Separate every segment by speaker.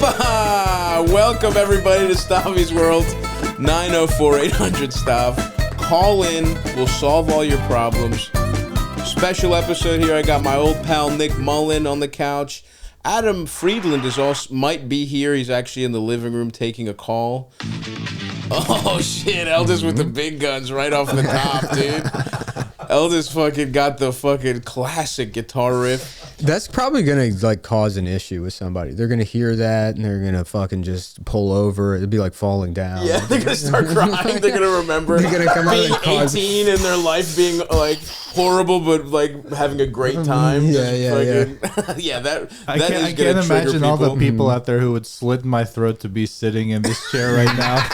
Speaker 1: Welcome everybody to Stavvy's World. 904-800-STAV. Call in. We'll solve all your problems. Special episode here. I got my old pal Nick Mullen on the couch. Adam Friedland might be here. He's actually in the living room taking a call. Oh shit, Eldest with the big guns right off the top, dude. Eldest fucking got the fucking classic guitar riff.
Speaker 2: That's probably gonna like cause an issue with somebody. They're gonna hear that and they're gonna fucking just pull over. It'd be like falling down.
Speaker 1: Yeah, they're gonna start crying. They're gonna remember
Speaker 2: they're gonna come
Speaker 1: being
Speaker 2: out and
Speaker 1: 18 and their life being like horrible, but like having a great time.
Speaker 2: Yeah.
Speaker 3: I can't imagine all the people out there who would slit my throat to be sitting in this chair right now.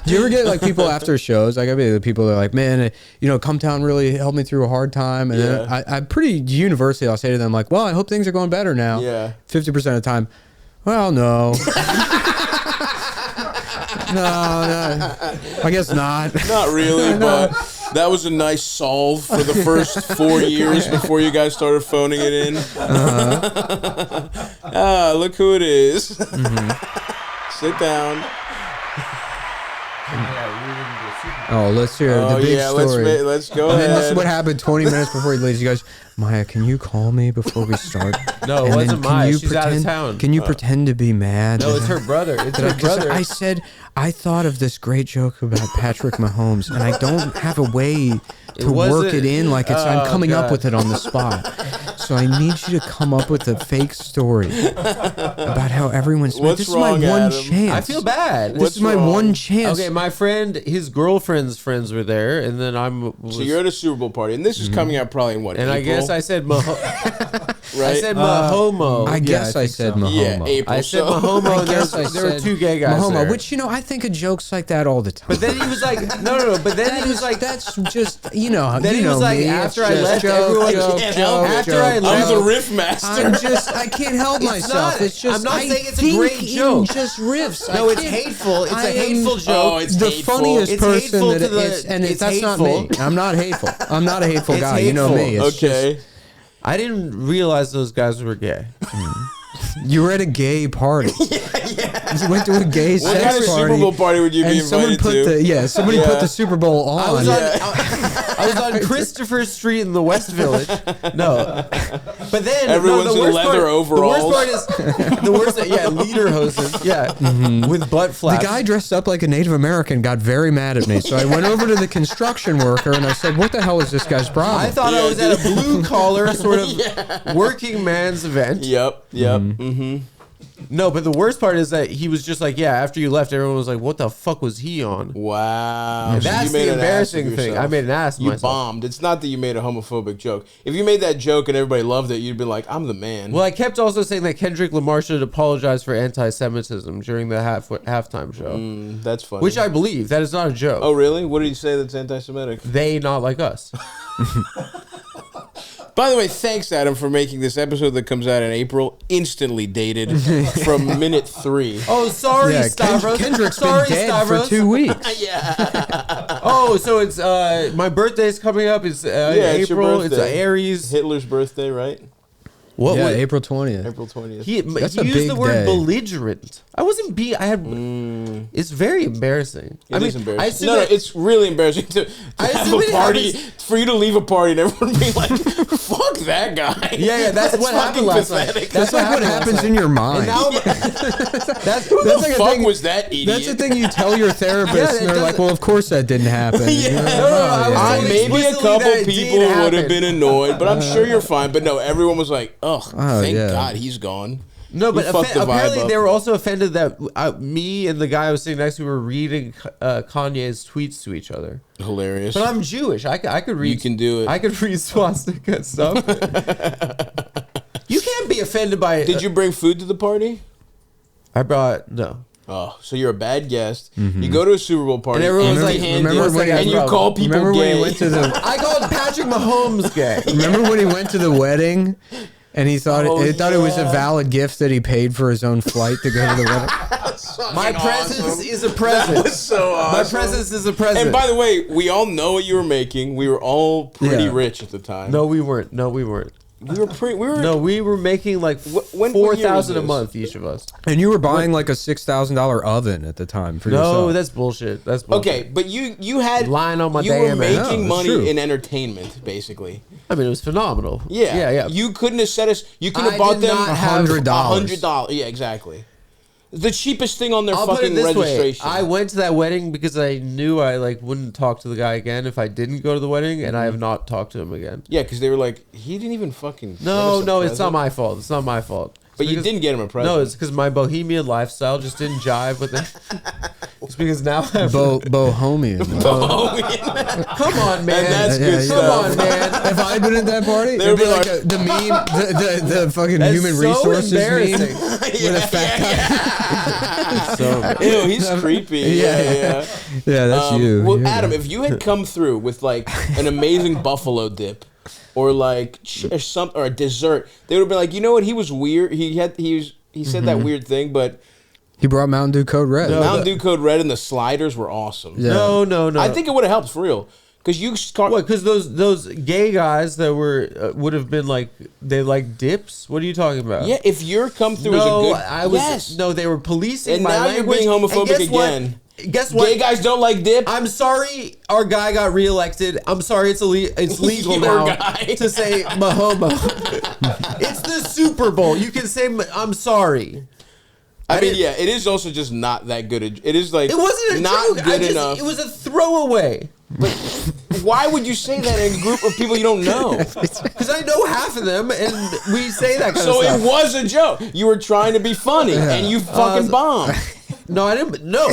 Speaker 2: Do you ever get like people after shows? Like I mean, the people that are like, man, Come Town really helped me through a hard time, and then I'm pretty universally. I'll say to them like, well, I hope things are going better now.
Speaker 1: Yeah.
Speaker 2: 50% of the time, well, no. No, I guess not.
Speaker 1: Not really, but that was a nice solve for the first 4 years before you guys started phoning it in. Look who it is. Sit down.
Speaker 2: Oh, let's hear the big story.
Speaker 1: Let's go
Speaker 2: and
Speaker 1: ahead.
Speaker 2: then this is what happened 20 minutes before he leaves. He goes, Maya, can you call me before we start?
Speaker 4: No, it wasn't Maya. She's out of town.
Speaker 2: Can you pretend to be mad?
Speaker 4: No, it's her brother. It's her brother.
Speaker 2: I said, I thought of this great joke about Patrick Mahomes, and I don't have a way to work it in like I'm coming up with it on the spot. So I need you to come up with a fake story about how everyone's...
Speaker 1: What's wrong,
Speaker 2: my one
Speaker 1: Adam?
Speaker 2: chance.
Speaker 4: I feel bad.
Speaker 2: This is my one chance.
Speaker 4: Okay, my friend, his girlfriend's friends were there, and then
Speaker 1: So you're at a Super Bowl party, and this is coming out probably in what,
Speaker 4: and
Speaker 1: April?
Speaker 4: I guess I said
Speaker 1: right?
Speaker 4: I said Mahomo.
Speaker 2: I guess I said Mahomo.
Speaker 1: Yeah, April.
Speaker 4: I said Mahomo, and there were two gay guys
Speaker 2: Mahomo,
Speaker 4: there.
Speaker 2: which, I think of jokes like that all the time.
Speaker 4: But then he was like, no. But then he was like,
Speaker 2: that's just,
Speaker 4: Then he was like,
Speaker 2: me,
Speaker 4: after I left, everyone. After I
Speaker 1: I'm
Speaker 4: left,
Speaker 1: the riff master.
Speaker 2: I can't help myself. It's just,
Speaker 4: I'm not saying it's a great joke.
Speaker 2: Just riffs.
Speaker 4: No, it's hateful. It's a hateful joke.
Speaker 1: Oh, it's
Speaker 2: the
Speaker 1: hateful.
Speaker 2: funniest
Speaker 4: It's
Speaker 2: person
Speaker 4: hateful
Speaker 2: that
Speaker 4: to the-
Speaker 2: it's, and
Speaker 4: it's
Speaker 2: that's
Speaker 4: hateful.
Speaker 2: not me. I'm not hateful. I'm not a hateful
Speaker 4: It's
Speaker 2: guy. You know me.
Speaker 4: hateful.
Speaker 2: It's
Speaker 1: Okay.
Speaker 4: I didn't realize those guys were gay.
Speaker 2: You were at a gay party. You went to a gay
Speaker 1: What
Speaker 2: sex
Speaker 1: kind of
Speaker 2: party.
Speaker 1: Super Bowl party would you be
Speaker 2: And someone
Speaker 1: invited
Speaker 2: put
Speaker 1: to?
Speaker 2: somebody put the Super Bowl on.
Speaker 4: I was on Christopher Street in the West Village. No, but then
Speaker 1: Everyone's in leather overalls.
Speaker 4: The worst part is lederhosen. Yeah, with butt flaps.
Speaker 2: The guy dressed up like a Native American got very mad at me, so I went over to the construction worker and I said, "What the hell is this guy's problem?"
Speaker 4: I thought I was at a blue collar sort of working man's event.
Speaker 1: Yep. Mm-hmm.
Speaker 4: No, but the worst part is that he was just like, after you left, everyone was like, what the fuck was he on?
Speaker 1: Wow. So
Speaker 4: That's
Speaker 1: you made
Speaker 4: the
Speaker 1: an
Speaker 4: embarrassing
Speaker 1: ass of
Speaker 4: thing.
Speaker 1: yourself.
Speaker 4: I made an ass of
Speaker 1: You
Speaker 4: myself.
Speaker 1: bombed. It's not that you made a homophobic joke. If you made that joke and everybody loved it, you'd be like, I'm the man.
Speaker 4: Well, I kept also saying that Kendrick Lamar should apologize for anti-Semitism during the halftime show.
Speaker 1: That's funny.
Speaker 4: Which I believe. That is not a joke.
Speaker 1: Oh, really? What did he say that's anti-Semitic?
Speaker 4: They not like us.
Speaker 1: By the way, thanks, Adam, for making this episode that comes out in April instantly dated from minute 3.
Speaker 4: Oh, sorry, Stavros.
Speaker 2: Kendrick's
Speaker 4: sorry,
Speaker 2: been dead
Speaker 4: Stavros.
Speaker 2: for 2 weeks.
Speaker 4: Oh, so it's my birthday's coming up. It's
Speaker 1: it's your
Speaker 4: April. It's
Speaker 1: birthday.
Speaker 4: Aries.
Speaker 1: Hitler's birthday, right?
Speaker 4: What?
Speaker 2: Yeah,
Speaker 4: was-
Speaker 2: April 20th.
Speaker 1: April 20th.
Speaker 4: He
Speaker 2: That's a
Speaker 4: used
Speaker 2: big
Speaker 4: the word
Speaker 2: day.
Speaker 4: belligerent. I wasn't I had. It's very embarrassing.
Speaker 1: It is embarrassing.
Speaker 4: I assume
Speaker 1: No,
Speaker 4: that-
Speaker 1: it's really embarrassing to have
Speaker 4: assume
Speaker 1: a
Speaker 4: it
Speaker 1: party,
Speaker 4: happens-
Speaker 1: for you to leave a party and everyone be like, fuck that guy.
Speaker 4: Yeah, that's what happened last night.
Speaker 1: pathetic.
Speaker 2: That's like what happens in your mind.
Speaker 4: And now
Speaker 1: Who
Speaker 2: That's
Speaker 1: the
Speaker 2: like a
Speaker 1: fuck
Speaker 2: thing-
Speaker 1: was that idiot?
Speaker 2: That's the thing you tell your therapist,
Speaker 4: Yeah,
Speaker 2: and
Speaker 4: it
Speaker 2: they're like,
Speaker 4: doesn't-
Speaker 2: well, of course that didn't happen.
Speaker 1: Yeah.
Speaker 2: You're like,
Speaker 4: No, I was
Speaker 2: yeah.
Speaker 4: told
Speaker 1: Maybe a
Speaker 4: explicitly
Speaker 1: couple
Speaker 4: that it
Speaker 1: people
Speaker 4: did
Speaker 1: would have
Speaker 4: happen.
Speaker 1: been annoyed, but I'm sure you're fine. But no, everyone was like, thank
Speaker 2: yeah.
Speaker 1: God he's gone.
Speaker 4: No, but
Speaker 1: You fucked the vibe
Speaker 4: apparently
Speaker 1: up.
Speaker 4: they were also offended that me and the guy I was sitting next to were reading Kanye's tweets to each other.
Speaker 1: Hilarious.
Speaker 4: But I'm Jewish. I could read.
Speaker 1: You can do it.
Speaker 4: I could read swastika and stuff. You can't be offended by it.
Speaker 1: Did you bring food to the party?
Speaker 4: I brought no.
Speaker 1: Oh, so you're a bad guest. You go to a Super Bowl party,
Speaker 4: And everyone was like,
Speaker 1: empty-handed,
Speaker 2: remember when he-
Speaker 1: and you call people
Speaker 2: Remember when
Speaker 1: gay.
Speaker 2: he went to the?
Speaker 4: I called Patrick Mahomes gay.
Speaker 2: Remember when he went to the wedding? And he thought it was a valid gift that he paid for his own flight to go to the wedding.
Speaker 4: My presence is a present.
Speaker 1: That was so awesome.
Speaker 4: My presence is a present.
Speaker 1: And by the way, we all know what you were making. We were all pretty
Speaker 2: Yeah.
Speaker 1: rich at the time.
Speaker 4: No, we weren't. we were making like $4,000 a month each of us.
Speaker 2: And you were buying like a $6,000 oven at the time for yourself.
Speaker 4: No, that's bullshit. That's bullshit.
Speaker 1: Okay, but you had
Speaker 4: lying on my
Speaker 1: you
Speaker 4: damn
Speaker 1: were making money
Speaker 2: true.
Speaker 1: in entertainment, basically.
Speaker 4: I mean, it was phenomenal.
Speaker 1: Yeah. You couldn't have said us. You could have bought them
Speaker 2: $100.
Speaker 1: $100. Yeah, exactly. The cheapest thing on their
Speaker 4: I'll put it
Speaker 1: fucking
Speaker 4: this
Speaker 1: registration.
Speaker 4: way. I went to that wedding because I knew I like wouldn't talk to the guy again if I didn't go to the wedding, and I have not talked to him again.
Speaker 1: Yeah, because they were like, he didn't even fucking.
Speaker 4: No, it's not my fault. It's not my fault.
Speaker 1: But you didn't get him a present.
Speaker 4: No, it's because my bohemian lifestyle just didn't jive with it. It's because now I have
Speaker 2: Bohemian.
Speaker 4: Come on, man.
Speaker 1: And that's good stuff.
Speaker 4: Come on, man.
Speaker 2: If I had been at that party, it'd be like the meme, the fucking
Speaker 4: That's
Speaker 2: human
Speaker 4: so
Speaker 2: resources meme
Speaker 4: embarrassing.
Speaker 2: with a fat guy.
Speaker 1: Ew, he's creepy. Yeah.
Speaker 2: Yeah, that's you.
Speaker 1: Well,
Speaker 2: You.
Speaker 1: Adam, if you had come through with like an amazing buffalo dip, or like or a dessert, they would have been like, you know what? He was weird. He said that weird thing, but
Speaker 2: He brought Mountain Dew Code Red.
Speaker 1: Mountain Dew Code Red and the sliders were awesome.
Speaker 2: Yeah.
Speaker 4: No.
Speaker 1: I think it would have helped for real. Because
Speaker 4: Because those gay guys that were would have been like they like dips. What are you talking about?
Speaker 1: Yeah, if your come through was a good. Yes.
Speaker 4: No, they were policing
Speaker 1: And
Speaker 4: my
Speaker 1: now
Speaker 4: language.
Speaker 1: you're being homophobic
Speaker 4: And guess what?
Speaker 1: again.
Speaker 4: Guess what?
Speaker 1: Gay guys don't like dip.
Speaker 4: I'm sorry our guy got reelected. I'm sorry it's legal
Speaker 1: Your
Speaker 4: now
Speaker 1: guy.
Speaker 4: to say Mahomo. It's the Super Bowl. You can say I'm sorry.
Speaker 1: I mean, yeah, it is also just not that good. It is like
Speaker 4: It wasn't a
Speaker 1: not
Speaker 4: joke.
Speaker 1: good enough.
Speaker 4: It was a throwaway.
Speaker 1: But why would you say that in a group of people you don't know?
Speaker 4: Because I know half of them, and we say that kind
Speaker 1: So
Speaker 4: of stuff.
Speaker 1: it was a joke. You were trying to be funny, and you fucking bombed.
Speaker 4: No, I didn't. No.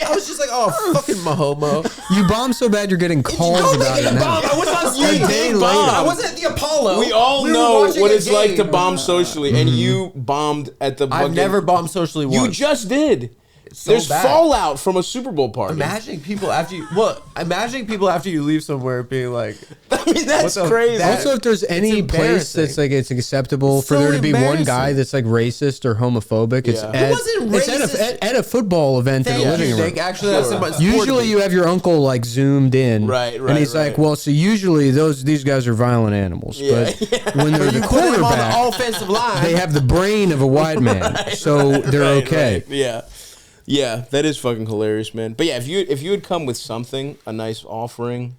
Speaker 4: I was just like, oh, fucking Mahomo.
Speaker 2: You bombed so bad you're getting calls
Speaker 4: Don't
Speaker 2: about
Speaker 4: make
Speaker 2: it
Speaker 4: it a bomb.
Speaker 2: now.
Speaker 4: I was on
Speaker 1: You
Speaker 4: stage.
Speaker 1: did
Speaker 4: I
Speaker 1: bomb.
Speaker 4: wasn't at the Apollo.
Speaker 1: We all
Speaker 4: were
Speaker 1: know
Speaker 4: watching
Speaker 1: what
Speaker 4: a
Speaker 1: it's like to
Speaker 4: game.
Speaker 1: bomb socially, and you bombed at the
Speaker 4: I've
Speaker 1: fucking...
Speaker 4: never bombed socially once.
Speaker 1: You just did.
Speaker 4: so
Speaker 1: There's
Speaker 4: bad.
Speaker 1: fallout from a Super Bowl party.
Speaker 4: Imagining people after you. Well, imagining people after you leave somewhere being like,
Speaker 1: I mean, that's
Speaker 4: What the-
Speaker 1: crazy.
Speaker 4: that-
Speaker 2: Also, if there's any place
Speaker 4: embarrassing.
Speaker 2: that's like it's acceptable
Speaker 4: It's
Speaker 2: for
Speaker 4: so
Speaker 2: there to be one guy
Speaker 4: embarrassing.
Speaker 2: that's like racist or homophobic, it's
Speaker 1: Yeah.
Speaker 2: at,
Speaker 4: It wasn't
Speaker 2: it's
Speaker 4: racist.
Speaker 2: at a football event in
Speaker 4: thank
Speaker 2: a
Speaker 4: you,
Speaker 2: living room.
Speaker 4: Nick. Actually, that's
Speaker 1: Sure.
Speaker 4: about
Speaker 2: Usually, you have your uncle like zoomed in,
Speaker 1: Right,
Speaker 2: and he's like,
Speaker 1: right.
Speaker 2: "Well, so usually these guys are violent animals,
Speaker 1: Yeah.
Speaker 2: but when they're the
Speaker 4: you put him on
Speaker 2: quarterback,
Speaker 4: the offensive line.
Speaker 2: they have the brain of a white man, so they're okay."
Speaker 1: Right. Yeah, that is fucking hilarious, man. But yeah, if you had come with something, a nice offering,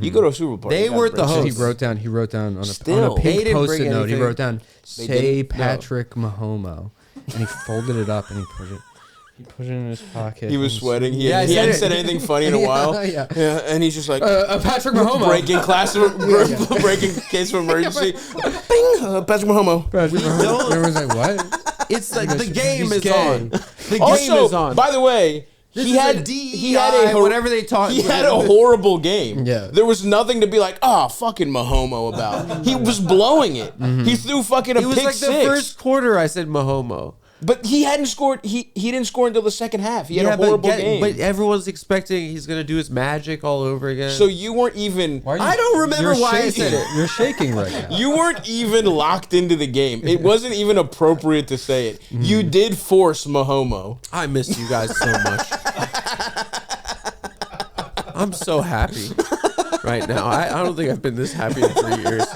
Speaker 1: you go to a Super Bowl party.
Speaker 4: They
Speaker 1: you gotta
Speaker 4: weren't the
Speaker 1: bring
Speaker 4: hosts.
Speaker 1: something.
Speaker 2: He wrote down on
Speaker 1: Still.
Speaker 2: a
Speaker 4: They
Speaker 2: pink
Speaker 4: didn't
Speaker 2: post-it
Speaker 4: bring
Speaker 2: note. He
Speaker 4: anything.
Speaker 2: wrote down
Speaker 1: They
Speaker 2: "Say
Speaker 1: didn't? No.
Speaker 2: Patrick Mahomo," and he folded it up and he put it in his pocket.
Speaker 1: He was
Speaker 2: and-
Speaker 1: sweating. He
Speaker 4: Yeah, I
Speaker 1: hadn't
Speaker 4: said it.
Speaker 1: said anything funny in a while.
Speaker 2: Yeah.
Speaker 1: And he's just like
Speaker 2: Patrick Mahomo.
Speaker 1: breaking case of emergency. Bing, Patrick Mahomo.
Speaker 2: Patrick Mahomes.
Speaker 4: don't-
Speaker 2: Everyone's like, "What?"
Speaker 4: It's like the game
Speaker 2: he's
Speaker 4: is
Speaker 2: gay.
Speaker 4: on. The game
Speaker 1: Also,
Speaker 4: is on.
Speaker 1: by the way,
Speaker 4: This
Speaker 1: he
Speaker 4: is
Speaker 1: had
Speaker 4: a DEI,
Speaker 1: he had a
Speaker 4: whatever they talk.
Speaker 1: He had a horrible game.
Speaker 2: Yeah.
Speaker 1: There was nothing to be like, fucking Mahomo about. He was blowing it. He threw fucking a
Speaker 4: It was
Speaker 1: pick
Speaker 4: like
Speaker 1: six.
Speaker 4: the first quarter. I said Mahomo.
Speaker 1: But he hadn't scored. He didn't score until the second half. He had a horrible game.
Speaker 4: But everyone's expecting he's gonna do his magic all over again.
Speaker 1: So you weren't even.
Speaker 4: I don't remember
Speaker 2: You're
Speaker 4: why I
Speaker 2: shaking.
Speaker 4: said it.
Speaker 2: You're shaking right now.
Speaker 1: You weren't even locked into the game. It wasn't even appropriate to say it. You did force Mahomo.
Speaker 4: I missed you guys so much. I'm so happy right now. I don't think I've been this happy in 3 years.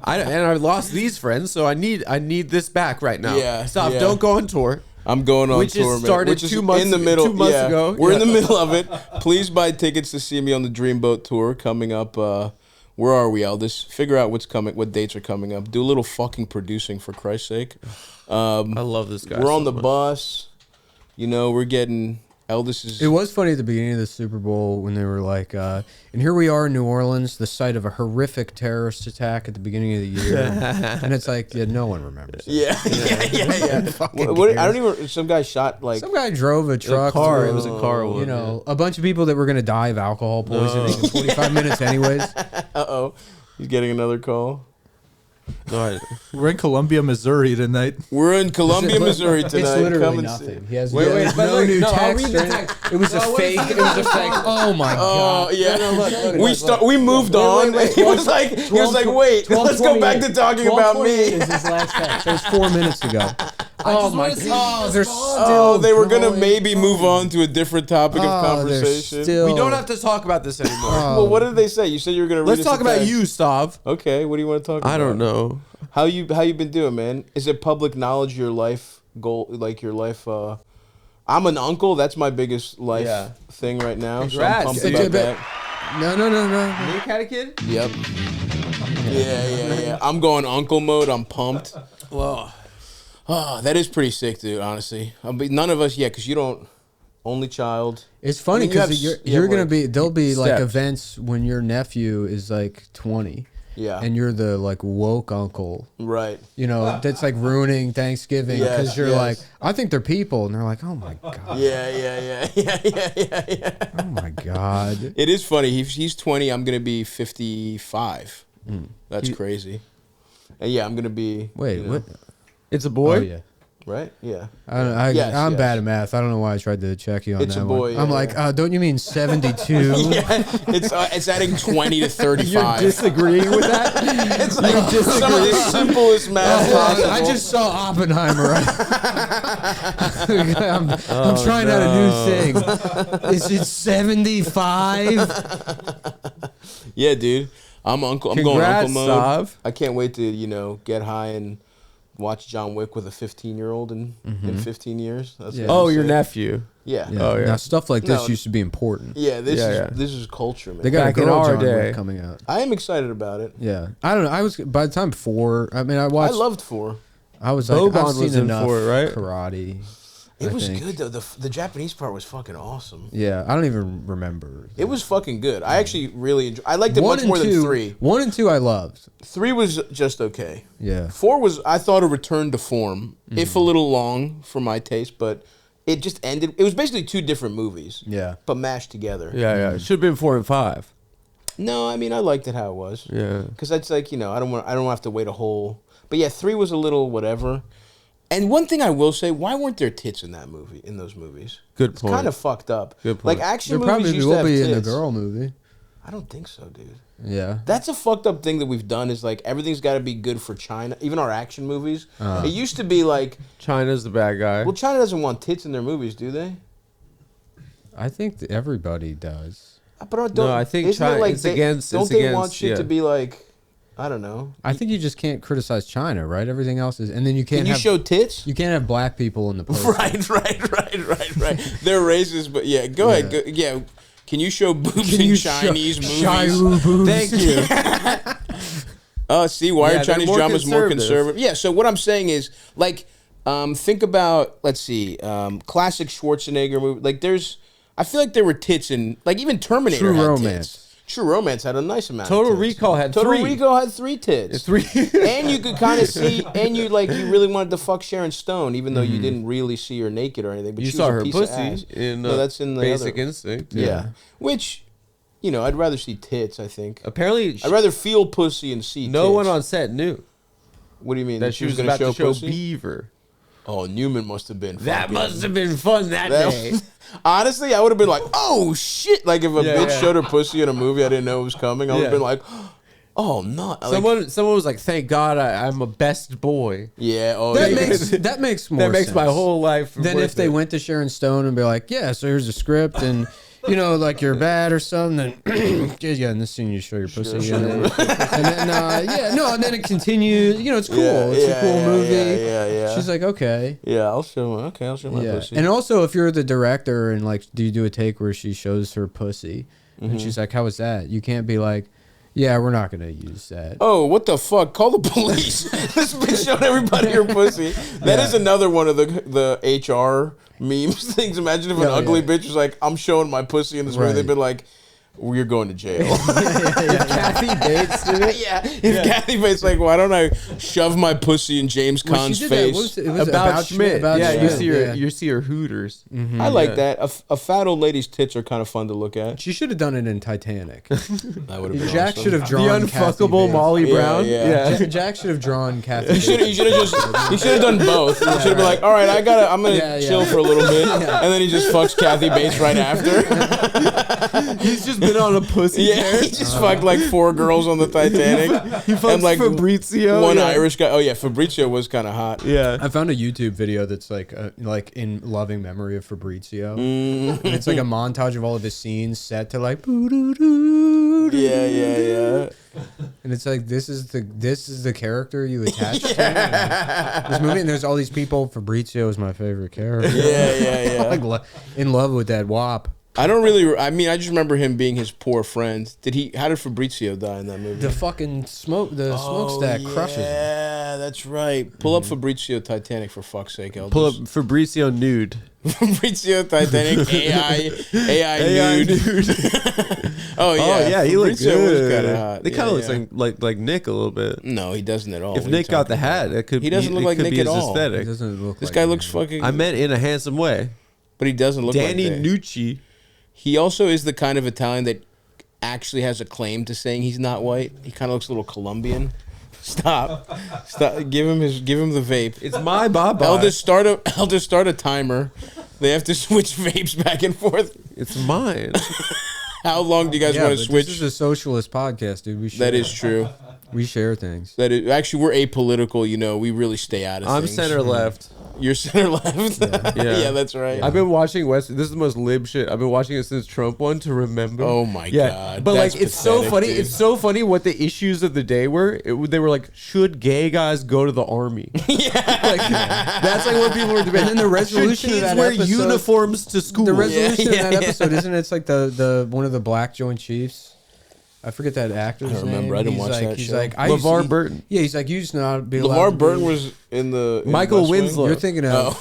Speaker 4: And I lost these friends, so I need this back right now.
Speaker 1: Yeah,
Speaker 4: Stop!
Speaker 1: yeah.
Speaker 4: Don't go on tour.
Speaker 1: I'm going on
Speaker 4: Which
Speaker 1: tour,
Speaker 4: just
Speaker 1: man.
Speaker 4: started
Speaker 1: Which is
Speaker 4: 2 months
Speaker 1: in the middle.
Speaker 4: 2 months
Speaker 1: yeah.
Speaker 4: ago.
Speaker 1: We're in
Speaker 4: Yeah.
Speaker 1: the middle of it. Please buy tickets to see me on the Dreamboat tour coming up. Where are we, Aldous? Figure out what's coming. What dates are coming up? Do a little fucking producing for Christ's sake.
Speaker 4: I love this guy.
Speaker 1: We're on
Speaker 4: so
Speaker 1: the
Speaker 4: much.
Speaker 1: bus. You know, we're getting. Eldest is.
Speaker 2: It was funny at the beginning of the Super Bowl when they were like, and here we are in New Orleans, the site of a horrific terrorist attack at the beginning of the year. And it's like, yeah, no one remembers it.
Speaker 1: Yeah.
Speaker 2: Fucking
Speaker 1: What, I
Speaker 2: cares.
Speaker 1: don't even. Some guy shot like.
Speaker 2: Some guy drove a truck.
Speaker 4: car.
Speaker 2: through,
Speaker 4: It was a car one,
Speaker 2: You know, a bunch of people that were going to die of alcohol poisoning in 45 minutes anyways.
Speaker 1: He's getting another call.
Speaker 3: We're in Columbia, Missouri tonight.
Speaker 1: We're in Columbia, Missouri tonight.
Speaker 2: It's literally
Speaker 1: Come and
Speaker 2: nothing. He has
Speaker 4: Wait,
Speaker 2: no
Speaker 4: but
Speaker 2: new
Speaker 4: look, I'll
Speaker 2: text.
Speaker 4: read the
Speaker 2: or-
Speaker 4: text.
Speaker 2: It was a
Speaker 4: what
Speaker 2: fake.
Speaker 4: is
Speaker 2: It was a fake. Oh my
Speaker 1: Oh
Speaker 2: god.
Speaker 1: yeah.
Speaker 4: look,
Speaker 1: We moved on.
Speaker 4: wait,
Speaker 1: He was like, wait, let's go back to talking about me.
Speaker 2: Is his last text. That was 4 minutes ago. Oh my god! They're still.
Speaker 1: Oh, they were gonna
Speaker 2: going.
Speaker 1: maybe move on to a different topic of conversation.
Speaker 2: Still,
Speaker 4: We don't have to talk about this anymore.
Speaker 1: Well, what did they say? You said you were gonna.
Speaker 4: Let's talk about you, Stav.
Speaker 1: Okay, what do you want to talk about?
Speaker 4: I don't know.
Speaker 1: How you been doing, man? Is it public knowledge your life goal, like your life? I'm an uncle. That's my biggest life thing right now.
Speaker 4: Congrats.
Speaker 1: So I'm pumped about that.
Speaker 2: No.
Speaker 4: You had a kid?
Speaker 1: Yep. Yeah. I'm going uncle mode. I'm pumped.
Speaker 4: Well,
Speaker 1: Oh, that is pretty sick, dude. Honestly, none of us, because you don't. Only child.
Speaker 2: It's funny
Speaker 1: I mean, you
Speaker 2: because
Speaker 1: have-
Speaker 2: you're gonna
Speaker 1: like,
Speaker 2: be. There'll be like
Speaker 4: steps.
Speaker 2: events when your nephew is like 20.
Speaker 1: Yeah.
Speaker 2: And you're the like woke uncle.
Speaker 1: Right.
Speaker 2: You know, that's like ruining Thanksgiving because
Speaker 1: Yes,
Speaker 2: you're
Speaker 1: yes.
Speaker 2: like, I think they're people, and they're like, oh my god.
Speaker 1: Yeah.
Speaker 2: Oh my god.
Speaker 1: It is funny. He's 20. I'm gonna be 55. That's crazy. And yeah, I'm gonna be.
Speaker 2: Wait,
Speaker 1: you know,
Speaker 2: what?
Speaker 4: it's a boy?
Speaker 2: Oh yeah.
Speaker 1: Right? Yeah.
Speaker 2: I'm
Speaker 1: Yes.
Speaker 2: bad at math. I don't know why I tried to check you on
Speaker 1: It's
Speaker 2: that
Speaker 1: a boy,
Speaker 2: one. I'm
Speaker 1: yeah,
Speaker 2: like, don't you mean 72?
Speaker 1: Yeah. It's adding 20 to 35.
Speaker 4: You're disagreeing with that?
Speaker 1: It's like some of the simplest math possible.
Speaker 2: I just saw Oppenheimer. I'm trying out a new thing. Is it 75?
Speaker 1: Yeah, dude. I'm going
Speaker 4: Congrats,
Speaker 1: uncle mode.
Speaker 4: Stav.
Speaker 1: I can't wait to get high and watch John Wick with a 15-year-old in 15 years. That's
Speaker 2: Yeah.
Speaker 1: gonna
Speaker 4: Oh,
Speaker 1: be
Speaker 4: your
Speaker 1: sick.
Speaker 4: nephew.
Speaker 1: Yeah.
Speaker 2: Yeah.
Speaker 4: Oh, yeah.
Speaker 2: Now stuff like this
Speaker 1: No.
Speaker 2: used to be important.
Speaker 1: Yeah, this
Speaker 4: Yeah,
Speaker 1: is culture, man.
Speaker 2: They got
Speaker 4: Back
Speaker 2: a
Speaker 4: in
Speaker 2: girl
Speaker 4: our
Speaker 2: John Wick
Speaker 4: day.
Speaker 2: coming out.
Speaker 1: I am excited about it.
Speaker 2: Yeah, I don't know. I was by the time 4. I mean, I
Speaker 1: I
Speaker 2: watched.
Speaker 1: loved 4.
Speaker 2: I was like,
Speaker 4: Boban
Speaker 2: I've seen
Speaker 4: was in
Speaker 2: enough
Speaker 4: 4, right?
Speaker 2: karate.
Speaker 1: It
Speaker 2: I
Speaker 1: was
Speaker 2: think.
Speaker 1: good though. The Japanese part was fucking awesome.
Speaker 2: Yeah, I don't even remember.
Speaker 1: It was fucking good. I actually really enjoyed. I liked it much
Speaker 2: and
Speaker 1: more
Speaker 2: 2,
Speaker 1: than 3.
Speaker 2: 1 and 2 I loved.
Speaker 1: 3 was just okay.
Speaker 2: Yeah.
Speaker 1: 4 was, I thought, a return to form, if a little long for my taste, but it just ended. It was basically 2 different movies,
Speaker 2: Yeah.
Speaker 1: but mashed together.
Speaker 4: Yeah. It should have been 4 and 5.
Speaker 1: No, I mean I liked it how it was.
Speaker 4: Yeah.
Speaker 1: Because that's like I don't have to wait a whole. But yeah, 3 was a little whatever. And one thing I will say, why weren't there tits in those movies?
Speaker 4: Good
Speaker 1: It's
Speaker 4: point.
Speaker 1: kind of fucked up.
Speaker 4: Good point.
Speaker 1: Like action
Speaker 2: There
Speaker 1: movies
Speaker 2: probably
Speaker 1: used to
Speaker 2: will
Speaker 1: have
Speaker 2: be
Speaker 1: tits.
Speaker 2: in the girl movie.
Speaker 1: I don't think so, dude.
Speaker 2: Yeah.
Speaker 1: That's a fucked up thing that we've done is like everything's got to be good for China. Even our action movies. It used to be like,
Speaker 4: China's the bad guy.
Speaker 1: well, China doesn't want tits in their movies, do they?
Speaker 2: I think that everybody does.
Speaker 1: But don't,
Speaker 4: No, I think
Speaker 1: isn't it
Speaker 4: China-
Speaker 1: like
Speaker 4: it's
Speaker 1: they,
Speaker 4: against-
Speaker 1: Don't
Speaker 4: it's
Speaker 1: they
Speaker 4: against,
Speaker 1: want shit
Speaker 4: yeah.
Speaker 1: to be like, I don't know.
Speaker 2: I think you just can't criticize China, right? Everything else is, and then you
Speaker 1: Can
Speaker 2: can't
Speaker 1: you
Speaker 2: have
Speaker 1: show tits?
Speaker 2: you can't have black people in the poster.
Speaker 1: Right. They're racist, but yeah, go ahead. Go, yeah, can you show boobs
Speaker 2: Can
Speaker 1: in
Speaker 2: you
Speaker 1: Chinese
Speaker 2: Shy
Speaker 1: movies?
Speaker 2: boobs.
Speaker 4: Thank you.
Speaker 1: See, why
Speaker 4: Yeah,
Speaker 1: are
Speaker 4: they're
Speaker 1: Chinese
Speaker 4: more
Speaker 1: dramas more
Speaker 4: conservative.
Speaker 1: conservative? Yeah, so what I'm saying is, like, think about, let's see, classic Schwarzenegger movie. Like, I feel like there were tits in, like, even Terminator
Speaker 2: True
Speaker 1: had
Speaker 2: Romance.
Speaker 1: tits. True Romance had a nice amount
Speaker 4: Total
Speaker 1: of tits.
Speaker 4: Recall had
Speaker 1: Total
Speaker 4: 3.
Speaker 1: Recall had 3 tits.
Speaker 4: 3.
Speaker 1: And you could kind of see, and you really wanted to fuck Sharon Stone, even though you didn't really see her naked or anything. But
Speaker 4: You
Speaker 1: she
Speaker 4: saw
Speaker 1: was a
Speaker 4: her
Speaker 1: piece
Speaker 4: pussy
Speaker 1: of ass.
Speaker 4: in
Speaker 1: No, that's in the
Speaker 4: Basic
Speaker 1: other.
Speaker 4: Instinct.
Speaker 1: Yeah. Which, I'd rather see tits, I think.
Speaker 4: Apparently,
Speaker 1: I'd rather feel pussy and see
Speaker 4: no
Speaker 1: tits.
Speaker 4: one on set knew
Speaker 1: What do you mean?
Speaker 4: that she was
Speaker 1: gonna
Speaker 4: about to show
Speaker 1: pussy?
Speaker 4: Beaver.
Speaker 1: Oh, Newman must have been
Speaker 4: That
Speaker 1: fucking-
Speaker 4: must have been fun that
Speaker 1: That-
Speaker 4: day.
Speaker 1: Honestly, I would have been like, oh, shit. Like, if a
Speaker 4: Yeah,
Speaker 1: bitch
Speaker 4: yeah.
Speaker 1: showed her pussy in a movie I didn't know was coming, I would have
Speaker 4: Yeah.
Speaker 1: been like, oh, no. Like,
Speaker 4: Someone was like, "Thank God I'm a best boy."
Speaker 1: yeah, oh,
Speaker 2: That
Speaker 1: yeah.
Speaker 2: makes more
Speaker 4: That makes
Speaker 2: sense.
Speaker 4: my whole life.
Speaker 2: Then
Speaker 4: worth
Speaker 2: if they
Speaker 4: it.
Speaker 2: went to Sharon Stone and be like, yeah, so here's a script and like you're bad or something, then yeah, in this scene you show your pussy. And then and then it continues. It's cool. It's a cool movie.
Speaker 1: Yeah.
Speaker 2: She's like, okay.
Speaker 1: Yeah, I'll show my
Speaker 2: Yeah.
Speaker 1: pussy.
Speaker 2: And also if you're the director and like, do you do a take where she shows her pussy and she's like, how was that? You can't be like, yeah, we're not gonna use that.
Speaker 1: Oh, what the fuck? Call the police. This bitch showed everybody her pussy. That is another one of the HR memes things. Imagine if an ugly bitch was like, I'm showing my pussy in this movie.
Speaker 2: Right.
Speaker 1: They'd be like, we're going to jail.
Speaker 4: Kathy Bates did it.
Speaker 1: If Kathy Bates like, why don't I shove my pussy in James
Speaker 2: Well,
Speaker 1: Caan's
Speaker 2: she did that.
Speaker 1: face?
Speaker 2: What was it? It was
Speaker 4: About Schmidt.
Speaker 2: About
Speaker 4: Yeah,
Speaker 2: Schmidt.
Speaker 4: you see her hooters.
Speaker 1: I like
Speaker 4: Yeah.
Speaker 1: that. A fat old lady's tits are kind of fun to look at.
Speaker 2: She should have done it in Titanic.
Speaker 1: That would have been
Speaker 2: Jack
Speaker 1: awesome.
Speaker 2: should have
Speaker 4: The
Speaker 2: drawn Kathy
Speaker 4: unfuckable
Speaker 2: Bates.
Speaker 4: Molly
Speaker 1: Yeah,
Speaker 4: Brown.
Speaker 1: yeah.
Speaker 2: Jack should have drawn Kathy.
Speaker 1: You should have done both. You should have been like, all right, I'm gonna
Speaker 2: Yeah,
Speaker 1: chill
Speaker 2: yeah.
Speaker 1: for a little bit, and then he just fucks Kathy Bates right after.
Speaker 4: He's just been on a pussy tear.
Speaker 1: He just fucked like 4 girls on the Titanic.
Speaker 4: He fucked
Speaker 1: and like
Speaker 4: Fabrizio.
Speaker 1: One Irish guy. Oh yeah, Fabrizio was kind of hot.
Speaker 4: Yeah.
Speaker 2: I found a YouTube video that's like in loving memory of Fabrizio. And it's like a montage of all of his scenes set to like
Speaker 1: Yeah.
Speaker 2: And it's like this is the character you attach to this movie, and there's all these people. Fabrizio is my favorite character.
Speaker 1: Yeah.
Speaker 2: Like in love with that wop.
Speaker 1: I don't really. I mean, I just remember him being his poor friend. How did Fabrizio die in that movie?
Speaker 2: The fucking smokestack crushes him.
Speaker 1: Yeah, that's right. Pull up Fabrizio Titanic for fuck's sake, Elders.
Speaker 4: Pull up Fabrizio nude.
Speaker 1: Fabrizio Titanic AI nude. Oh
Speaker 4: yeah, he looks
Speaker 1: Fabrizio
Speaker 4: good.
Speaker 1: was kind of hot.
Speaker 4: It kind of looks like Nick a little bit.
Speaker 1: No, he doesn't at all.
Speaker 4: If Nick got the hat, it could.
Speaker 1: He doesn't look like Nick
Speaker 4: be
Speaker 1: at
Speaker 4: his
Speaker 1: all.
Speaker 4: aesthetic.
Speaker 2: He doesn't look
Speaker 1: This
Speaker 2: like
Speaker 1: guy
Speaker 2: him.
Speaker 1: looks fucking.
Speaker 4: I meant in a handsome way.
Speaker 1: But he doesn't look
Speaker 4: Danny
Speaker 1: like that.
Speaker 4: Nucci.
Speaker 1: He also is the kind of Italian that actually has a claim to saying he's not white. He kind of looks a little Colombian. Stop. Give him the vape.
Speaker 4: It's my baba.
Speaker 1: I'll just start a timer. They have to switch vapes back and forth.
Speaker 4: It's mine.
Speaker 1: How long do you guys want to switch?
Speaker 2: This is a socialist podcast, dude.
Speaker 1: That is true.
Speaker 2: We share things.
Speaker 1: That is actually, we're apolitical. You know, we really stay out of
Speaker 4: I'm
Speaker 1: things.
Speaker 4: center left.
Speaker 1: You're center left. Yeah, that's right.
Speaker 4: I've been watching West. This is the most lib shit. I've been watching it since Trump won to remember.
Speaker 1: Oh my god!
Speaker 4: But
Speaker 1: That's
Speaker 4: like, it's so
Speaker 1: pathetic,
Speaker 4: funny.
Speaker 1: dude.
Speaker 4: It's so funny what the issues of the day were. They were like, should gay guys go to the army? That's like what people were debating.
Speaker 2: And then the resolution
Speaker 4: should
Speaker 2: of
Speaker 4: kids
Speaker 2: that
Speaker 4: wear
Speaker 2: episode,
Speaker 4: uniforms to school?
Speaker 2: The resolution
Speaker 1: Yeah,
Speaker 2: of that
Speaker 1: yeah.
Speaker 2: episode, isn't it? It's like the one of the black Joint Chiefs. I forget that actor's name.
Speaker 1: I don't remember. I didn't watch that
Speaker 2: He's
Speaker 1: show.
Speaker 2: like,
Speaker 4: LeVar Burton.
Speaker 2: Yeah, he's like, you used to not be allowed to
Speaker 1: LeVar Burton
Speaker 2: be-
Speaker 1: was in
Speaker 4: Michael
Speaker 1: West Wing?
Speaker 4: Winslow.
Speaker 2: You're thinking of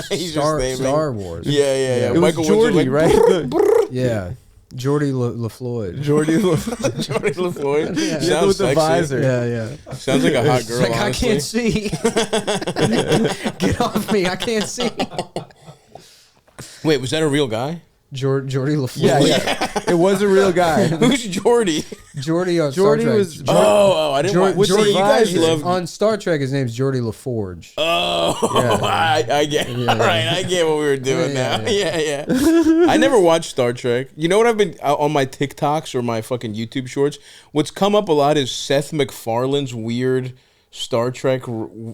Speaker 1: He's just naming.
Speaker 2: Star Wars.
Speaker 1: Yeah.
Speaker 4: It was
Speaker 1: Michael
Speaker 4: Jordy,
Speaker 1: Winslow,
Speaker 4: right?
Speaker 2: Yeah. Jordy LaFloyd.
Speaker 4: Jordy.
Speaker 1: Jordy LaFloyd.
Speaker 2: Yeah.
Speaker 1: Sounds
Speaker 4: with the
Speaker 1: sexy.
Speaker 4: visor.
Speaker 2: Yeah.
Speaker 1: Sounds like a hot girl.
Speaker 2: It's like,
Speaker 1: honestly.
Speaker 2: I can't see. Get off me. I can't see.
Speaker 1: Wait, was that a real guy?
Speaker 2: Jordy LaFloyd.
Speaker 4: Yeah. It was a real guy.
Speaker 1: Who's Jordy?
Speaker 2: Jordy on
Speaker 4: Jordy
Speaker 2: Star Trek.
Speaker 4: was.
Speaker 1: I didn't watch.
Speaker 2: Jordy,
Speaker 1: You guys love.
Speaker 2: on Star Trek, his name's Jordy LaForge.
Speaker 1: I get.
Speaker 2: Yeah.
Speaker 1: All right, I get what we were doing
Speaker 2: Yeah,
Speaker 1: now. Yeah. I never watched Star Trek. You know what I've been on my TikToks or my fucking YouTube shorts? What's come up a lot is Seth MacFarlane's weird Star Trek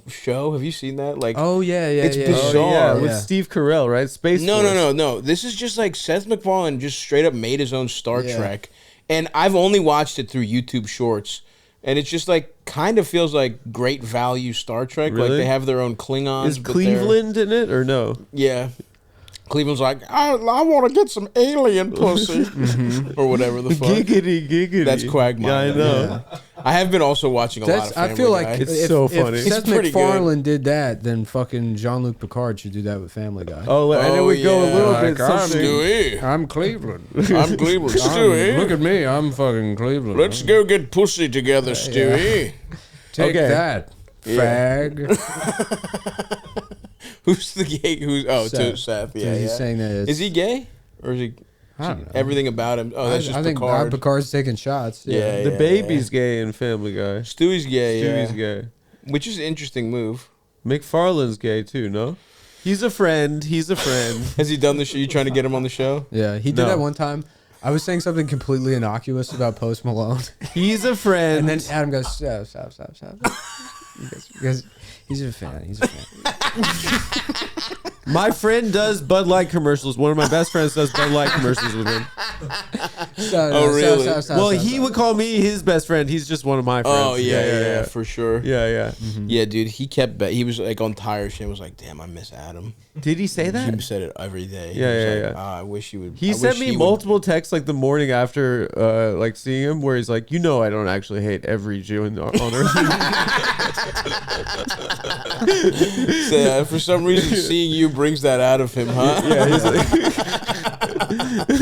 Speaker 1: show. Have you seen that? Like,
Speaker 2: Oh yeah.
Speaker 1: It's bizarre.
Speaker 4: Oh, yeah, with
Speaker 2: Yeah.
Speaker 4: Steve Carell, right? Space
Speaker 1: no,
Speaker 4: Force.
Speaker 1: no. This is just like Seth MacFarlane just straight up made his own Star
Speaker 2: Yeah.
Speaker 1: Trek, and I've only watched it through YouTube Shorts, and it's just like kind of feels like great value Star Trek. Like
Speaker 4: Really?
Speaker 1: they have their own Klingons.
Speaker 4: Is
Speaker 1: but they're-
Speaker 4: Cleveland in it or no?
Speaker 1: Yeah. Cleveland's like, I want to get some alien pussy, or whatever the fuck.
Speaker 4: Giggity.
Speaker 1: That's Quagmire.
Speaker 4: Yeah, I know.
Speaker 1: I have been also watching a lot of Family
Speaker 2: I feel
Speaker 1: Guy.
Speaker 2: like
Speaker 4: It's so funny.
Speaker 2: If
Speaker 1: It's
Speaker 2: Seth
Speaker 1: pretty good.
Speaker 2: MacFarlane did that, then fucking Jean-Luc Picard should do that with Family Guy.
Speaker 4: Oh, and it would go a
Speaker 1: yeah.
Speaker 4: little
Speaker 2: Like,
Speaker 4: bit something.
Speaker 1: Stewie.
Speaker 2: I'm Cleveland.
Speaker 1: I'm Cleveland.
Speaker 2: Look
Speaker 1: Stewie.
Speaker 2: at me, I'm fucking Cleveland.
Speaker 1: Let's go get pussy together, Stewie.
Speaker 2: Take
Speaker 4: Okay.
Speaker 2: that, fag.
Speaker 1: Who's the gay?
Speaker 2: Seth.
Speaker 1: Seth.
Speaker 2: So
Speaker 1: Yeah,
Speaker 2: he's
Speaker 1: yeah.
Speaker 2: saying that it's,
Speaker 1: Is he gay? Or is he
Speaker 2: I don't know.
Speaker 1: everything about him? Oh, that's just
Speaker 2: I think
Speaker 1: Picard.
Speaker 2: Picard's taking shots.
Speaker 1: Yeah,
Speaker 4: The baby's gay in Family Guy.
Speaker 1: Stewie's gay,
Speaker 4: Stewie's
Speaker 1: yeah.
Speaker 4: gay.
Speaker 1: Which is an interesting move.
Speaker 4: McFarlane's gay too, no? He's a friend.
Speaker 1: Has he done the show? You trying to get him on the show?
Speaker 2: Yeah, he did
Speaker 4: No.
Speaker 2: that one time. I was saying something completely innocuous about Post Malone,
Speaker 4: He's a friend.
Speaker 2: and then Adam goes, "Stop." Because he's a fan. He's a fan.
Speaker 4: My friend does Bud Light commercials. One of my best friends does Bud Light commercials with him.
Speaker 1: Oh, really?
Speaker 4: Well, he would call me his best friend. He's just one of my friends.
Speaker 1: Oh yeah, for sure.
Speaker 4: Yeah.
Speaker 1: Yeah, dude, he was like on tire shit. Was like, damn, I miss Adam.
Speaker 4: Did he say that?
Speaker 1: He said it every day. He
Speaker 4: Yeah,
Speaker 1: was
Speaker 4: yeah,
Speaker 1: like,
Speaker 4: yeah.
Speaker 1: "Ah, I wish he would.
Speaker 4: He
Speaker 1: I
Speaker 4: sent
Speaker 1: wish
Speaker 4: me
Speaker 1: he would."
Speaker 4: multiple texts like the morning after like seeing him where he's like, I don't actually hate every Jew on earth.
Speaker 1: So, for some reason, seeing you brings that out of him, huh?
Speaker 4: Yeah, he's like,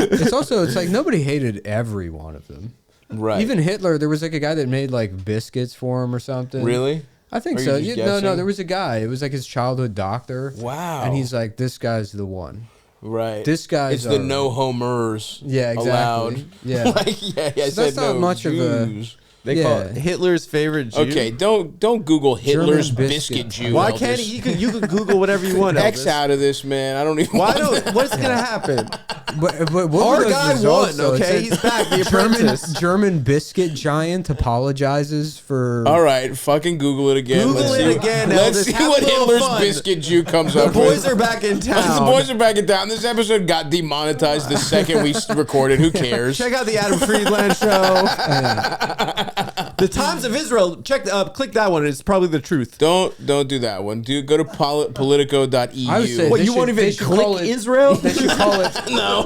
Speaker 2: It's like nobody hated every one of them.
Speaker 1: Right.
Speaker 2: Even Hitler, there was like a guy that made like biscuits for him or something.
Speaker 1: Really?
Speaker 2: I think
Speaker 1: Are you
Speaker 2: so.
Speaker 1: just
Speaker 2: No,
Speaker 1: guessing?
Speaker 2: there was a guy. It was like his childhood doctor.
Speaker 1: Wow.
Speaker 2: And he's like, this guy's the one.
Speaker 1: Right.
Speaker 2: This guy's
Speaker 1: It's the no homers.
Speaker 2: Yeah, exactly.
Speaker 1: Allowed.
Speaker 2: Yeah.
Speaker 1: Like, yeah. I
Speaker 2: So
Speaker 1: said
Speaker 2: that's not
Speaker 1: no
Speaker 2: much of a-
Speaker 1: Jews.
Speaker 4: They call it Hitler's favorite Jew.
Speaker 1: Okay, don't Google Hitler's
Speaker 2: German
Speaker 1: biscuit Jew.
Speaker 4: Why
Speaker 1: Elvis.
Speaker 4: can't he? You can Google whatever you want.
Speaker 1: X
Speaker 4: Elvis.
Speaker 1: out of this, man. I don't even.
Speaker 4: Why don't? What's gonna happen?
Speaker 2: But what
Speaker 4: Our
Speaker 2: were those
Speaker 4: guy
Speaker 2: results,
Speaker 4: won.
Speaker 2: though? It
Speaker 4: Okay,
Speaker 2: said
Speaker 4: he's back. The apprentice.
Speaker 2: German biscuit giant apologizes for.
Speaker 1: All right, fucking Google it again.
Speaker 4: Google it again,
Speaker 1: Let's
Speaker 4: Elvis.
Speaker 1: see
Speaker 4: Have
Speaker 1: what
Speaker 4: a little
Speaker 1: Hitler's
Speaker 4: fun.
Speaker 1: biscuit Jew comes
Speaker 4: The
Speaker 1: up
Speaker 4: boys
Speaker 1: with.
Speaker 4: are back in town.
Speaker 1: The boys are back in town. This episode got demonetized the second we recorded. Who cares?
Speaker 4: Check out the Adam Friedland show. The Times of Israel. Click that one. It's probably the truth.
Speaker 1: Don't do that one. Go to politico.eu.
Speaker 2: I would say
Speaker 4: What,
Speaker 2: they
Speaker 4: you
Speaker 2: should-
Speaker 4: won't even
Speaker 2: they should
Speaker 4: click
Speaker 2: call it-
Speaker 4: Israel?
Speaker 2: They should call it.
Speaker 1: No.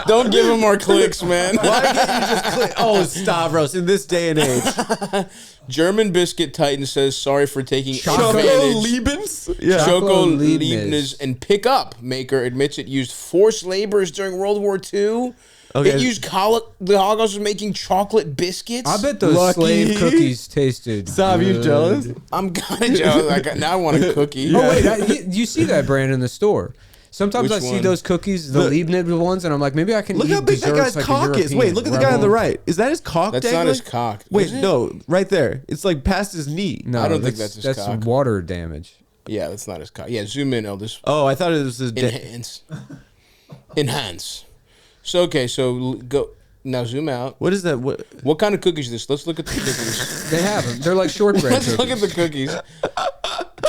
Speaker 1: Don't give him more clicks, man.
Speaker 4: Why can't you just click? Oh, Stavros, in this day and age.
Speaker 1: German biscuit titan says sorry for taking
Speaker 2: Choco
Speaker 1: advantage.
Speaker 4: Liebens? Yeah.
Speaker 1: Choco
Speaker 2: Leibniz.
Speaker 1: Leibniz and pickup maker admits it used forced laborers during World War II.
Speaker 4: Okay.
Speaker 1: It used the Holocaust was making chocolate biscuits.
Speaker 2: I bet those
Speaker 4: Lucky.
Speaker 2: slave cookies tasted.
Speaker 4: Stav, you
Speaker 2: good.
Speaker 4: jealous?
Speaker 1: I'm kind of jealous. Now I want a cookie.
Speaker 2: Oh wait, you see that brand in the store? Sometimes
Speaker 1: Which
Speaker 2: I see
Speaker 1: one?
Speaker 2: those cookies, the Leibniz ones, and I'm like, maybe I can
Speaker 4: Look
Speaker 2: eat
Speaker 4: how big that
Speaker 2: desserts
Speaker 4: guy's
Speaker 2: like a
Speaker 4: cock is.
Speaker 2: European
Speaker 4: Wait, look at the guy on the
Speaker 2: rebel.
Speaker 4: right. Is that his cock?
Speaker 1: That's
Speaker 4: dangling?
Speaker 1: not his cock.
Speaker 4: Wait,
Speaker 1: Is it?
Speaker 4: no, right there. It's like past his knee.
Speaker 2: No,
Speaker 1: I don't think that's his
Speaker 2: that's
Speaker 1: cock.
Speaker 2: water damage.
Speaker 1: Yeah, that's not his cock. Yeah, zoom in, Eldest.
Speaker 4: Oh, I thought it was his dick.
Speaker 1: Enhance. Enhance. So, okay, so go. Now zoom out.
Speaker 4: What is that?
Speaker 1: What kind of cookies is this? Let's look at the cookies.
Speaker 2: They have them. They're like shortbread
Speaker 1: Let's
Speaker 2: cookies.
Speaker 1: look at the cookies.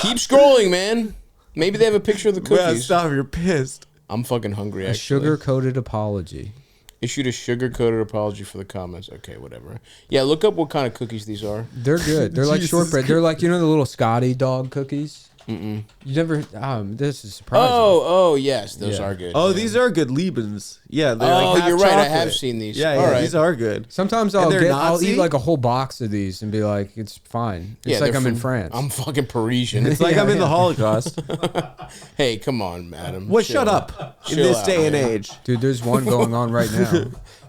Speaker 1: Keep scrolling, man. Maybe they have a picture of the
Speaker 4: Well,
Speaker 1: cookies.
Speaker 4: stop, you're pissed.
Speaker 1: I'm fucking hungry,
Speaker 2: A
Speaker 1: actually.
Speaker 2: sugar-coated apology.
Speaker 1: Issued a sugar-coated apology for the comments. Okay, whatever. Yeah, look up what kind of cookies these are.
Speaker 2: They're good. They're like
Speaker 4: Jesus
Speaker 2: shortbread. They're like, you know, the little Scotty dog cookies.
Speaker 1: Mm-mm.
Speaker 2: You never. This is surprising.
Speaker 1: Oh, yes, those
Speaker 2: Yeah.
Speaker 1: are good.
Speaker 4: Oh,
Speaker 1: yeah.
Speaker 4: these are good Liebens. Yeah, they're
Speaker 1: Oh,
Speaker 4: like half
Speaker 1: you're right. I have
Speaker 4: chocolate.
Speaker 1: seen these.
Speaker 4: Yeah,
Speaker 1: All
Speaker 4: yeah,
Speaker 1: right.
Speaker 4: these are good.
Speaker 2: Sometimes
Speaker 4: And they're
Speaker 2: I'll
Speaker 4: Nazi?
Speaker 2: eat like a whole box of these and be like, it's fine. It's
Speaker 1: Yeah,
Speaker 2: like
Speaker 1: they're
Speaker 2: I'm in
Speaker 1: from-
Speaker 2: France.
Speaker 1: I'm fucking Parisian.
Speaker 4: It's like
Speaker 2: Yeah,
Speaker 4: I'm in the
Speaker 2: yeah.
Speaker 4: Holocaust.
Speaker 1: Hey, come on, madam.
Speaker 4: What?
Speaker 1: Chill.
Speaker 4: Shut up. In
Speaker 1: Chill
Speaker 4: this
Speaker 1: out,
Speaker 4: day and
Speaker 1: man.
Speaker 4: age.
Speaker 2: Dude, there's one going on right now.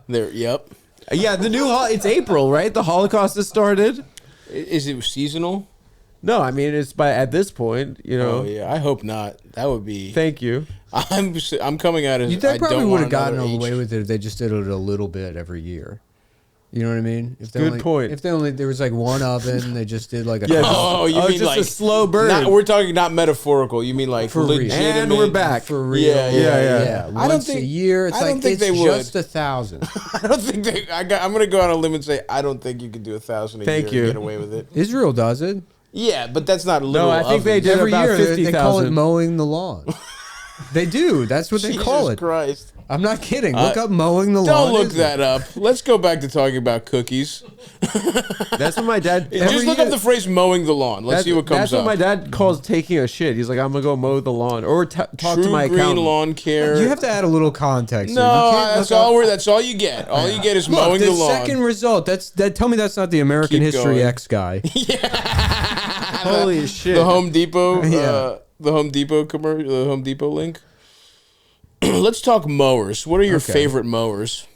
Speaker 1: There. Yep.
Speaker 4: Yeah, the new it's April, right? The Holocaust has started.
Speaker 1: Is it seasonal?
Speaker 4: No, I mean it's at this point, you know.
Speaker 1: Oh yeah, I hope not. That would be.
Speaker 4: Thank you.
Speaker 1: I'm coming out as.
Speaker 2: They
Speaker 1: I
Speaker 2: probably
Speaker 1: don't
Speaker 2: would
Speaker 1: want
Speaker 2: have gotten
Speaker 1: another
Speaker 2: away
Speaker 1: H.
Speaker 2: with it if they just did it a little bit every year. You know what I mean? If they
Speaker 4: Good
Speaker 2: only,
Speaker 4: point.
Speaker 2: If there was like one oven, they just did like a.
Speaker 4: Yeah,
Speaker 1: Oh, you mean
Speaker 4: just
Speaker 1: like
Speaker 4: a slow burn.
Speaker 1: We're talking not metaphorical. You mean like
Speaker 2: For real.
Speaker 1: legitimate?
Speaker 4: And we're back.
Speaker 2: For real.
Speaker 1: Yeah,
Speaker 2: Yeah.
Speaker 1: I don't
Speaker 2: Once
Speaker 1: think
Speaker 2: a year, it's
Speaker 1: I don't
Speaker 2: like
Speaker 1: think
Speaker 2: it's
Speaker 1: they would.
Speaker 2: just 1,000.
Speaker 1: I don't think they. I'm gonna go on a limb and say I don't think you could do 1,000 a
Speaker 4: Thank
Speaker 1: year
Speaker 4: you.
Speaker 1: and get away with it.
Speaker 2: Israel does it
Speaker 1: Yeah, but that's not literal.
Speaker 4: I think they
Speaker 1: ovens.
Speaker 4: did
Speaker 2: every
Speaker 4: about
Speaker 2: year. They call it
Speaker 4: 50,000.
Speaker 2: mowing the lawn. They do. That's what they
Speaker 1: Jesus
Speaker 2: call it.
Speaker 1: Christ.
Speaker 2: I'm not kidding. Look up mowing the lawn.
Speaker 1: Don't look
Speaker 2: Israel.
Speaker 1: that up. Let's go back to talking about cookies.
Speaker 4: That's what my dad.
Speaker 1: Just look up the phrase mowing the lawn. Let's see what comes
Speaker 4: That's
Speaker 1: up.
Speaker 4: what my dad calls taking a shit. He's like, I'm gonna go mow the lawn or talk
Speaker 1: True
Speaker 4: to my
Speaker 1: green
Speaker 4: accountant.
Speaker 1: lawn care.
Speaker 2: You have to add a little context.
Speaker 1: No,
Speaker 2: You can't
Speaker 1: that's
Speaker 2: look up-
Speaker 1: all. That's all you get. All you get is
Speaker 2: Look,
Speaker 1: mowing
Speaker 2: the
Speaker 1: the lawn.
Speaker 2: second result. Tell me that's not the American
Speaker 1: Keep
Speaker 2: History
Speaker 1: going.
Speaker 2: X guy.
Speaker 4: Holy shit!
Speaker 1: The Home Depot.
Speaker 2: Yeah.
Speaker 1: The Home Depot commercial. The Home Depot link. Let's talk mowers. What are your
Speaker 2: Okay.
Speaker 1: favorite mowers?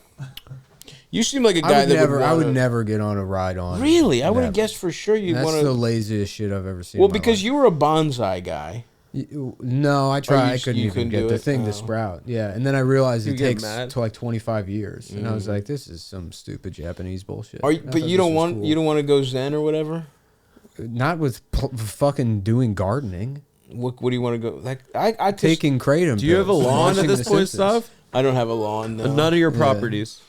Speaker 1: You seem like a guy
Speaker 2: I would never get on a ride on.
Speaker 1: Really, I would have
Speaker 2: Never.
Speaker 1: guessed for sure you'd
Speaker 2: That's
Speaker 1: want
Speaker 2: the
Speaker 1: to.
Speaker 2: laziest shit I've ever seen.
Speaker 1: Well,
Speaker 2: in my
Speaker 1: because
Speaker 2: life.
Speaker 1: you were a bonsai guy.
Speaker 2: No, I tried.
Speaker 1: you-
Speaker 2: I couldn't
Speaker 1: you
Speaker 2: even
Speaker 1: couldn't
Speaker 2: get
Speaker 1: do
Speaker 2: the
Speaker 1: it?
Speaker 2: thing to
Speaker 1: Oh.
Speaker 2: sprout. Yeah, and then I realized
Speaker 4: You
Speaker 2: it
Speaker 4: get
Speaker 2: takes
Speaker 4: mad?
Speaker 2: to like 25 years, and I was like, "This is some stupid Japanese bullshit."
Speaker 1: Are you,
Speaker 2: I
Speaker 1: but
Speaker 2: thought
Speaker 1: you
Speaker 2: this
Speaker 1: don't
Speaker 2: was
Speaker 1: want
Speaker 2: cool.
Speaker 1: you don't want to go Zen or whatever.
Speaker 2: Not with fucking doing gardening,
Speaker 1: What do you want to go? Like I just,
Speaker 2: taking kratom.
Speaker 4: Do you have a
Speaker 2: pills,
Speaker 4: lawn at
Speaker 2: watching
Speaker 4: this
Speaker 2: The
Speaker 4: point,
Speaker 2: Simpsons.
Speaker 4: stuff?
Speaker 1: I don't have a lawn. No.
Speaker 4: None of your properties.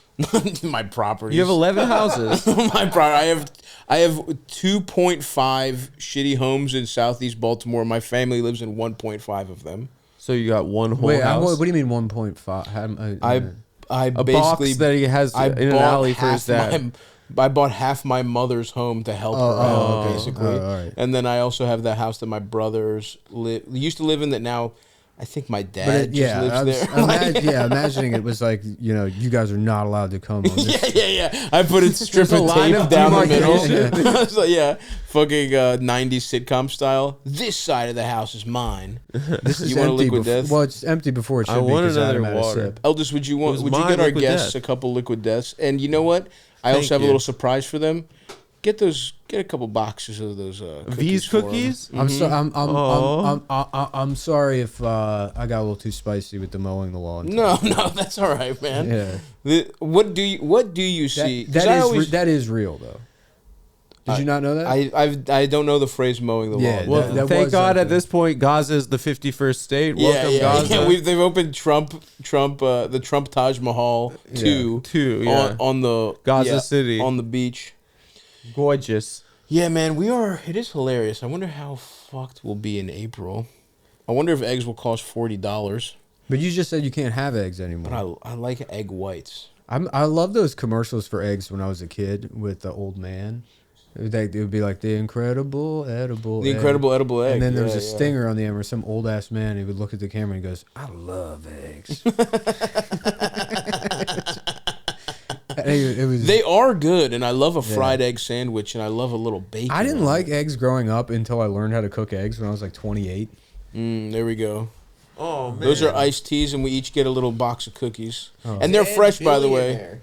Speaker 1: My property.
Speaker 4: You have 11 houses.
Speaker 1: I have 2.5 shitty homes in Southeast Baltimore. My family lives in 1.5 of them.
Speaker 4: So you got one whole
Speaker 2: Wait,
Speaker 4: house.
Speaker 2: what do you mean 1.5?
Speaker 1: I
Speaker 4: a
Speaker 1: basically
Speaker 4: box that he has
Speaker 1: I
Speaker 4: in an
Speaker 1: bought
Speaker 4: alley for his
Speaker 1: half
Speaker 4: dad.
Speaker 1: I bought half my mother's home to help her out, basically.
Speaker 2: all right.
Speaker 1: And then I also have the house that my brothers used to live in that now I think my dad lives there.
Speaker 2: Imagining it was like, you guys are not allowed to come on this.
Speaker 1: Yeah. I put a strip
Speaker 4: There's a
Speaker 1: of
Speaker 4: line
Speaker 1: tape
Speaker 4: of
Speaker 1: down the
Speaker 4: demarcation.
Speaker 1: middle. I was like, fucking 90s sitcom style. This side of the house is mine.
Speaker 2: This is
Speaker 1: You want a
Speaker 2: empty
Speaker 1: liquid
Speaker 2: before,
Speaker 1: death?
Speaker 2: well, it's empty before it should
Speaker 4: I
Speaker 2: be
Speaker 4: want
Speaker 2: because
Speaker 4: another
Speaker 2: Adam had a
Speaker 4: water.
Speaker 2: sip.
Speaker 1: Eldest, would you
Speaker 4: was
Speaker 1: get
Speaker 4: my
Speaker 1: our
Speaker 4: liquid
Speaker 1: guests
Speaker 4: death.
Speaker 1: a couple liquid deaths? And you know what? I
Speaker 4: Thank
Speaker 1: also have a
Speaker 4: you.
Speaker 1: little surprise for them. Get a couple boxes of those cookies.
Speaker 4: These cookies?
Speaker 2: I'm sorry if I got a little too spicy with the mowing the lawn.
Speaker 1: No, that's all right, man.
Speaker 2: Yeah.
Speaker 1: What do you see?
Speaker 2: That is real though. Did you not know that?
Speaker 1: I don't know the phrase mowing the lawn.
Speaker 4: Well, thank God at this point Gaza is the 51st state. Welcome Gaza.
Speaker 1: Yeah, they've opened the Trump Taj Mahal 2 on the
Speaker 4: Gaza City
Speaker 1: on the beach.
Speaker 4: Gorgeous.
Speaker 1: Yeah, man, it is hilarious. I wonder how fucked we'll be in April. I wonder if eggs will cost $40.
Speaker 2: But you just said you can't have eggs anymore.
Speaker 1: But I like egg whites.
Speaker 2: I love those commercials for eggs when I was a kid with the old man. It would be like the incredible edible egg.
Speaker 1: And
Speaker 2: then there was a stinger on the end where some old ass man, he would look at the camera and he goes, I love eggs.
Speaker 1: They are good, and I love a fried egg sandwich, and I love a little bacon.
Speaker 2: I didn't like eggs growing up until I learned how to cook eggs when I was like 28.
Speaker 1: There we go.
Speaker 4: Oh, man.
Speaker 1: Those are iced teas, and we each get a little box of cookies. Oh. And they're fresh, by the way.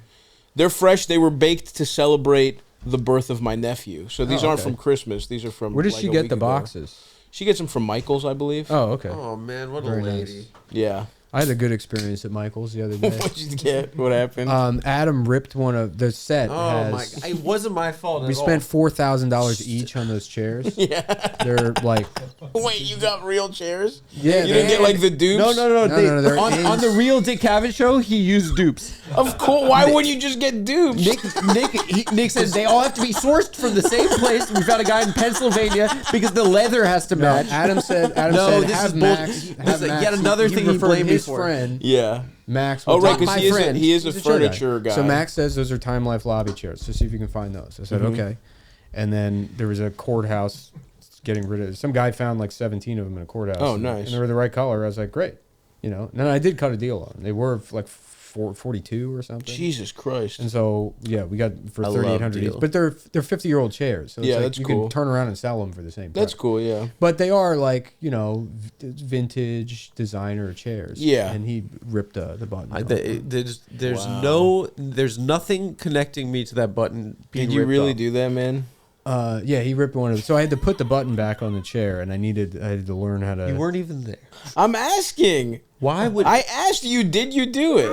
Speaker 1: They're fresh. They were baked to celebrate the birth of my nephew. So these aren't from Christmas. These are from
Speaker 2: Where does she get the boxes?
Speaker 1: She gets them from Michael's, I believe.
Speaker 2: Oh, okay.
Speaker 4: Oh, man. What a lady.
Speaker 1: Nice. Yeah.
Speaker 2: I had a good experience at Michael's the other day.
Speaker 1: What'd you get? What happened?
Speaker 2: Adam ripped one of the set.
Speaker 4: Oh my! It wasn't my fault.
Speaker 2: We spent $4,000 each on those chairs.
Speaker 1: Yeah,
Speaker 2: they're like.
Speaker 1: Wait, you got real chairs?
Speaker 2: Yeah,
Speaker 1: you didn't get like the dupes.
Speaker 4: No. On the real Dick Cavett show, he used dupes.
Speaker 1: Of course. Why would you just get dupes?
Speaker 4: Nick says they all have to be sourced from the same place. We found a guy in Pennsylvania because the leather has to match.
Speaker 2: Adam said,
Speaker 4: this
Speaker 2: have
Speaker 4: is
Speaker 2: Max.
Speaker 4: This is yet another thing he blamed me for.
Speaker 2: Friend.
Speaker 1: Yeah.
Speaker 2: Max.
Speaker 1: Oh, right, because he is a furniture guy.
Speaker 2: So Max says those are Time Life lobby chairs. So see if you can find those. I said, okay. And then there was a courthouse getting rid of it. Some guy found like 17 of them in a courthouse.
Speaker 1: Oh, nice.
Speaker 2: And they were the right color. I was like, great. And then I did cut a deal on them. They were like 42 or something.
Speaker 1: Jesus Christ.
Speaker 2: And so, yeah, we got for 3,800 each. But they're 50-year-old chairs. So it's
Speaker 1: that's
Speaker 2: you
Speaker 1: cool.
Speaker 2: can turn around and sell them for the same price.
Speaker 1: That's cool, yeah.
Speaker 2: But they are like, vintage designer chairs.
Speaker 1: Yeah.
Speaker 2: And he ripped the button.
Speaker 4: There's nothing connecting me to that button being
Speaker 1: Did you
Speaker 4: ripped
Speaker 1: really
Speaker 4: off.
Speaker 1: do that, man?
Speaker 2: Yeah, he ripped one of them. So I had to put the button back on the chair, and I had to learn how to.
Speaker 4: You weren't even there.
Speaker 1: I'm asking.
Speaker 4: Why would
Speaker 1: I asked you? Did you do it?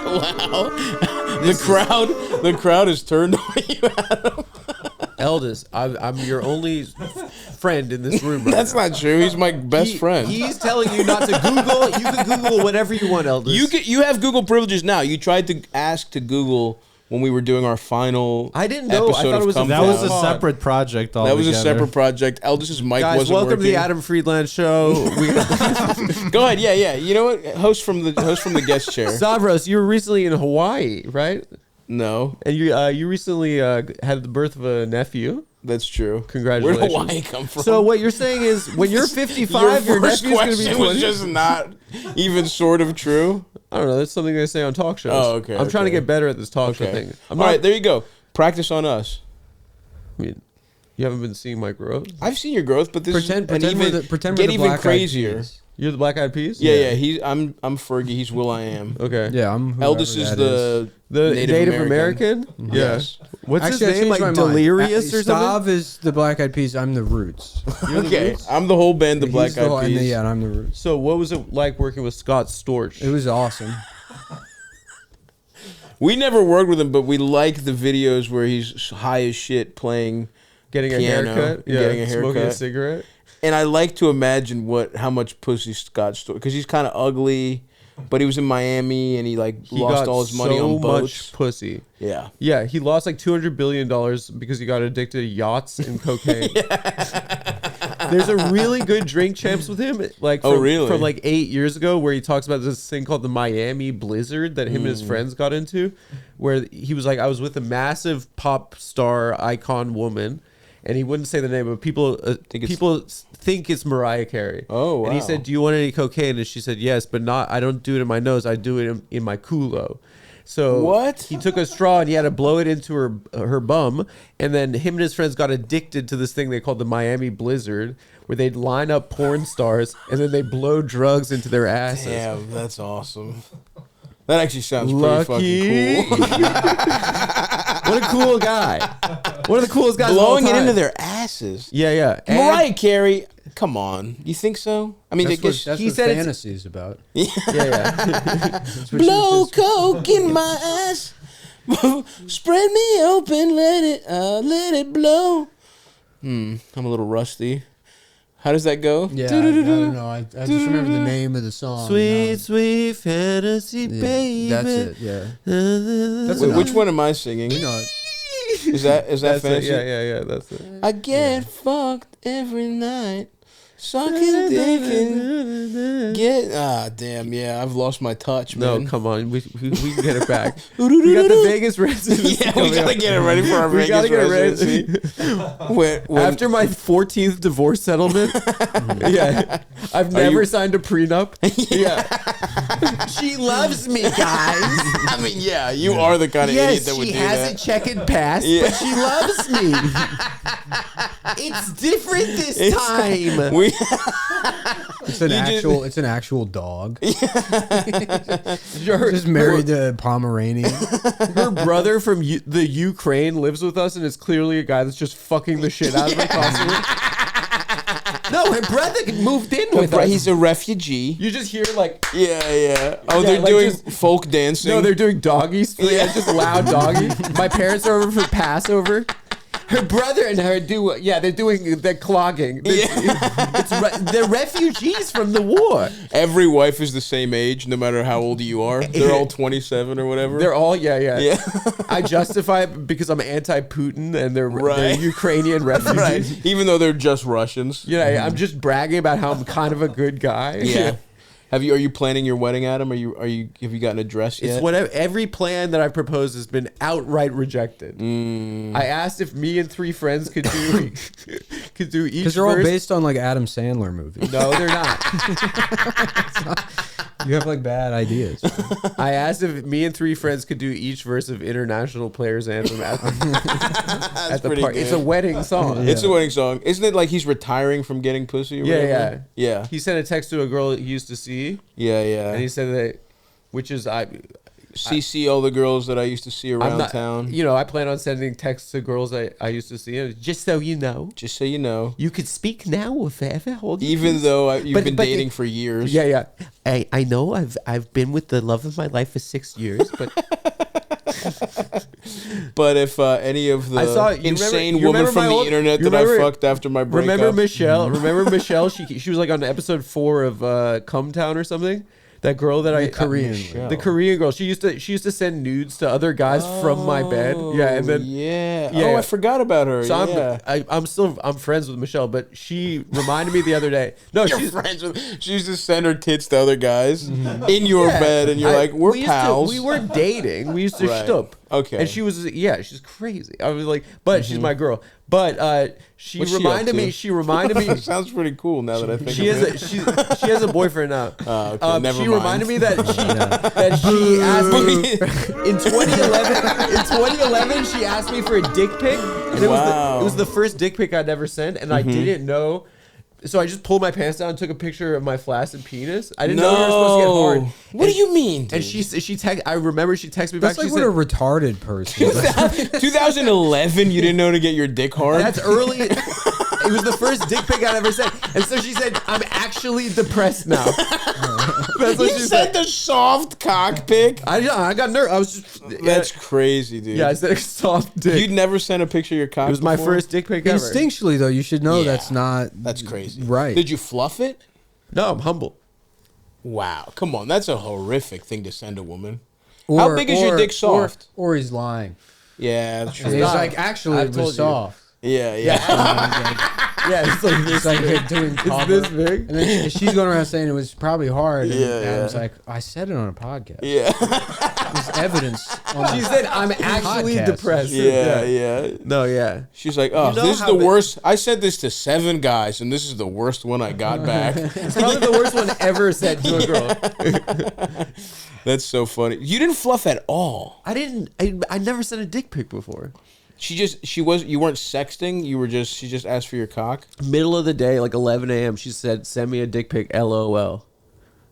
Speaker 1: Wow. The crowd is turned on you, Adam.
Speaker 4: Eldest, I'm your only friend in this room. Right
Speaker 1: That's
Speaker 4: now.
Speaker 1: not true. He's my best friend.
Speaker 4: He's telling you not to Google. You can Google whatever you want, Eldest.
Speaker 1: You have Google privileges now. You tried to ask to Google when we were doing our final.
Speaker 4: I didn't know. I thought it was
Speaker 3: that was a separate project.
Speaker 1: That was a separate project. Eldest's mic
Speaker 4: Guys,
Speaker 1: wasn't
Speaker 4: welcome
Speaker 1: working.
Speaker 4: to the Adam Friedland show.
Speaker 1: Go ahead. Yeah. You know what? Host from the guest chair.
Speaker 4: Stavros, you were recently in Hawaii, right?
Speaker 1: No.
Speaker 4: And you recently had the birth of a nephew.
Speaker 1: That's true.
Speaker 4: Congratulations.
Speaker 1: Where did Hawaii come from?
Speaker 4: So what you're saying is, when you're 55, your
Speaker 1: first
Speaker 4: nephew's going to be
Speaker 1: question
Speaker 4: 20.
Speaker 1: was just not even sort of true.
Speaker 4: I don't know. That's something they say on talk shows.
Speaker 1: Oh, okay.
Speaker 4: I'm trying to get better at this talk show thing.
Speaker 1: All right, there you go. Practice on us.
Speaker 4: I mean, you haven't been seeing my growth.
Speaker 1: I've seen your growth, but this
Speaker 2: pretend
Speaker 1: get even crazier.
Speaker 4: You're the Black Eyed Peas?
Speaker 1: Yeah. I'm Fergie. He's Will.I.Am.
Speaker 4: Okay.
Speaker 2: Yeah, I'm.
Speaker 1: Eldest is the
Speaker 4: Native American?
Speaker 1: Yes.
Speaker 4: What's
Speaker 2: Actually,
Speaker 4: his name? Like Delirious or something?
Speaker 2: Stav is the Black Eyed Peas. I'm the Roots.
Speaker 1: Okay. I'm the whole band, the Black Eyed Peas.
Speaker 2: Yeah, and I'm the Roots.
Speaker 4: So what was it like working with Scott Storch?
Speaker 2: It was awesome.
Speaker 1: We never worked with him, but we like the videos where he's high as shit playing
Speaker 4: Getting
Speaker 1: piano,
Speaker 4: a haircut? Yeah,
Speaker 1: getting a haircut.
Speaker 4: smoking a cigarette?
Speaker 1: And I like to imagine how much pussy Scott Storch, because he's kind of ugly, but he was in Miami and he lost all his money on boats.
Speaker 4: Much pussy.
Speaker 1: Yeah.
Speaker 4: Yeah, he lost like $200 billion because he got addicted to yachts and cocaine. There's a really good Drink Champs with him, from like 8 years ago, where he talks about this thing called the Miami Blizzard that him and his friends got into, where he was like, I was with a massive pop star icon woman. And he wouldn't say the name, but people think it's Mariah Carey.
Speaker 1: Oh, wow.
Speaker 4: And he said, "Do you want any cocaine?" And she said, "Yes, but not. I don't do it in my nose. I do it in my culo." So
Speaker 1: what?
Speaker 4: He took a straw and he had to blow it into her bum, and then him and his friends got addicted to this thing they called the Miami Blizzard, where they'd line up porn stars and then they blow drugs into their asses.
Speaker 1: Damn, that's awesome. That actually sounds pretty fucking cool.
Speaker 4: What a cool guy. One of the coolest guys.
Speaker 1: Blowing
Speaker 4: of all
Speaker 1: it
Speaker 4: time.
Speaker 1: into their asses.
Speaker 4: Yeah, yeah. And
Speaker 1: Mariah Carey, come on. You think so? I mean,
Speaker 2: That's
Speaker 1: he
Speaker 2: what
Speaker 1: said
Speaker 2: fantasy is about.
Speaker 4: yeah.
Speaker 1: blow coke in my ass. Spread me open, let it blow. I'm a little rusty. How does that go?
Speaker 2: Yeah, I don't know. I just remember the name of the song.
Speaker 4: Sweet fantasy, baby.
Speaker 2: That's it. Yeah.
Speaker 1: Wait, which one am I singing?
Speaker 2: You know,
Speaker 1: Is that
Speaker 4: That's
Speaker 1: fantasy?
Speaker 4: it. Yeah. That's it.
Speaker 1: I get fucked every night. Sucking dick and damn, yeah, I've lost my touch, man.
Speaker 4: No, come on. We can get it back. We got the Vegas residency.
Speaker 1: Yeah, we gotta get it ready for our Vegas residency.
Speaker 4: After my 14th divorce settlement, yeah, I've never signed a prenup. Yeah, she loves me, guys.
Speaker 1: I mean, yeah, you are the kind of idiot that would do that.
Speaker 4: Yes, she has a checkered past, but she loves me. It's different this time.
Speaker 2: it's an actual dog. Just married to Pomeranian.
Speaker 4: Her brother from the Ukraine lives with us, and it's clearly a guy that's just fucking the shit out of her constantly. No, her brother moved in with us.
Speaker 1: He's a refugee.
Speaker 4: You just hear like...
Speaker 1: Yeah. Oh, they're doing folk dancing.
Speaker 4: No, they're doing doggies. Yeah, just loud doggy. My parents are over for Passover. Her brother and her they're clogging. They're refugees from the war.
Speaker 1: Every wife is the same age, no matter how old you are. They're all 27 or whatever.
Speaker 4: They're all, yeah. I justify it because I'm anti-Putin and they're Ukrainian refugees.
Speaker 1: Right. Even though they're just Russians.
Speaker 4: Yeah, I'm just bragging about how I'm kind of a good guy.
Speaker 1: Yeah. Are you planning your wedding, Adam? Have you gotten a dress yet?
Speaker 4: It's whatever. Every plan that I proposed has been outright rejected. I asked if me and 3 friends could do each.
Speaker 2: Because they're all based on like Adam Sandler movies.
Speaker 4: No, they're not.
Speaker 2: You have like bad ideas.
Speaker 4: I asked if me and 3 friends could do each verse of International Players Anthem at the party. It's a wedding song.
Speaker 1: It's a wedding song. Isn't it like he's retiring from getting pussy or whatever? Yeah.
Speaker 4: He sent a text to a girl he used to see.
Speaker 1: Yeah.
Speaker 4: And he said that, which is
Speaker 1: CC all the girls that I used to see around town.
Speaker 4: You know, I plan on sending texts to girls I used to see. Just so you know.
Speaker 1: You
Speaker 4: could speak now or forever.
Speaker 1: Even though you've been dating for years.
Speaker 4: Yeah. I know I've been with the love of my life for 6 years, but...
Speaker 1: But if any of the insane woman from the internet that I fucked after my breakup.
Speaker 4: Remember Michelle? She was like on episode 4 of Come Town or something. That girl that the Korean girl. She used to send nudes to other guys from my bed. Yeah, and then
Speaker 1: I forgot about her.
Speaker 4: So I'm friends with Michelle, but she reminded me the other day. No,
Speaker 1: she used to send her tits to other guys in your bed, and you're like, we're pals.
Speaker 4: We weren't dating. We used to shtup.
Speaker 1: Okay.
Speaker 4: And she's crazy. I was like, but she's my girl. But she reminded me.
Speaker 1: Sounds pretty cool now that I think
Speaker 4: she has a boyfriend now.
Speaker 1: Okay, never
Speaker 4: she
Speaker 1: mind.
Speaker 4: reminded me that she asked me in 2011. In 2011, she asked me for a dick pic, and it was the first dick pic I'd ever sent, and I didn't know. So I just pulled my pants down and took a picture of my flaccid penis. I didn't know we were supposed to get hard.
Speaker 1: What do you mean, dude?
Speaker 4: And I remember she texted me back.
Speaker 2: That's like what a retarded person.
Speaker 1: 2011, you didn't know to get your dick hard?
Speaker 4: That's early. It was the first dick pic I'd ever sent. And so she said, I'm actually depressed now.
Speaker 1: That's what she said. The soft cock pic?
Speaker 4: I got nervous. I was just...
Speaker 1: That's crazy, dude.
Speaker 4: Yeah, I said a soft dick.
Speaker 1: You'd never sent a picture of your cock
Speaker 4: It was my first dick pic ever.
Speaker 2: Instinctually, though, you should know that's not...
Speaker 1: That's crazy.
Speaker 2: Right.
Speaker 1: Did you fluff it?
Speaker 4: No, I'm humble.
Speaker 1: Wow. Come on. That's a horrific thing to send a woman. How big is your dick soft?
Speaker 2: Or he's lying.
Speaker 1: Yeah, that's true.
Speaker 2: He's like, actually, it was soft.
Speaker 1: Yeah.
Speaker 2: It's like doing
Speaker 4: it's this big.
Speaker 2: And then she's going around saying it was probably hard. And Adam's like, I said it on a podcast.
Speaker 1: Yeah.
Speaker 2: There's evidence.
Speaker 4: She said, I'm actually depressed.
Speaker 1: Yeah.
Speaker 4: No, yeah.
Speaker 1: She's like, this is the worst. I said this to 7 guys, and this is the worst one I got back.
Speaker 4: It's probably the worst one ever said to a girl.
Speaker 1: That's so funny. You didn't fluff at all.
Speaker 4: I never sent a dick pic before.
Speaker 1: You weren't sexting. She just asked for your cock.
Speaker 4: Middle of the day, like 11 a.m. She said, "Send me a dick pic, LOL."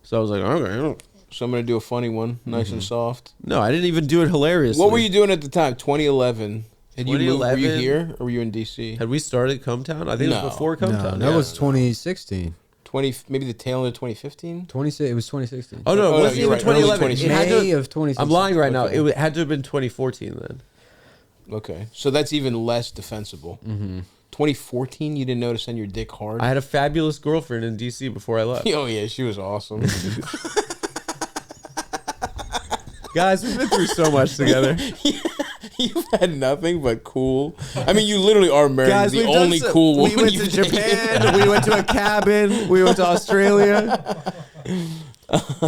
Speaker 4: So I was like, okay.
Speaker 1: So I'm gonna do a funny one, nice and soft.
Speaker 4: No, I didn't even do it hilariously.
Speaker 1: What were you doing at the time? 2011. Were you here or were you in DC?
Speaker 4: Had we started Cometown? I think it was before Cometown.
Speaker 2: That was 2016.
Speaker 1: Maybe the tail end of 2015.
Speaker 2: It was 2016.
Speaker 4: Oh no, it wasn't even
Speaker 1: right.
Speaker 4: 2011. It had
Speaker 2: May of 2016.
Speaker 4: I'm lying right now.
Speaker 1: Okay.
Speaker 4: It had to have been 2014 then.
Speaker 1: Okay, so that's even less defensible. 2014, you didn't know to send your dick hard.
Speaker 4: I had a fabulous girlfriend in DC before I left.
Speaker 1: Oh yeah, she was awesome.
Speaker 4: Guys, we've been through so much together.
Speaker 1: You've had nothing but cool. I mean, you literally are married.
Speaker 4: Guys,
Speaker 1: the only cool woman.
Speaker 4: We went to Japan. We went to a cabin. We went to Australia.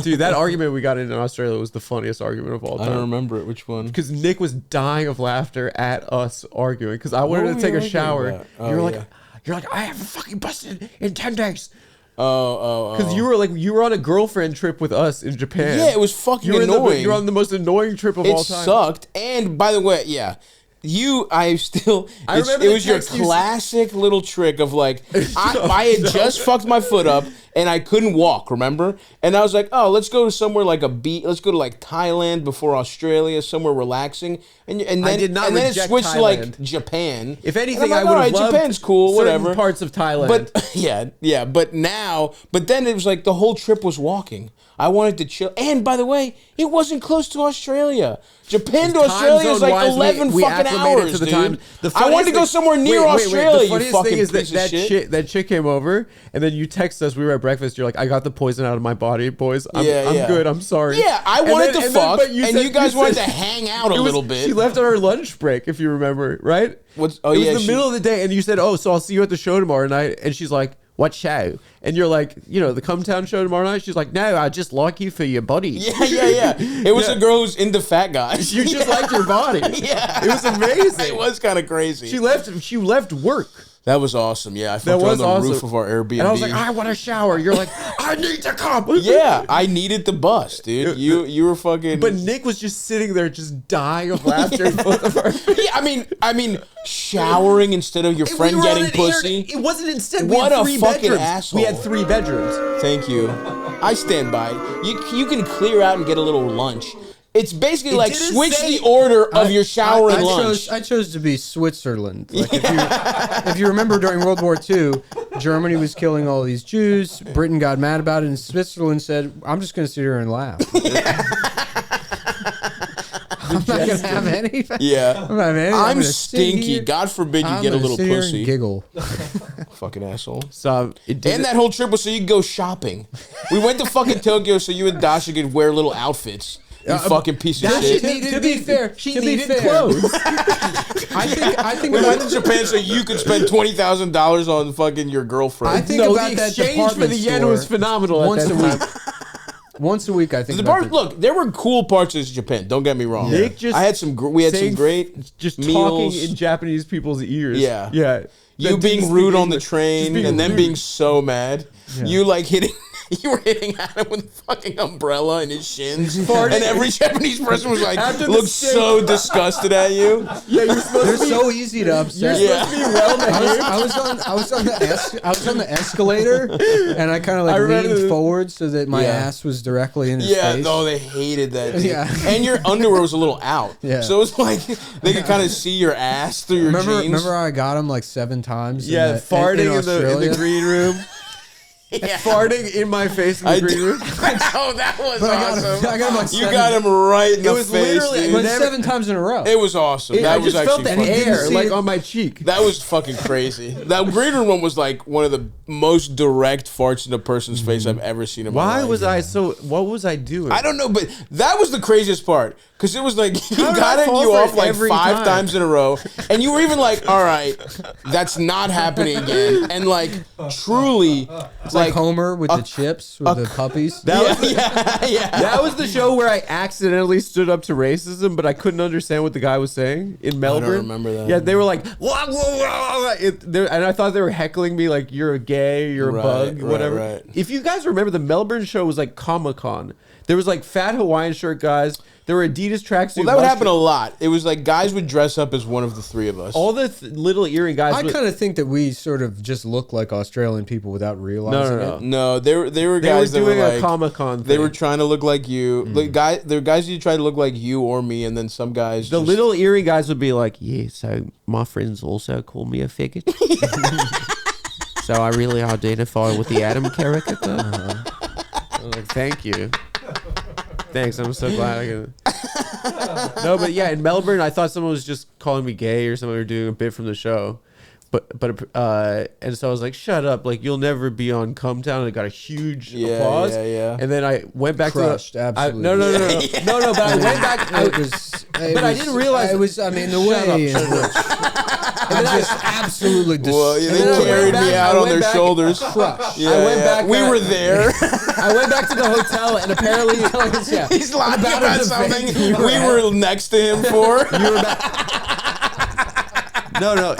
Speaker 4: Dude, that argument we got in Australia was the funniest argument of all time.
Speaker 1: I don't remember it. Which one?
Speaker 4: Because Nick was dying of laughter at us arguing. Because I wanted to take a shower. You're like, I haven't fucking busted in 10 days.
Speaker 1: Oh.
Speaker 4: Because you were on a girlfriend trip with us in Japan.
Speaker 1: Yeah, it was fucking annoying.
Speaker 4: You were on the most annoying trip of all time.
Speaker 1: It sucked. And by the way, yeah. It was your classic little trick of like, I had just fucked my foot up and I couldn't walk, remember? And I was like, oh, let's go to somewhere like a beach. Let's go to like Thailand before Australia, somewhere relaxing. And then it switched to like Japan.
Speaker 4: If anything,
Speaker 1: like,
Speaker 4: I would have loved
Speaker 1: Japan's cool, whatever.
Speaker 4: Parts of Thailand.
Speaker 1: But yeah. But then it was like the whole trip was walking. I wanted to chill. And by the way, it wasn't close to Australia. Japan to Australia is like 11 fucking hours, dude. I wanted to go somewhere near Australia.
Speaker 4: The funniest thing is that chick came over, and then you text us. We were at breakfast. You're like, I got the poison out of my body, boys. I'm good. I'm sorry.
Speaker 1: Yeah, I wanted to fuck, and you guys wanted to hang out a little bit.
Speaker 4: She left on her lunch break, if you remember, right? It was the middle of the day, and you said, oh, so I'll see you at the show tomorrow night. And she's like, what show? And you're like, the Cometown show tomorrow night? She's like, no, I just like you for your body.
Speaker 1: Yeah. It was a girl who's into fat guys.
Speaker 4: You just liked your body.
Speaker 1: Yeah.
Speaker 4: It was amazing.
Speaker 1: It was kind of crazy.
Speaker 4: She left work.
Speaker 1: That was awesome. Yeah, I fucked her on the roof of our Airbnb.
Speaker 4: And I was like, I want a shower. You're like, I need to come.
Speaker 1: Yeah, I needed the bus, dude. You were fucking.
Speaker 4: But Nick was just sitting there, just dying of laughter in both of our.
Speaker 1: Yeah, I mean, showering instead of your friend getting pussy.
Speaker 4: It wasn't instead.
Speaker 1: What
Speaker 4: a
Speaker 1: fucking asshole.
Speaker 4: We had 3 bedrooms.
Speaker 1: Thank you. I stand by. You can clear out and get a little lunch. It's basically like switch the order of your shower and lunch.
Speaker 2: I chose to be Switzerland. Like if you remember during World War II, Germany was killing all these Jews. Britain got mad about it, and Switzerland said, "I'm just going to sit here and laugh." I'm not going to have anything.
Speaker 1: Yeah. I'm stinky.
Speaker 2: God
Speaker 1: God forbid you get a little pussy.
Speaker 2: And giggle.
Speaker 1: Fucking asshole.
Speaker 4: So
Speaker 1: and that whole trip was so you could go shopping. We went to fucking Tokyo so you and Dasha could wear little outfits. You fucking piece of shit.
Speaker 2: To be fair, she needed clothes. I think
Speaker 1: we went to Japan so you could spend $20,000 on fucking your girlfriend.
Speaker 2: I think about
Speaker 4: the exchange for the yen was phenomenal.
Speaker 2: Once a week, I think.
Speaker 1: Look, there were cool parts of Japan. Don't get me wrong.
Speaker 4: We had some great
Speaker 1: meals.
Speaker 4: Talking in Japanese people's ears.
Speaker 1: Yeah. You being rude on the train and then being so mad. Yeah. You like hitting. You were hitting Adam with a fucking umbrella in his shins. And every Japanese person was like, looked so disgusted at you.
Speaker 2: Yeah, they're so easy to upset.
Speaker 4: You're supposed to be well behaved.
Speaker 2: I was on the escalator, and I kind of like leaned forward so that my ass was directly in his face.
Speaker 1: Yeah, no, they hated that. Yeah. And your underwear was a little out. Yeah. So it was like, they could kind of see your ass through your jeans.
Speaker 2: Remember how I got him like 7 times?
Speaker 4: Yeah, farting in the green room. Yeah. Farting in my face in the green room.
Speaker 1: Oh, that was awesome.
Speaker 2: I got him like
Speaker 1: you got him right in the face, dude.
Speaker 2: Like 7 times in a row.
Speaker 1: It was awesome. That was actually
Speaker 4: felt the air like on my cheek.
Speaker 1: That was fucking crazy. That green room one was like one of the most direct farts in a person's face I've ever seen in my life.
Speaker 4: Why was I so? What was I doing?
Speaker 1: I don't know, but that was the craziest part. Because it was like, he got you off like 5 times in a row. And you were even like, all right, that's not happening again. And like, truly.
Speaker 2: It's like Homer with the chips, with the puppies.
Speaker 4: That was the show where I accidentally stood up to racism, but I couldn't understand what the guy was saying in Melbourne.
Speaker 1: I don't remember that.
Speaker 4: Yeah, they were like, wah, wah, wah, and I thought they were heckling me like, you're a gay, you're a bug, whatever.
Speaker 1: Right.
Speaker 4: If you guys remember, the Melbourne show was like Comic-Con. There was like fat Hawaiian shirt guys. There were Adidas tracksuits.
Speaker 1: Well, that would happen a lot. It was like guys would dress up as one of the three of us.
Speaker 4: All the little earring guys.
Speaker 2: I kind of think that we sort of just look like Australian people without realizing it.
Speaker 1: No, they were guys that were
Speaker 4: doing
Speaker 1: like,
Speaker 4: a Comic-Con thing.
Speaker 1: They were trying to look like you. There were guys who tried to look like you or me, and then some guys.
Speaker 4: The little earring guys would be like, yeah, so my friends also call me a faggot. So I really identify with the Adam character. I'm like, thank you. Thanks, I'm so glad I can. No, but yeah, in Melbourne, I thought someone was just calling me gay or someone were doing a bit from the show. And so I was like, shut up, like you'll never be on Cumtown. And it got a huge applause.
Speaker 1: Yeah.
Speaker 2: Oh,
Speaker 1: Oh,
Speaker 4: And then I went back
Speaker 2: Crushed,
Speaker 4: to
Speaker 2: absolutely.
Speaker 4: No, but I went back. I didn't realize
Speaker 2: it was. I mean, the way in which I just absolutely
Speaker 1: Well,
Speaker 2: destroyed.
Speaker 1: they carried me out on their shoulders.
Speaker 2: Crushed.
Speaker 1: Yeah,
Speaker 4: I went back.
Speaker 1: We were there.
Speaker 4: I went back to the hotel, and apparently,
Speaker 1: He's laughing about something we were next to him for.
Speaker 4: you were back. No.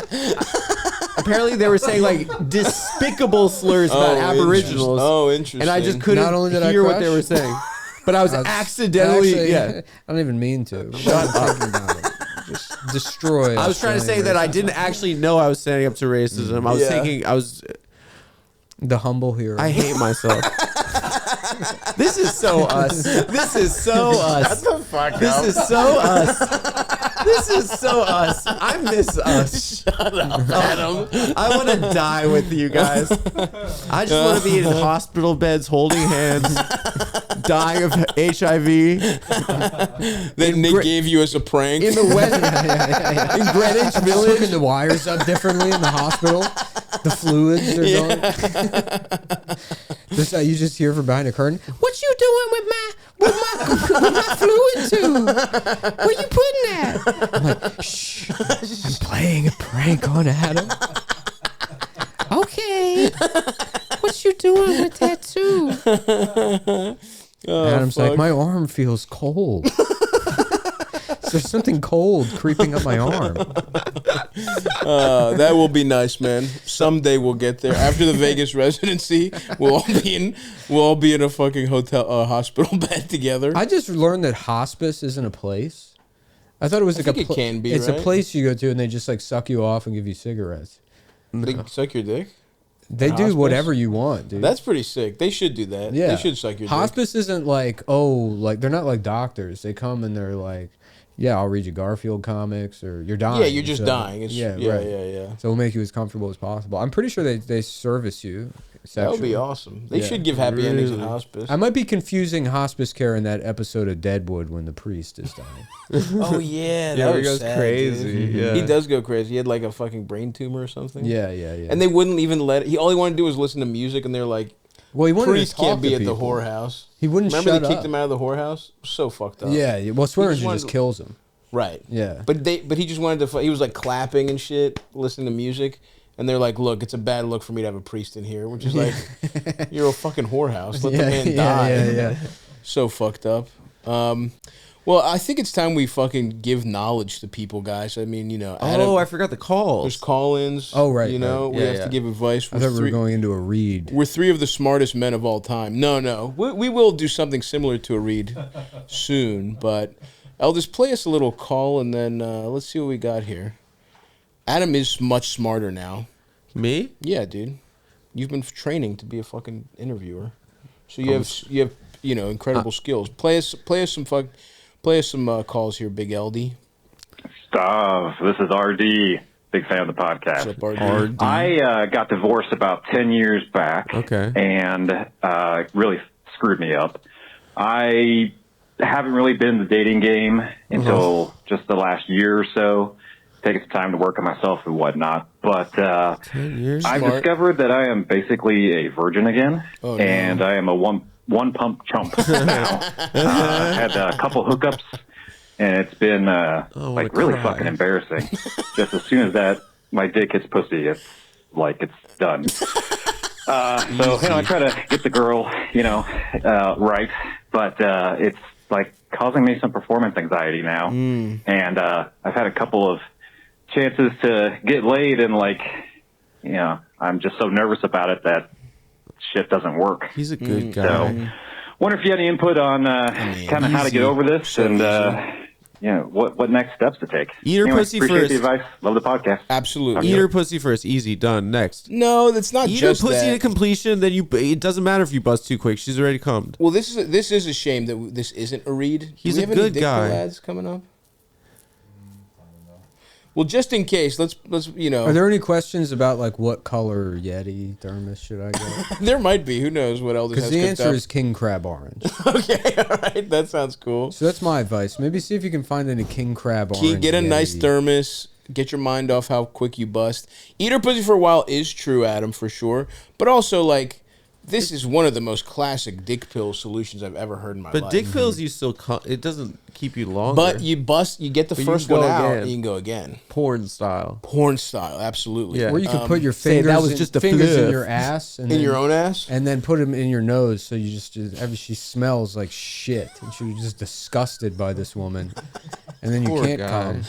Speaker 4: Apparently, they were saying like despicable slurs about Aboriginals.
Speaker 1: Interesting.
Speaker 4: And I just couldn't
Speaker 2: Not only did I
Speaker 4: hear what
Speaker 2: crush,
Speaker 4: they were saying. But I was accidentally.
Speaker 2: Actually, I don't even mean to. Shut up. Just destroy.
Speaker 4: I was trying to say that I didn't actually know I was standing up to racism. I was thinking I was
Speaker 2: the humble hero.
Speaker 4: I hate myself. This is so us. This is so us.
Speaker 1: Shut the fuck
Speaker 4: This
Speaker 1: up.
Speaker 4: is so us. This is so us. I miss us.
Speaker 1: Shut up, Adam.
Speaker 4: I want to die with you guys. I just want to be in hospital beds holding hands, dying of HIV.
Speaker 1: Then Nick gave you as a prank.
Speaker 4: In the West, in Greenwich
Speaker 2: Just
Speaker 4: Village.
Speaker 2: hooking the wires up differently in the hospital. The fluids are going. You just hear from behind a curtain. What you doing with my fluid tube? Where you putting that? I'm like, shh. I'm playing a prank on Adam. Okay. What you doing with that tube? Adam's like, my arm feels cold. There's something cold creeping up my arm.
Speaker 1: That will be nice, man. Someday we'll get there. After the Vegas residency, we'll all be in a fucking hospital bed together.
Speaker 2: I just learned that hospice isn't a place. I thought it was like
Speaker 1: it can be.
Speaker 2: It's
Speaker 1: right?
Speaker 2: a place you go to and they just like suck you off and give you cigarettes.
Speaker 1: They suck your dick.
Speaker 2: They do
Speaker 1: Hospice?
Speaker 2: whatever you want, dude.
Speaker 1: That's pretty sick. They should do that.
Speaker 2: Yeah.
Speaker 1: They should suck your dick.
Speaker 2: Hospice isn't like, they're not like doctors. They come and they're like, yeah, I'll read you Garfield comics, or you're dying.
Speaker 1: Yeah, you're just dying. It's,
Speaker 2: yeah.
Speaker 1: So
Speaker 2: we'll make you as comfortable as possible. I'm pretty sure they service you sexually.
Speaker 1: that would be awesome. They should give happy endings in hospice.
Speaker 2: I might be confusing hospice care in that episode of Deadwood when the priest is dying.
Speaker 1: Oh yeah,
Speaker 4: Yeah,
Speaker 1: that
Speaker 4: he
Speaker 1: was
Speaker 4: goes
Speaker 1: sad,
Speaker 4: crazy.
Speaker 1: dude.
Speaker 4: Yeah.
Speaker 1: He does go crazy. He had like a fucking brain tumor or something.
Speaker 2: Yeah.
Speaker 1: And they wouldn't even let. All he wanted to do was listen to music, and they're like,
Speaker 2: Well, he wanted
Speaker 1: priest
Speaker 2: to talk
Speaker 1: can't be
Speaker 2: to
Speaker 1: at the
Speaker 2: people.
Speaker 1: whorehouse.
Speaker 2: He wouldn't
Speaker 1: Remember
Speaker 2: shut
Speaker 1: they kicked
Speaker 2: up.
Speaker 1: him out of the whorehouse? So fucked up.
Speaker 2: Yeah, well, Swearingen
Speaker 1: wanted-
Speaker 2: just kills him.
Speaker 1: Right.
Speaker 2: Yeah.
Speaker 1: But he just wanted to. He was like clapping and shit, listening to music, and they're like, "Look, it's a bad look for me to have a priest in here," which is like, you're a fucking whorehouse. Let the man die.
Speaker 2: Yeah.
Speaker 1: So fucked up. Well, I think it's time we fucking give knowledge to people, guys. I mean, Adam,
Speaker 4: I forgot the calls.
Speaker 1: there's call-ins.
Speaker 2: Oh, right,
Speaker 1: we
Speaker 2: right.
Speaker 1: have to give advice.
Speaker 2: I thought we were going into a read.
Speaker 1: We're three of the smartest men of all time. No. We will do something similar to a read soon, but I'll just play us a little call, and then let's see what we got here. Adam is much smarter now.
Speaker 4: Me?
Speaker 1: Yeah, dude. You've been training to be a fucking interviewer, so you have incredible skills. Play us some calls here, Big LD.
Speaker 5: Stav, this is RD. Big fan of the podcast.
Speaker 1: What's up, RD?
Speaker 5: I got divorced about 10 years back.
Speaker 4: Okay.
Speaker 5: And really screwed me up. I haven't really been in the dating game until just the last year or so. Taking some time to work on myself and whatnot. But
Speaker 4: 10 years.
Speaker 5: I've discovered that I am basically a virgin again.
Speaker 1: Oh, no.
Speaker 5: And I am a one pump chump now. I've had a couple hookups, and it's been really fucking embarrassing. Just as soon as my dick hits pussy, it's done. I try to get the girl, right, but it's like causing me some performance anxiety now. And I've had a couple of chances to get laid, and I'm just so nervous about it that shit doesn't work.
Speaker 4: He's a good guy.
Speaker 5: So Wonder if you had any input on kind of how to get over this and what next steps to take.
Speaker 4: Eat her pussy
Speaker 5: appreciate
Speaker 4: first.
Speaker 5: The advice. Love the podcast.
Speaker 1: Absolutely.
Speaker 4: Eat her pussy first. Easy. Done. Next.
Speaker 1: No, that's not
Speaker 4: Eat
Speaker 1: just
Speaker 4: her pussy
Speaker 1: that.
Speaker 4: to completion. Then it doesn't matter if you bust too quick. She's already cummed.
Speaker 1: Well, this is a shame that this isn't a read.
Speaker 4: He's
Speaker 1: Do we
Speaker 4: a
Speaker 1: have
Speaker 4: good
Speaker 1: any dick
Speaker 4: guy.
Speaker 1: ads coming up? Well, just in case, let's
Speaker 2: Are there any questions about like what color Yeti thermos should I get?
Speaker 1: There might be. Who knows what Elders has
Speaker 2: Because the
Speaker 1: cooked
Speaker 2: answer
Speaker 1: up.
Speaker 2: is king crab orange.
Speaker 1: Okay, all right, that sounds cool.
Speaker 2: So that's my advice. Maybe see if you can find any king crab orange.
Speaker 1: Get a nice
Speaker 2: Yeti.
Speaker 1: thermos. Get your mind off how quick you bust. Eat her pussy for a while is true, Adam, for sure. But also, like, this is one of the most classic dick pill solutions I've ever heard in my life.
Speaker 4: But dick pills, you still it doesn't keep you longer.
Speaker 1: But you get the
Speaker 4: But you
Speaker 1: first
Speaker 4: can
Speaker 1: one
Speaker 4: go
Speaker 1: out,
Speaker 4: again.
Speaker 1: and you can go again.
Speaker 4: porn style.
Speaker 1: Porn style, absolutely.
Speaker 4: Yeah.
Speaker 2: Or you could put your
Speaker 4: say
Speaker 2: fingers,
Speaker 4: that was just a
Speaker 2: fingers in
Speaker 4: fluff.
Speaker 2: your ass. And
Speaker 1: In
Speaker 2: then,
Speaker 1: your own ass?
Speaker 2: And then put them in your nose so you she smells like shit. And she was just disgusted by this woman. And then you
Speaker 4: Poor
Speaker 2: can't
Speaker 4: guy.
Speaker 2: come.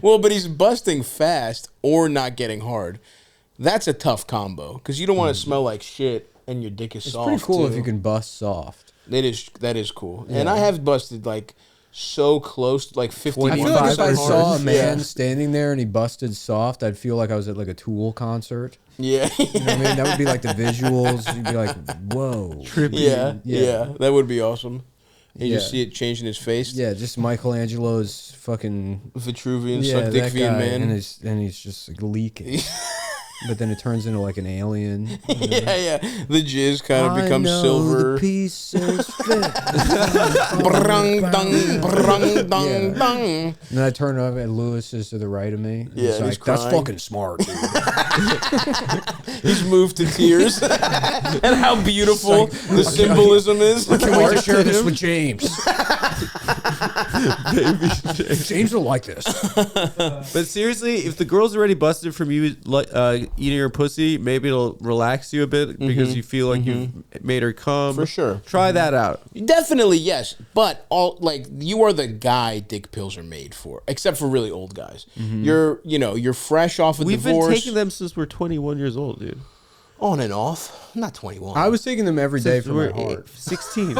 Speaker 1: Well, but he's busting fast or not getting hard. That's a tough combo because you don't want to smell like shit and your dick is
Speaker 2: It's
Speaker 1: soft.
Speaker 2: pretty cool
Speaker 1: too.
Speaker 2: if you can bust soft.
Speaker 1: That is cool. And I have busted like so close, like 50.
Speaker 2: I feel like if I saw a man
Speaker 1: Yeah.
Speaker 2: standing there and he busted soft, I'd feel like I was at like a Tool concert.
Speaker 1: Yeah.
Speaker 2: You know what I mean? That would be like the visuals. You'd be like, whoa.
Speaker 1: Yeah, that would be awesome. And you
Speaker 2: Yeah.
Speaker 1: just see it changing his face.
Speaker 2: Yeah, just Michelangelo's fucking
Speaker 1: Vitruvian,
Speaker 2: yeah,
Speaker 1: Dick
Speaker 2: that
Speaker 1: Vian
Speaker 2: guy,
Speaker 1: man.
Speaker 2: and he's just like leaking. But then it turns into like an alien. You know?
Speaker 1: Yeah. The jizz kind of becomes silver.
Speaker 2: The pieces fit.
Speaker 1: Brung, dung, brung, dung,
Speaker 2: Yeah.
Speaker 1: dung.
Speaker 2: And then I turn over and Lewis is to the right of me. And
Speaker 1: Yeah,
Speaker 2: he's
Speaker 1: he's
Speaker 2: like, that's
Speaker 1: crying.
Speaker 2: fucking smart, dude.
Speaker 1: He's moved to tears. And how beautiful the symbolism is.
Speaker 2: Can't wait to share this with James. James will like this.
Speaker 4: But seriously, if the girl's already busted from you eating her pussy, maybe it'll relax you a bit because you feel like you've made her come.
Speaker 1: For sure.
Speaker 4: Try that out.
Speaker 1: Definitely, yes. But you are the guy dick pills are made for, except for really old guys. You're fresh off a
Speaker 4: We've
Speaker 1: divorce.
Speaker 4: been taking them since we're 21 years old, dude.
Speaker 1: On and off. I'm not 21.
Speaker 2: I was taking them every day
Speaker 4: Since
Speaker 2: for
Speaker 4: we're
Speaker 2: my heart.
Speaker 4: 16.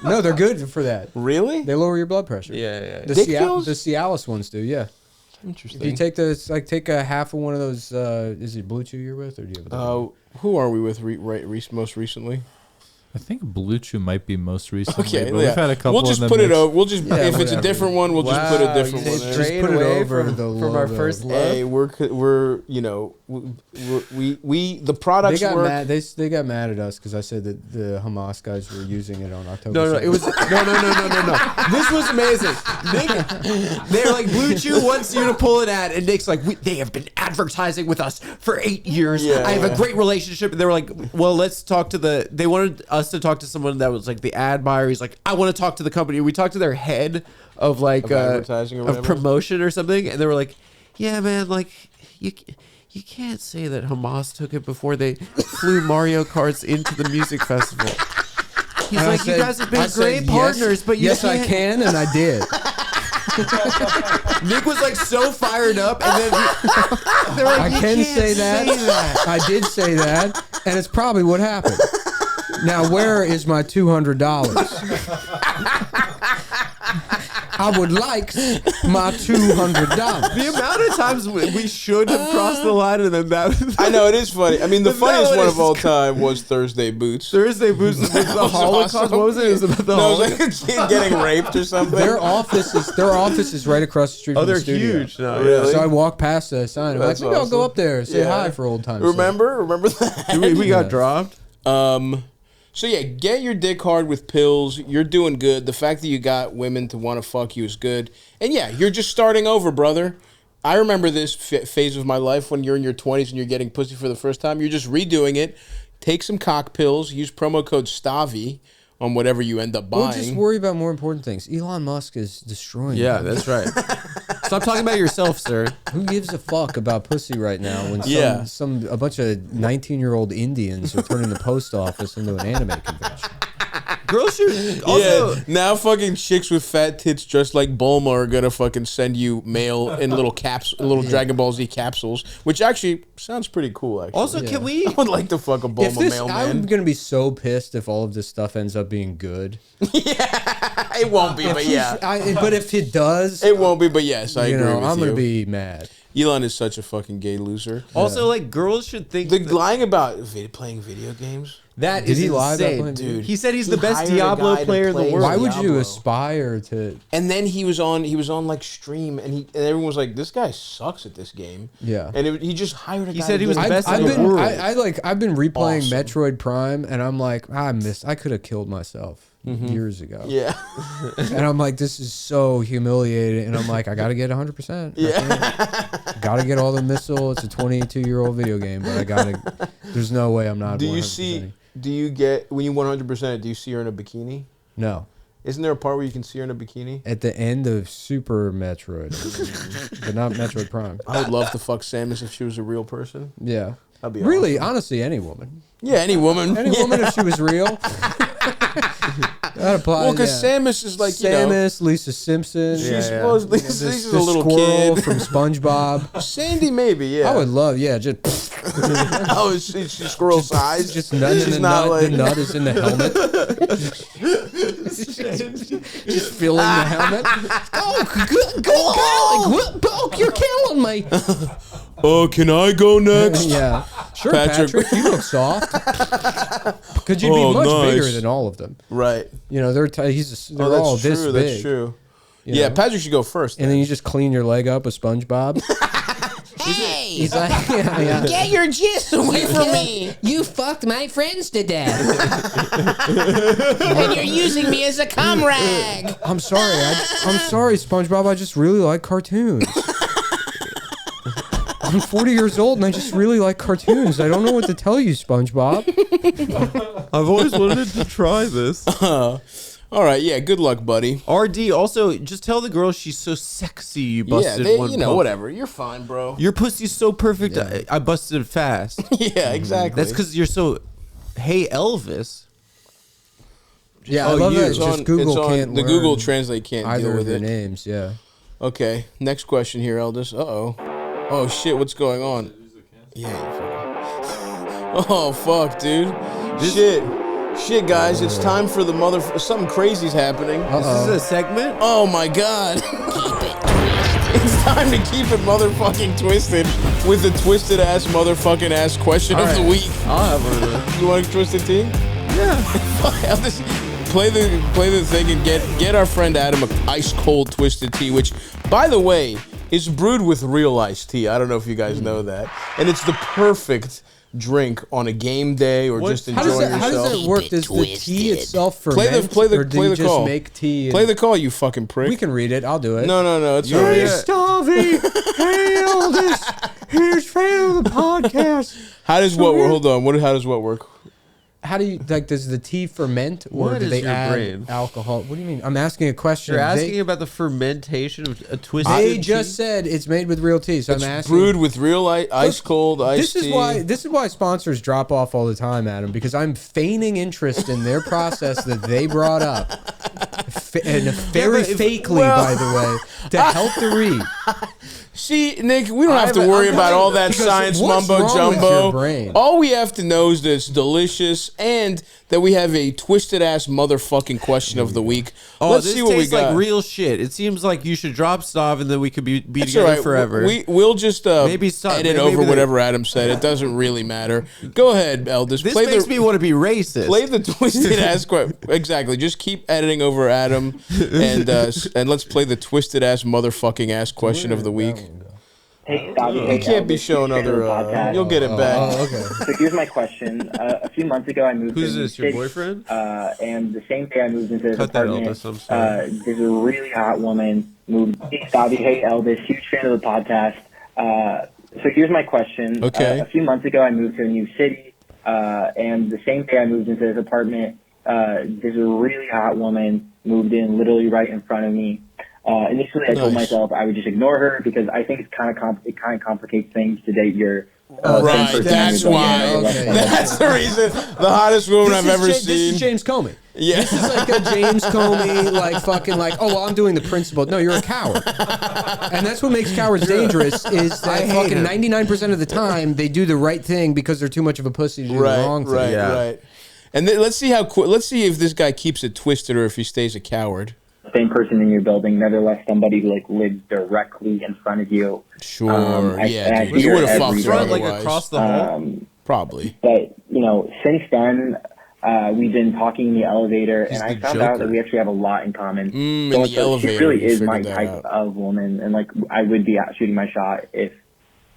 Speaker 2: No, they're good for that.
Speaker 1: Really?
Speaker 2: They lower your blood pressure.
Speaker 4: Yeah.
Speaker 2: The
Speaker 1: Dick pills?
Speaker 2: The Cialis ones do, yeah.
Speaker 1: Interesting.
Speaker 2: If you take take a half of one of those, is it Blue Chew you're with, or do you have a
Speaker 1: who are we with most recently?
Speaker 3: I think Blue Chew might be most recently.
Speaker 1: Okay,
Speaker 3: but we've had a couple.
Speaker 1: We'll just
Speaker 3: in the
Speaker 1: put it
Speaker 3: mix.
Speaker 1: over. We'll just
Speaker 2: Yeah,
Speaker 1: if it's a
Speaker 2: whatever.
Speaker 1: different one, we'll just put a different one.
Speaker 2: Just
Speaker 1: in.
Speaker 2: put it over
Speaker 4: from our first love.
Speaker 1: Hey, we're we the products
Speaker 2: They got
Speaker 1: work.
Speaker 2: mad. They got mad at us because I said that the Hamas guys were using it on October.
Speaker 4: No,
Speaker 2: 7th.
Speaker 4: it was no. This was amazing. Nick, they're like, Blue Chew wants you to pull an ad, and Nick's like, they have been advertising with us for 8 years.
Speaker 1: Yeah,
Speaker 4: I have a great relationship. And they were like, well, let's talk to they wanted us to talk to someone that was like the ad buyer. He's like, I want to talk to the company. We talked to their head of like
Speaker 1: Of advertising or
Speaker 4: of
Speaker 1: whatever.
Speaker 4: promotion or something, and they were like, yeah, man, like you can't say that Hamas took it before they flew Mario Karts into the music festival. He's
Speaker 2: And
Speaker 4: like,
Speaker 2: I said-
Speaker 4: you guys have been
Speaker 2: I said,
Speaker 4: great partners, but you
Speaker 2: yes, I
Speaker 4: can't.
Speaker 2: can, and I did.
Speaker 4: Nick was like so fired up, and then they're like,
Speaker 2: I
Speaker 4: "You
Speaker 2: can
Speaker 4: can't
Speaker 2: say that. I did say that, and it's probably what happened. Now, where is my $200? I would like my $200.
Speaker 4: The amount of times we should have crossed the line, and then that.
Speaker 1: I know it is funny. I mean, the
Speaker 4: But
Speaker 1: funniest
Speaker 4: that
Speaker 1: one
Speaker 4: is
Speaker 1: of all time was Thursday Boots.
Speaker 4: Thursday Boots was the Holocaust.
Speaker 1: awesome.
Speaker 4: What was it? It was about the
Speaker 1: No, it
Speaker 4: Holocaust.
Speaker 1: was like a kid getting raped or something.
Speaker 2: Their office is right across the street
Speaker 4: Oh,
Speaker 2: from the
Speaker 4: they're
Speaker 2: studio.
Speaker 4: huge now.
Speaker 1: Really?
Speaker 2: So I walk past the sign. I'm
Speaker 1: That's
Speaker 2: like, maybe I'll go
Speaker 1: awesome.
Speaker 2: up there, say
Speaker 1: Yeah.
Speaker 2: hi for old times' sake.
Speaker 1: Remember that?
Speaker 4: We got dropped.
Speaker 1: So yeah, get your dick hard with pills. You're doing good. The fact that you got women to want to fuck you is good. And yeah, you're just starting over, brother. I remember this phase of my life when you're in your 20s and you're getting pussy for the first time. You're just redoing it. Take some cock pills. Use promo code Stavvy on whatever you end up buying.
Speaker 2: We'll just worry about more important things. Elon Musk is destroying
Speaker 4: Yeah,
Speaker 2: them.
Speaker 4: that's right. Stop talking about yourself, sir.
Speaker 2: Who gives a fuck about pussy right now when
Speaker 1: Yeah.
Speaker 2: a bunch of 19-year-old Indians are turning the post office into an anime convention?
Speaker 4: Girls should also.
Speaker 1: Yeah, now fucking chicks with fat tits just like Bulma are gonna fucking send you mail in little Dragon Ball Z capsules, which actually sounds pretty cool. Actually,
Speaker 4: Also, can we?
Speaker 1: I would like to fuck a Bulma mailman.
Speaker 2: I'm gonna be so pissed if all of this stuff ends up being good.
Speaker 1: Yeah, it won't be, but yeah.
Speaker 2: But if it does,
Speaker 1: it won't be, but yes, I agree with you.
Speaker 2: I'm gonna be mad.
Speaker 1: Elon is such a fucking gay loser.
Speaker 4: Also, like, girls should think
Speaker 1: lying about playing video games.
Speaker 4: That is insane, dude. He said he's the best Diablo player in the world.
Speaker 2: Why would you aspire to?
Speaker 1: And then he was on like stream, and everyone was like, "This guy sucks at this game."
Speaker 2: Yeah,
Speaker 1: and he just hired a guy.
Speaker 4: He said he was the best in the world.
Speaker 2: I've been replaying Metroid Prime, and I'm like, I could have killed myself years ago.
Speaker 1: Yeah,
Speaker 2: and I'm like, this is so humiliating, and I'm like, I gotta get 100%. Yeah, gotta get all the missile. It's a 22-year-old video game, but I gotta. There's no way I'm not.
Speaker 1: Do you get when you 100%? Do you see her in a bikini?
Speaker 2: No.
Speaker 1: Isn't there a part where you can see her in a bikini?
Speaker 2: At the end of Super Metroid, but not Metroid Prime.
Speaker 1: I would love to fuck Samus if she was a real person.
Speaker 2: Yeah.
Speaker 1: That'd be
Speaker 2: really,
Speaker 1: awesome.
Speaker 2: honestly, any woman.
Speaker 1: Yeah, any woman.
Speaker 2: Any woman if she was real. That applies.
Speaker 1: Well, because Samus is like
Speaker 2: Samus, Lisa Simpson.
Speaker 1: She's Lisa's a little
Speaker 2: squirrel
Speaker 1: kid
Speaker 2: from SpongeBob.
Speaker 1: Sandy, maybe. Yeah,
Speaker 2: I would love. Yeah, just.
Speaker 1: Oh, she's squirrel size.
Speaker 2: Just nut in the nut. Like... The nut is in the helmet. just filling the helmet. Oh, Bulk, you're killing me.
Speaker 1: Oh, can I go next?
Speaker 2: Yeah. Sure, Patrick. You look soft. Because you'd be much bigger than all of them.
Speaker 1: Right.
Speaker 2: You know, they're all this big.
Speaker 1: That's true. Yeah, Patrick should go first.
Speaker 2: And then you just clean your leg up with SpongeBob.
Speaker 6: Hey!
Speaker 2: He's like,
Speaker 6: get your gist away from me!
Speaker 7: You fucked my friends to death.
Speaker 6: And you're using me as a cum rag.
Speaker 2: I'm sorry. I'm sorry, SpongeBob. I just really like cartoons. I'm 40 years old and I just really like cartoons. I don't know what to tell you, SpongeBob.
Speaker 4: I've always wanted to try this.
Speaker 1: All right, yeah, good luck, buddy.
Speaker 4: RD, also, just tell the girl she's so sexy you busted one pump.
Speaker 1: Whatever. You're fine, bro.
Speaker 4: Your pussy's so perfect, yeah. I busted it fast.
Speaker 1: Yeah, exactly.
Speaker 4: That's because you're so... Hey, Elvis.
Speaker 2: Yeah, I love that. Just Google can't
Speaker 1: the Google Translate can't
Speaker 2: either
Speaker 1: deal with
Speaker 2: of their names, yeah.
Speaker 1: Okay, next question here, Eldis. Uh-oh. Oh, shit, what's going on? Yeah. Oh, fuck, dude. Shit, guys, it's time for the something crazy's happening.
Speaker 4: This is a segment?
Speaker 1: Oh, my God.
Speaker 6: Keep it twisted.
Speaker 1: It's time to keep it motherfucking twisted with the twisted ass motherfucking ass question of the week.
Speaker 4: I'll have one of those.
Speaker 1: You want a twisted tea?
Speaker 4: Yeah.
Speaker 1: Play the thing and get our friend Adam a ice cold twisted tea, which, by the way, is brewed with real iced tea. I don't know if you guys know that. And it's the perfect drink on a game day or just enjoying yourself.
Speaker 2: How does that work? Does the tea itself ferment?
Speaker 1: Play the
Speaker 2: just
Speaker 1: call.
Speaker 2: Make tea?
Speaker 1: Play the call, you fucking prick.
Speaker 2: We can read it. I'll do it.
Speaker 1: No. It's
Speaker 2: all right. Hey, Stavvy. Hey, Eldis. Here's fan of the podcast.
Speaker 1: How does what work? Hold on. How does what work?
Speaker 2: How do you does the tea ferment or do they add alcohol? What do you mean? I'm asking a question.
Speaker 4: You're asking about the fermentation of a twisted
Speaker 2: tea?
Speaker 4: They
Speaker 2: just said it's made with real tea, so I'm asking.
Speaker 1: Brewed with real ice cold iced tea.
Speaker 2: This is why sponsors drop off all the time, Adam, because I'm feigning interest in their process that they brought up, and very fakely, by the way, to help the read.
Speaker 1: See, Nick, we don't have to worry about all that science mumbo jumbo. All we have to know is that it's delicious and that we have a twisted ass motherfucking question of the week. Let's see what we got.
Speaker 4: This tastes like real shit. It seems like you should drop Stav and then we could be together forever.
Speaker 1: We'll just edit over whatever Adam said. It doesn't really matter. Go ahead, Eldis.
Speaker 4: This makes me want to be racist.
Speaker 1: Play the twisted ass question. Exactly. Just keep editing over Adam and let's play the twisted ass motherfucking ass question of the week.
Speaker 8: Hey, Stavvy.
Speaker 1: You can't be showing other. You'll get it back.
Speaker 2: Oh, okay.
Speaker 8: So here's my question. A few months ago, I moved to
Speaker 4: Who's this, your boyfriend?
Speaker 8: And the same day I moved into this apartment,
Speaker 4: Elvis,
Speaker 8: there's a really hot woman moved. Hey, Stavvy. Hey, Elvis. Huge fan of the podcast. So here's my question.
Speaker 1: Okay.
Speaker 8: A few months ago, I moved to a new city, and the same day I moved into this apartment, there's a really hot woman moved in literally right in front of me. Initially, I told myself I would just ignore her because I think it kind of complicates things to date your.
Speaker 1: Right, that's why. Okay. That's the reason. The hottest woman I've ever seen.
Speaker 2: This is James Comey.
Speaker 1: Yeah.
Speaker 2: This is like a James Comey, like fucking like, oh, well, I'm doing the principle. No, you're a coward. And that's what makes cowards dangerous is that fucking 99% of the time they do the right thing because they're too much of a pussy to do the wrong thing.
Speaker 1: Right. And then let's see if this guy keeps it twisted or if he stays a coward.
Speaker 8: Same person in your building, nevertheless somebody who like lives directly in front of you.
Speaker 1: Sure. You would have fucked
Speaker 4: front like across the hall.
Speaker 1: Probably.
Speaker 8: But since then, we've been talking in the elevator, and I found out that we actually have a lot in common.
Speaker 1: In the elevator,
Speaker 8: she really is my type of woman, and like I would be out shooting my shot if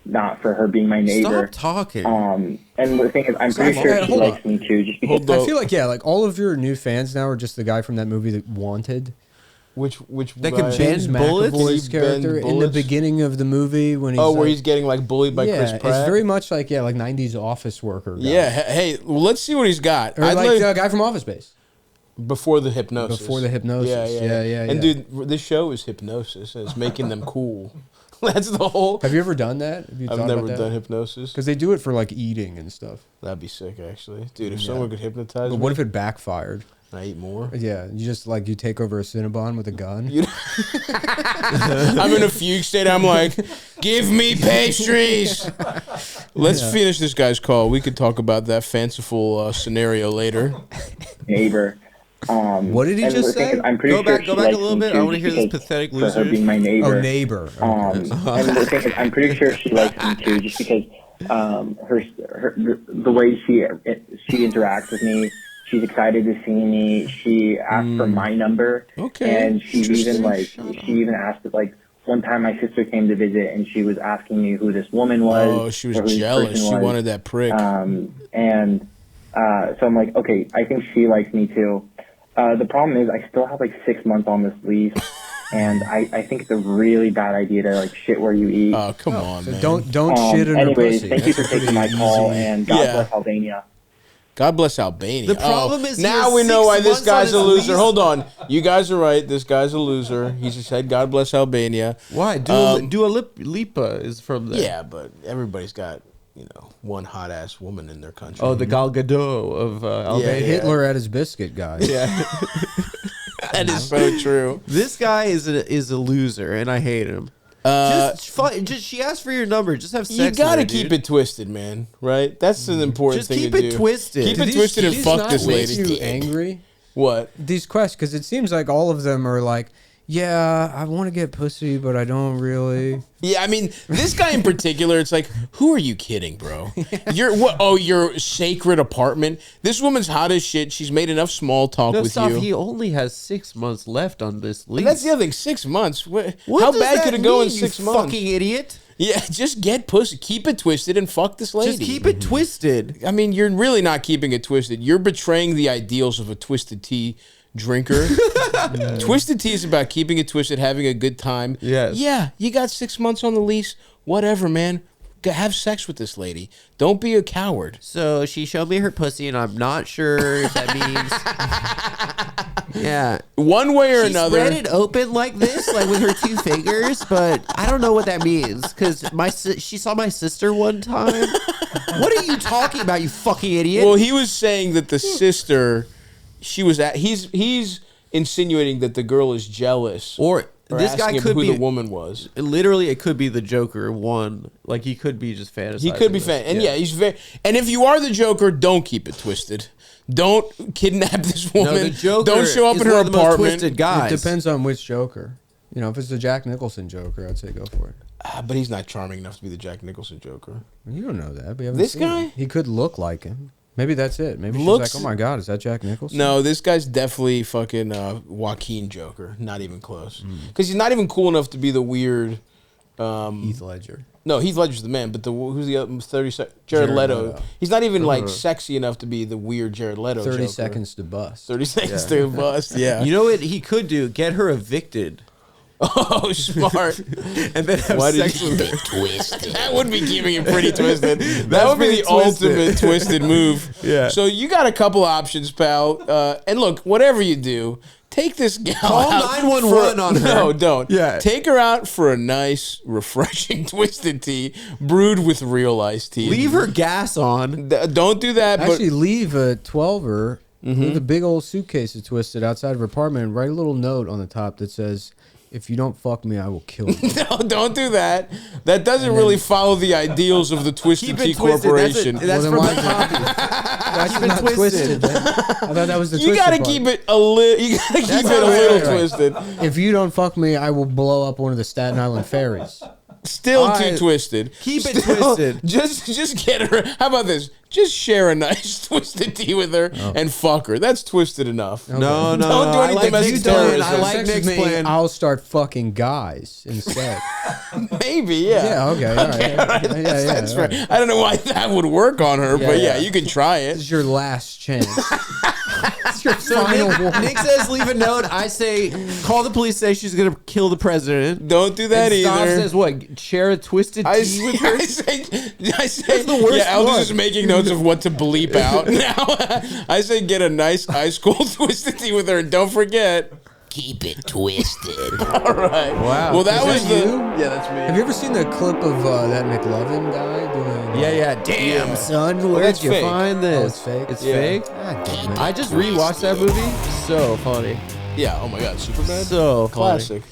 Speaker 8: not for her being my neighbor.
Speaker 4: Stop talking.
Speaker 8: And the thing is, I'm pretty sure she likes me too. Just because
Speaker 2: I feel like like all of your new fans now are just the guy from that movie that Wanted.
Speaker 1: Which
Speaker 4: that can bend bullets?
Speaker 2: McAvoy's character in the beginning of the movie when he's
Speaker 1: where he's getting like bullied by Chris Pratt.
Speaker 2: It's very much like 90s office worker guy.
Speaker 1: Yeah, hey, let's see what he's got.
Speaker 2: Or like the guy from Office Space.
Speaker 1: Before the hypnosis.
Speaker 2: Yeah.
Speaker 1: And dude, this show is hypnosis. And it's making them cool. That's the whole.
Speaker 2: Have you ever done that?
Speaker 1: I've never done hypnosis.
Speaker 2: Because they do it for like eating and stuff.
Speaker 1: That'd be sick, actually, dude. If someone could hypnotize
Speaker 2: me. But what if it backfired?
Speaker 1: I eat more.
Speaker 2: Yeah, you just you take over a Cinnabon with a gun.
Speaker 1: I'm in a fugue state. I'm like, give me pastries. Let's finish this guy's call. We could talk about that fanciful scenario later.
Speaker 8: Neighbor.
Speaker 2: What did he just say?
Speaker 8: I'm pretty
Speaker 4: go back a little bit. I want to hear this pathetic loser.
Speaker 8: For her being my neighbor.
Speaker 2: Oh, neighbor.
Speaker 8: And the thing is, I'm pretty sure she likes me too, just because the way she interacts with me. She's excited to see me. She asked for my number.
Speaker 1: Okay.
Speaker 8: And she even asked it one time my sister came to visit and she was asking me who this woman was.
Speaker 1: Oh, she was jealous. She wanted that prick.
Speaker 8: So I'm like, okay, I think she likes me too. The problem is I still have 6 months on this lease. And I think it's a really bad idea to shit where you eat.
Speaker 1: Oh, come on, man.
Speaker 2: Don't shit in her pussy.
Speaker 8: Thank you for taking my call, and God bless Albania.
Speaker 1: God bless Albania.
Speaker 4: The problem is
Speaker 1: now we know why this guy's a loser. Hold on. You guys are right. This guy's a loser. He just said God bless Albania.
Speaker 4: Why? Dua Lipa is from there.
Speaker 1: Yeah, but everybody's got, one hot ass woman in their country.
Speaker 4: Oh, the Gal Gadot of Albania.
Speaker 2: Yeah, Hitler at his biscuit guy.
Speaker 1: Yeah. That is so true.
Speaker 4: This guy is a loser, and I hate him. She asked for your number. Just have sex.
Speaker 1: You gotta
Speaker 4: with her,
Speaker 1: keep it twisted, man. Right? That's an important thing to do.
Speaker 4: Just keep it twisted.
Speaker 1: Keep it twisted and fuck this lady.
Speaker 2: Make you angry?
Speaker 1: What?
Speaker 2: These questions, because it seems like all of them are like, yeah, I want to get pussy, but I don't really.
Speaker 1: Yeah, I mean, this guy in particular, it's like, who are you kidding, bro? Your sacred apartment. This woman's hot as shit. She's made enough small talk with you.
Speaker 4: He only has 6 months left on this lease.
Speaker 1: And that's the other thing. 6 months. How bad could it go in 6 months?
Speaker 4: Fucking idiot.
Speaker 1: Yeah, just get pussy. Keep it twisted and fuck this lady.
Speaker 4: Just keep it twisted.
Speaker 1: I mean, you're really not keeping it twisted. You're betraying the ideals of a twisted tea drinker. Twisted tea is about keeping it twisted, having a good time.
Speaker 4: Yes.
Speaker 1: Yeah, you got 6 months on the lease. Whatever, man. Have sex with this lady. Don't be a coward.
Speaker 4: So she showed me her pussy, and I'm not sure if that means... Yeah.
Speaker 1: One way or another.
Speaker 4: She spread it open like this, with her 2 fingers, but I don't know what that means, because she saw my sister one time. What are you talking about, you fucking idiot?
Speaker 1: Well, he was saying that the sister... He's insinuating that the girl is jealous,
Speaker 4: or this guy could
Speaker 1: who
Speaker 4: be
Speaker 1: the woman was.
Speaker 4: Literally, it could be the Joker. He could be just fantasizing.
Speaker 1: He could be he's very. And if you are the Joker, don't keep it twisted. Don't kidnap this woman.
Speaker 4: No, the Joker
Speaker 1: don't show up in her apartment.
Speaker 2: It depends on which Joker. If it's the Jack Nicholson Joker, I'd say go for it.
Speaker 1: But he's not charming enough to be the Jack Nicholson Joker.
Speaker 2: You don't know that.
Speaker 1: This guy,
Speaker 2: he could look like him. Maybe that's it. Maybe she's like, oh my God, is that Jack Nicholson?
Speaker 1: No, this guy's definitely fucking Joaquin Joker. Not even close. Because he's not even cool enough to be the weird...
Speaker 2: Heath Ledger.
Speaker 1: No, Heath Ledger's the man, but who's the other? Jared Leto. He's not even sexy enough to be the weird Jared Leto
Speaker 2: 30
Speaker 1: Joker.
Speaker 2: seconds to bust.
Speaker 1: 30 seconds to bust, yeah.
Speaker 4: You know what he could do? Get her evicted.
Speaker 1: Oh, smart.
Speaker 4: And then have sex with her.
Speaker 1: Twisted. That would be keeping it pretty twisted. That would be the ultimate twisted move.
Speaker 4: Yeah.
Speaker 1: So you got a couple options, pal. And look, whatever you do, take this gal
Speaker 4: Call
Speaker 1: out.
Speaker 4: 911 on her.
Speaker 1: No, don't.
Speaker 4: Yeah.
Speaker 1: Take her out for a nice, refreshing twisted tea brewed with real iced tea.
Speaker 4: Leave her gas on.
Speaker 1: Don't do that.
Speaker 2: Actually, leave a 12-er with a big old suitcase that's twisted outside of her apartment, and write a little note on the top that says, "If you don't fuck me, I will kill you."
Speaker 1: No, don't do that. That doesn't really follow the ideals of the Twisted Tea Corporation.
Speaker 4: That's from the copy.
Speaker 2: That's not twisted. I thought that was the
Speaker 1: You
Speaker 2: twisted
Speaker 1: gotta
Speaker 2: part.
Speaker 1: keep it a little. You gotta keep it a little twisted.
Speaker 2: If you don't fuck me, I will blow up one of the Staten Island ferries.
Speaker 1: Still too twisted.
Speaker 4: Keep it twisted.
Speaker 1: Just get her. How about this? Just share a nice Twisted Tea with her and fuck her. That's twisted enough.
Speaker 2: Okay.
Speaker 4: No,
Speaker 1: Don't do any domestic terrorism.
Speaker 4: I like
Speaker 2: Sex
Speaker 4: Nick's
Speaker 2: with me,
Speaker 4: plan.
Speaker 2: I'll start fucking guys instead.
Speaker 1: Maybe, yeah.
Speaker 2: Yeah, okay, all right.
Speaker 1: That's
Speaker 2: all
Speaker 1: fair.
Speaker 2: right.
Speaker 1: I don't know why that would work on her, but
Speaker 2: yeah.
Speaker 1: you can try
Speaker 2: This
Speaker 1: it.
Speaker 2: is your last chance. It's your final one.
Speaker 4: Nick says leave a note. I say call the police. Say she's gonna kill the president.
Speaker 1: Don't do that
Speaker 4: and Stav
Speaker 1: either.
Speaker 4: says what? Share a Twisted Tea with her.
Speaker 1: I say,
Speaker 4: That's the worst
Speaker 1: yeah, Aldous
Speaker 4: one.
Speaker 1: is making notes of what to bleep out now. I say get a nice ice cold Twisted Tea with her, and don't forget.
Speaker 6: Keep it twisted.
Speaker 1: All right.
Speaker 4: Wow.
Speaker 1: Well, that
Speaker 2: Is
Speaker 1: was
Speaker 2: that
Speaker 1: the.
Speaker 2: you?
Speaker 1: Yeah, that's me.
Speaker 2: Have you ever seen the clip of that McLovin guy doing?
Speaker 4: Yeah. Damn, son, where'd
Speaker 1: that's
Speaker 4: you
Speaker 1: fake.
Speaker 4: find this?
Speaker 2: Oh, it's fake?
Speaker 4: It's
Speaker 1: Yeah.
Speaker 4: fake.
Speaker 2: God damn it.
Speaker 4: I just rewatched that movie. So funny.
Speaker 1: Yeah. Oh my God, Superman.
Speaker 4: So funny.
Speaker 1: Classic.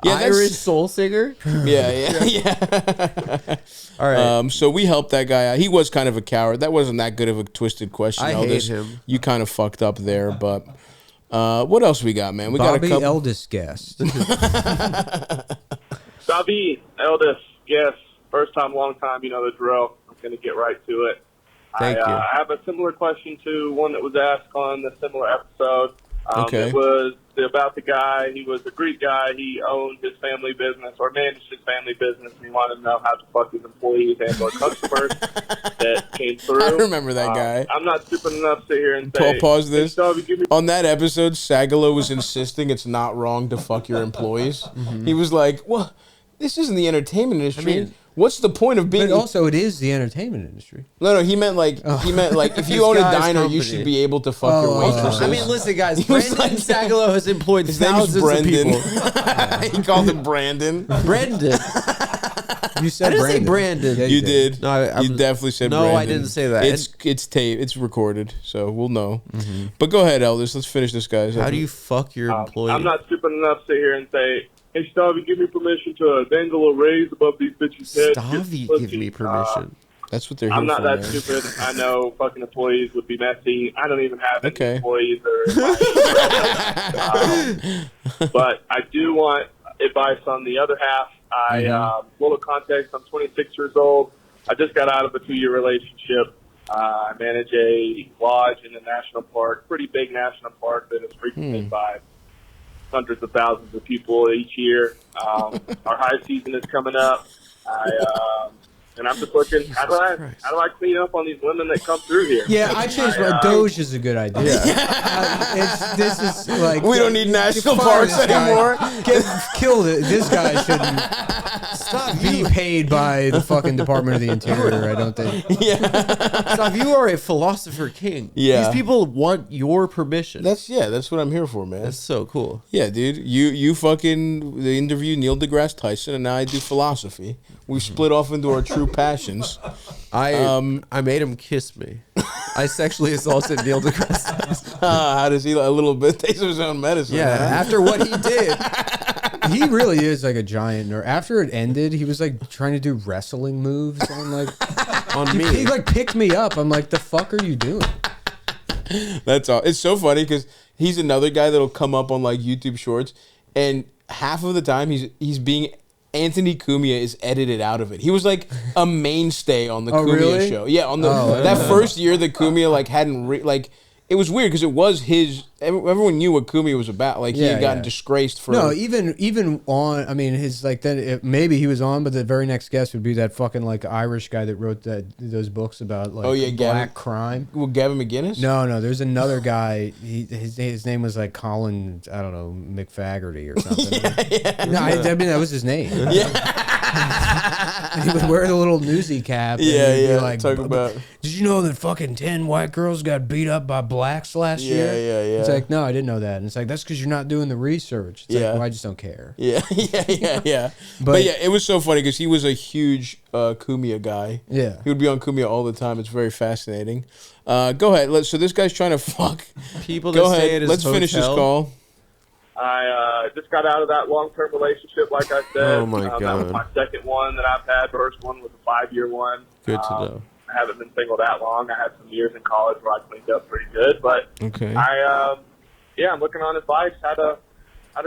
Speaker 1: Yeah,
Speaker 4: Irish soul singer.
Speaker 1: Yeah.
Speaker 4: All right.
Speaker 1: So we helped that guy out. He was kind of a coward. That wasn't that good of a twisted question.
Speaker 4: I hate
Speaker 1: Aldous.
Speaker 4: him.
Speaker 1: You kind of fucked up there, but what else we got, man? We
Speaker 2: Bobby,
Speaker 1: got a couple.
Speaker 2: eldest guest.
Speaker 9: Stavvy, eldest, yes, first time, long time, you know the drill. I'm going to get right to it.
Speaker 4: Thank you.
Speaker 9: I have a similar question to one that was asked on the similar episode.
Speaker 1: Okay.
Speaker 9: It was about the guy. He was a Greek guy. He owned his family business or managed his family business, and he wanted to know how to fuck his employees and or customers that came through.
Speaker 1: I remember that guy.
Speaker 9: I'm not stupid enough to sit here and say,
Speaker 1: Pause this.
Speaker 9: "Hey, Stavvy, give me
Speaker 1: On that episode, Sagalo was insisting it's not wrong to fuck your employees. He was like, well, this isn't the entertainment industry. What's the point of being...
Speaker 2: But also, it is the entertainment industry.
Speaker 1: No, he meant like if you own a diner, you should be able to fuck your waitresses.
Speaker 4: I mean, listen, guys. Brendan Sagalo has employed
Speaker 1: His name is
Speaker 4: thousands of
Speaker 1: Brendan.
Speaker 4: people.
Speaker 1: He called him Brandon.
Speaker 4: Brendan.
Speaker 2: You said
Speaker 4: I didn't say
Speaker 2: Brandon.
Speaker 4: Brandon.
Speaker 2: Yeah,
Speaker 1: You did.
Speaker 4: No, I
Speaker 1: you
Speaker 4: was-
Speaker 1: definitely said
Speaker 4: No,
Speaker 1: Brandon.
Speaker 4: I didn't say that.
Speaker 1: It's tape. It's recorded, so we'll know. But go ahead, Elders. Let's finish this, guys.
Speaker 4: How do you fuck your employee?
Speaker 9: I'm not stupid enough to sit here and say, "Hey, Stavvy, give me permission to dangle a raise above these bitches' heads."
Speaker 4: Stavvy, give me permission.
Speaker 1: That's what they're here
Speaker 9: I'm not
Speaker 1: for,
Speaker 9: that
Speaker 1: man.
Speaker 9: stupid. I know fucking employees would be messy. I don't even have any
Speaker 1: Okay.
Speaker 9: employees. But I do want advice on the other half. Little context, I'm 26 years old. I just got out of a 2-year relationship. I manage a lodge in a national park, pretty big national park that is frequented by hundreds of thousands of people each year. Our high season is coming up. And I'm just looking, how do I clean up on these women that come through here?
Speaker 2: Yeah, I changed my Doge is a good idea. This is like
Speaker 1: We don't need national
Speaker 2: fire
Speaker 1: parks
Speaker 2: this guy.
Speaker 1: anymore.
Speaker 2: Kill it. This guy shouldn't be paid by the fucking Department of the Interior. I don't think.
Speaker 4: Stav, you are a philosopher king.
Speaker 1: Yeah.
Speaker 4: These people want your permission.
Speaker 1: That's what I'm here for, man.
Speaker 4: That's so cool.
Speaker 1: Yeah, dude. You fucking interview Neil deGrasse Tyson, and now I do philosophy. We split off into our true passions.
Speaker 4: I made him kiss me. I sexually assaulted Neil deGrasse Tyson.
Speaker 1: How does he a little bit taste of his own medicine?
Speaker 4: Yeah, after what he did.
Speaker 2: He really is like a giant nerd. After it ended, he was like trying to do wrestling moves on
Speaker 4: On me.
Speaker 2: He like picked me up. I'm like, the fuck are you doing?
Speaker 1: That's all. It's so funny because he's another guy that'll come up on like YouTube Shorts, and half of the time he's being Anthony Cumia is edited out of it. He was like a mainstay on the Cumia
Speaker 2: really?
Speaker 1: show. Yeah, on the that first year that Cumia like hadn't it was weird because it was his. Everyone knew what Cumia was about. Like he had gotten disgraced for.
Speaker 2: No, even on. I mean, his like then maybe he was on, but the very next guest would be that fucking like Irish guy that wrote those books about like black
Speaker 1: Gavin,
Speaker 2: crime.
Speaker 1: Well, Gavin McGinnis.
Speaker 2: No, there's another guy. His name was like Colin. I don't know, McFaggerty or something. No, I mean that was his name.
Speaker 1: Yeah.
Speaker 2: he would wear the little newsy cap.
Speaker 1: Yeah,
Speaker 2: and he'd be
Speaker 1: yeah.
Speaker 2: Like,
Speaker 1: Talk about.
Speaker 2: Did you know that fucking 10 white girls got beat up by blacks last year?
Speaker 1: Yeah.
Speaker 2: It's like, no, I didn't know that. And it's like, that's because you're not doing the research. It's like, well, I just don't care.
Speaker 1: Yeah. But yeah, it was so funny because he was a huge Kumia guy.
Speaker 2: Yeah.
Speaker 1: He would be on Kumia all the time. It's very fascinating. Go ahead. So this guy's trying to fuck.
Speaker 4: People
Speaker 1: Go
Speaker 4: that
Speaker 1: ahead.
Speaker 4: stay at his
Speaker 1: Let's finish this
Speaker 4: hotel.
Speaker 1: call.
Speaker 9: I just got out of that long-term relationship, like I said.
Speaker 4: Oh, my
Speaker 9: That
Speaker 4: God.
Speaker 9: was my second one that I've had. First one was a 5-year one.
Speaker 4: Good to know.
Speaker 9: I haven't been single that long. I had some years in college where I cleaned up pretty good, but
Speaker 1: Okay.
Speaker 9: I'm looking on advice how to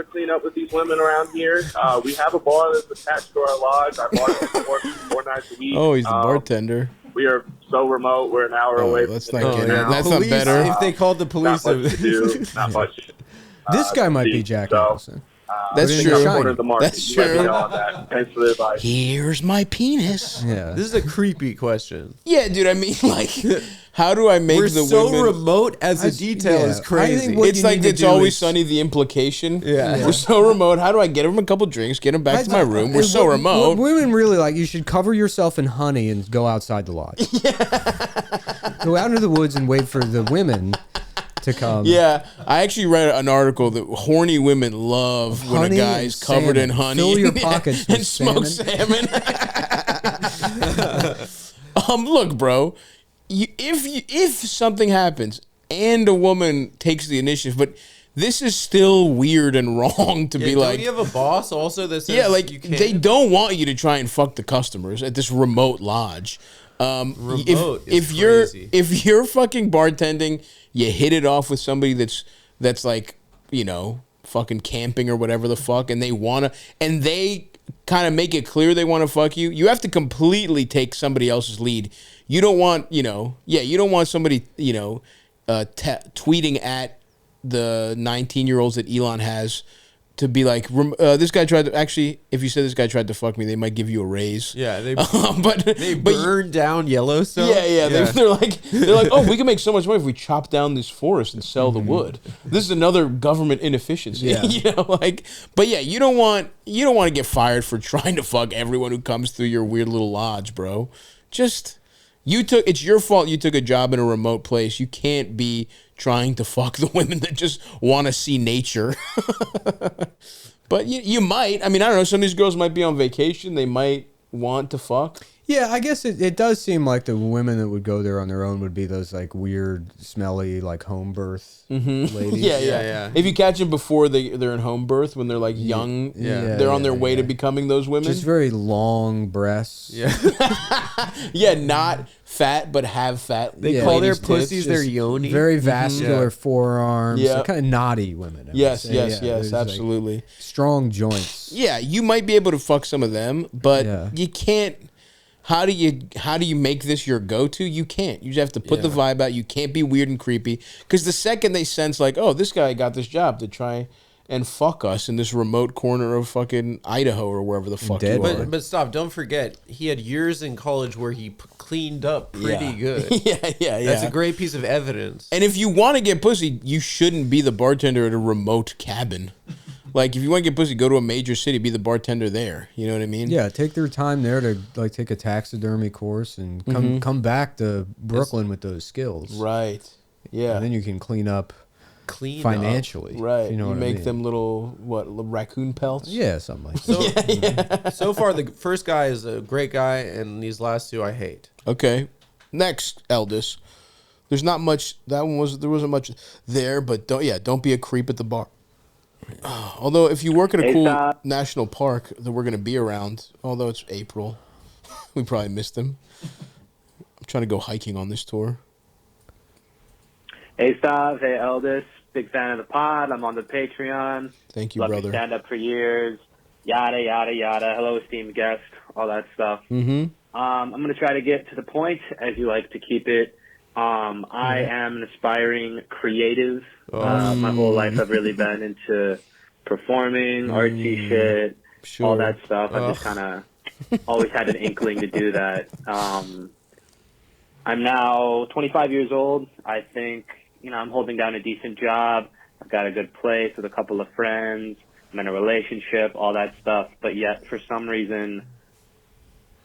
Speaker 9: clean up with these women around here. We have a bar that's attached to our lodge. I bartend 4 nights a week.
Speaker 1: Oh, he's the bartender.
Speaker 9: We are so remote. We're an hour away.
Speaker 1: That's
Speaker 9: from
Speaker 1: not
Speaker 9: the
Speaker 1: good.
Speaker 9: town.
Speaker 1: That's not better.
Speaker 4: If they called the police,
Speaker 9: Not much to do. Not much.
Speaker 2: This guy might be
Speaker 9: see.
Speaker 2: Jack
Speaker 9: So,
Speaker 2: Nicholson.
Speaker 1: That's
Speaker 9: I think
Speaker 1: true.
Speaker 9: I'm cornered the market.
Speaker 1: That's
Speaker 9: You let me
Speaker 1: true.
Speaker 9: know on that. Thanks for the advice.
Speaker 1: Here's my penis.
Speaker 2: Yeah.
Speaker 4: this is a creepy question.
Speaker 1: Yeah, dude. I mean, like, how do I make
Speaker 4: We're
Speaker 1: the
Speaker 4: so
Speaker 1: women?
Speaker 4: remote as a detail is
Speaker 2: I
Speaker 4: crazy.
Speaker 2: think what
Speaker 1: It's
Speaker 2: you
Speaker 1: like
Speaker 2: need to
Speaker 1: it's
Speaker 2: do
Speaker 1: always
Speaker 2: is-
Speaker 1: sunny. The implication.
Speaker 4: Yeah.
Speaker 1: We're so remote. How do I get them a couple drinks? Get them back to my room. We're so
Speaker 2: What
Speaker 1: remote.
Speaker 2: women really like, you should cover yourself in honey and go outside the lodge. Go out into the woods and wait for the women to come.
Speaker 1: Yeah, I actually read an article that horny women love when a
Speaker 2: Honey
Speaker 1: guy's
Speaker 2: and
Speaker 1: covered in
Speaker 2: salmon.
Speaker 1: honey.
Speaker 2: Fill your pockets with
Speaker 1: and smoke
Speaker 2: salmon.
Speaker 1: salmon. Look, bro, if something happens and a woman takes the initiative, but this is still weird and wrong to be
Speaker 4: don't
Speaker 1: like.
Speaker 4: you have a boss also that says
Speaker 1: Yeah, like
Speaker 4: you can't?
Speaker 1: they don't want you to try and fuck the customers at this remote lodge.
Speaker 4: Remote
Speaker 1: if
Speaker 4: is
Speaker 1: you're
Speaker 4: crazy.
Speaker 1: if you're fucking bartending, you hit it off with somebody that's like, fucking camping or whatever the fuck, and they kind of make it clear they want to fuck you. You have to completely take somebody else's lead. You don't want you don't want somebody tweeting at the 19-year-olds that Elon has to be like, this guy tried to, actually, if you said this guy tried to fuck me, they might give you a raise.
Speaker 4: Yeah, they
Speaker 1: they
Speaker 4: burn down Yellowstone.
Speaker 1: Yeah. They're like, oh, we can make so much money if we chop down this forest and sell the wood. This is another government inefficiency.
Speaker 2: Yeah.
Speaker 1: But yeah, you don't want to get fired for trying to fuck everyone who comes through your weird little lodge, bro. It's your fault you took a job in a remote place. You can't be trying to fuck the women that just want to see nature. But you might. I mean, I don't know. Some of these girls might be on vacation. They might want to fuck.
Speaker 2: Yeah, I guess it does seem like the women that would go there on their own would be those like weird, smelly, like home birth ladies.
Speaker 1: Yeah. If you catch them before they're in home birth, when they're like young, they're on their way to becoming those women.
Speaker 2: Just very long breasts.
Speaker 1: Yeah, not fat, but have fat.
Speaker 4: They call their pussies their yoni.
Speaker 2: Very vascular forearms.
Speaker 1: Yeah.
Speaker 2: They're kind of naughty women.
Speaker 1: Yes,
Speaker 2: There's,
Speaker 1: absolutely.
Speaker 2: Like, strong joints.
Speaker 1: Yeah, you might be able to fuck some of them, but you can't. How do you make this your go-to? You can't. You just have to put the vibe out. You can't be weird and creepy. Because the second they sense like, oh, this guy got this job to try and fuck us in this remote corner of fucking Idaho or wherever the fuck you are.
Speaker 4: But stop! Don't forget, he had years in college where he cleaned up pretty good.
Speaker 1: Yeah.
Speaker 4: That's a great piece of evidence.
Speaker 1: And if you want to get pussy, you shouldn't be the bartender at a remote cabin. Like, if you want to get pussy, go to a major city, be the bartender there. You know what I mean?
Speaker 2: Yeah, take their time there to like take a taxidermy course and come back to Brooklyn with those skills.
Speaker 1: Right. Yeah.
Speaker 2: And then you can clean up financially.
Speaker 1: Right.
Speaker 2: You know what I
Speaker 1: make
Speaker 2: mean?
Speaker 1: them little raccoon pelts.
Speaker 2: Yeah, something like that.
Speaker 4: So far, the first guy is a great guy, and these last two I hate.
Speaker 1: Okay. Next, Eldest. There's not much. There wasn't much there, but don't be a creep at the bar. Although if you work at a cool national park that we're going to be around, although it's April, we probably missed them. I'm trying to go hiking on this tour.
Speaker 10: Hey, Stav. Hey, Eldest. Big fan of the pod. I'm on the Patreon.
Speaker 1: Thank you,
Speaker 10: Love
Speaker 1: brother.
Speaker 10: Love stand up for years. Yada, yada, yada. Hello, esteemed guest. All that stuff.
Speaker 1: Mm-hmm.
Speaker 10: I'm going to try to get to the point, as you like to keep it. I am an aspiring creative. My whole life I've really been into performing, artsy shit, all that stuff. I've just kind of always had an inkling to do that. I'm now 25 years old. I think, I'm holding down a decent job. I've got a good place with a couple of friends. I'm in a relationship, all that stuff. But yet, for some reason,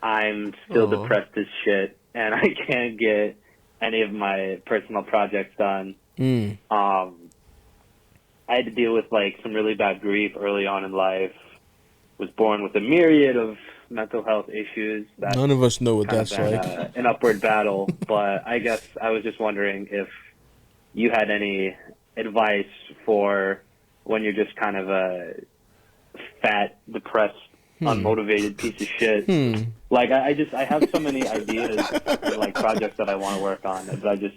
Speaker 10: I'm still depressed as shit, and I can't get any of my personal projects done. I had to deal with like some really bad grief early on in life. Was born with a myriad of mental health issues.
Speaker 1: None of us know what that's like.
Speaker 10: An upward battle, but I guess I was just wondering if you had any advice for when you're just kind of a fat, depressed, unmotivated piece of shit. Like I have so many ideas and like projects that I want to work on, but I just,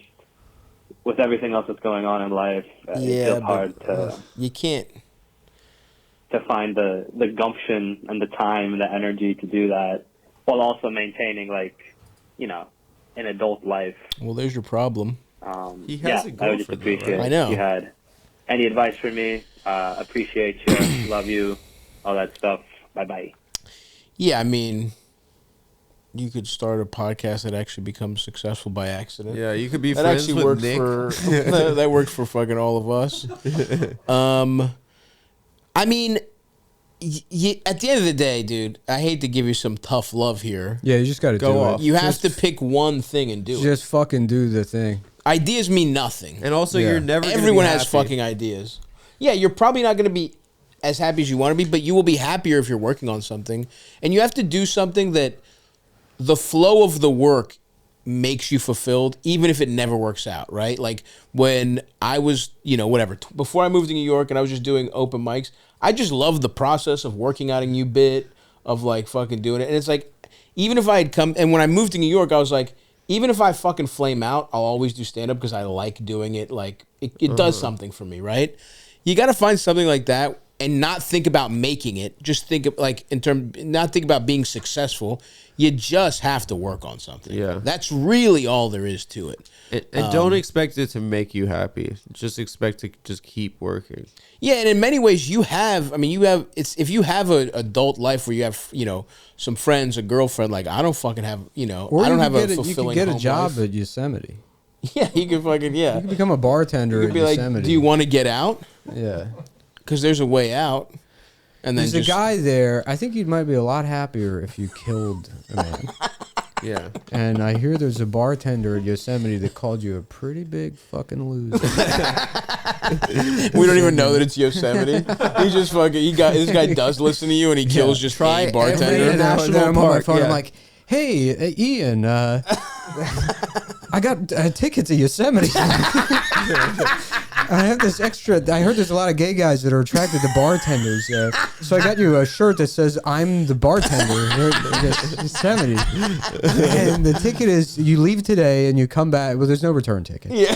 Speaker 10: with everything else that's going on in life, it feels hard to.
Speaker 1: You can't.
Speaker 10: To find the gumption and the time and the energy to do that, while also maintaining like, an adult life.
Speaker 1: Well, there's your problem.
Speaker 4: He has a
Speaker 10: I would just appreciate
Speaker 1: I know.
Speaker 10: if you had any advice for me. Appreciate you, love you, all that stuff. Bye.
Speaker 1: Yeah, I mean, you could start a podcast that actually becomes successul by accident.
Speaker 4: Yeah, you could be
Speaker 1: that
Speaker 4: friends
Speaker 1: actually
Speaker 4: with
Speaker 1: works
Speaker 4: Nick.
Speaker 1: that works for fucking all of us. I mean, at the end of the day, dude, I hate to give you some tough love here.
Speaker 2: Yeah, you just got to do it.
Speaker 1: You have to pick one thing and do it.
Speaker 2: Just fucking do the thing.
Speaker 1: Ideas mean nothing.
Speaker 4: And also, you're never gonna
Speaker 1: Everyone
Speaker 4: be
Speaker 1: has
Speaker 4: happy.
Speaker 1: fucking ideas. Yeah, you're probably not going to be as happy as you want to be, but you will be happier if you're working on something. And you have to do something that the flow of the work makes you fulfilled, even if it never works out, right? Like when I was, before I moved to New York and I was just doing open mics, I just loved the process of working out a new bit, of like fucking doing it. And it's like, even if I had come, and when I moved to New York, I was like, even if I fucking flame out, I'll always do stand-up because I like doing it. Like, it does something for me, right? You got to find something like that and not think about making it. Just think of, like, not think about being successful. You just have to work on something. Yeah. That's really all there is to it.
Speaker 4: And don't expect it to make you happy. Just expect to just keep working.
Speaker 1: Yeah, and in many ways if you have an adult life where you have, some friends, a girlfriend, like I don't fucking have,
Speaker 2: Or
Speaker 1: I don't have a
Speaker 2: You
Speaker 1: fulfilling
Speaker 2: could get a
Speaker 1: home
Speaker 2: job
Speaker 1: life.
Speaker 2: at Yosemite.
Speaker 1: Yeah, you could fucking,
Speaker 2: You could become a bartender
Speaker 1: You could
Speaker 2: at
Speaker 1: be
Speaker 2: Yosemite.
Speaker 1: like, do you want to get out?
Speaker 2: Yeah.
Speaker 1: Because there's a way out. And then
Speaker 2: There's a guy there. I think you might be a lot happier if you killed a man.
Speaker 4: Yeah.
Speaker 2: And I hear there's a bartender at Yosemite that called you a pretty big fucking loser.
Speaker 1: We don't even know that it's Yosemite. He just fucking, this guy does listen to you and he kills just a bartender.
Speaker 2: I'm on my phone. I'm like, hey, Ian, I got a ticket to Yosemite. I have this extra. I heard there's a lot of gay guys that are attracted to bartenders. So I got you a shirt that says "I'm the bartender." Yosemite, and the ticket is you leave today and you come back. Well, there's no return ticket.
Speaker 1: Yeah,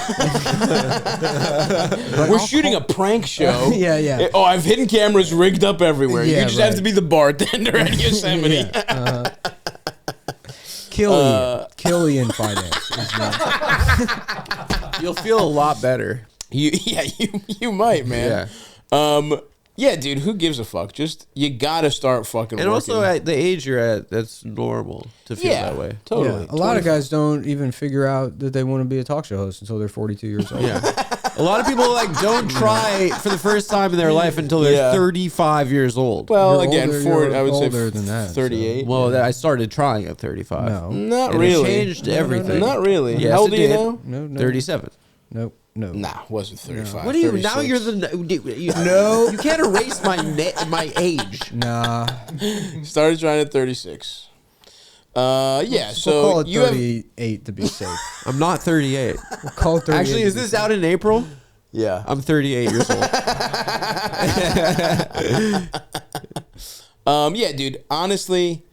Speaker 1: we're shooting a prank show.
Speaker 2: Yeah.
Speaker 1: Oh, I've hidden cameras rigged up everywhere.
Speaker 2: Yeah,
Speaker 1: you just have to be the bartender at Yosemite.
Speaker 2: Kill Ian Finance.
Speaker 4: You'll feel a lot better.
Speaker 1: You might, man. Yeah, dude, who gives a fuck? Just, you gotta start fucking
Speaker 4: and
Speaker 1: working.
Speaker 4: Also, at the age you're at, that's normal to feel that way.
Speaker 1: Totally.
Speaker 2: A lot of guys don't even figure out that they want to be a talk show host until they're 42 years old.
Speaker 4: Yeah. A lot of people don't try for the first time in their life until they're 35 years old.
Speaker 1: Well,
Speaker 2: You're
Speaker 1: again,
Speaker 2: older,
Speaker 1: I would say
Speaker 2: older than that,
Speaker 1: 38.
Speaker 4: Well, I started trying at 35.
Speaker 2: No.
Speaker 1: Not
Speaker 4: and
Speaker 1: really.
Speaker 4: It changed everything.
Speaker 1: Not really.
Speaker 4: Yes,
Speaker 1: How old
Speaker 4: it
Speaker 1: are you
Speaker 4: did.
Speaker 1: now?
Speaker 2: No.
Speaker 4: 37.
Speaker 2: Nope. No.
Speaker 1: Nah, wasn't 35.
Speaker 4: What do you?
Speaker 1: 36.
Speaker 4: Now you're no. You can't erase my age.
Speaker 2: Nah.
Speaker 1: Started trying at 36. Yeah.
Speaker 2: We'll
Speaker 1: So
Speaker 2: call it
Speaker 1: you have
Speaker 2: 38 to be safe.
Speaker 4: I'm not 38.
Speaker 2: We'll call it 38.
Speaker 4: Actually, is this out in April?
Speaker 1: Yeah.
Speaker 4: I'm 38 years old.
Speaker 1: Yeah, dude. Honestly,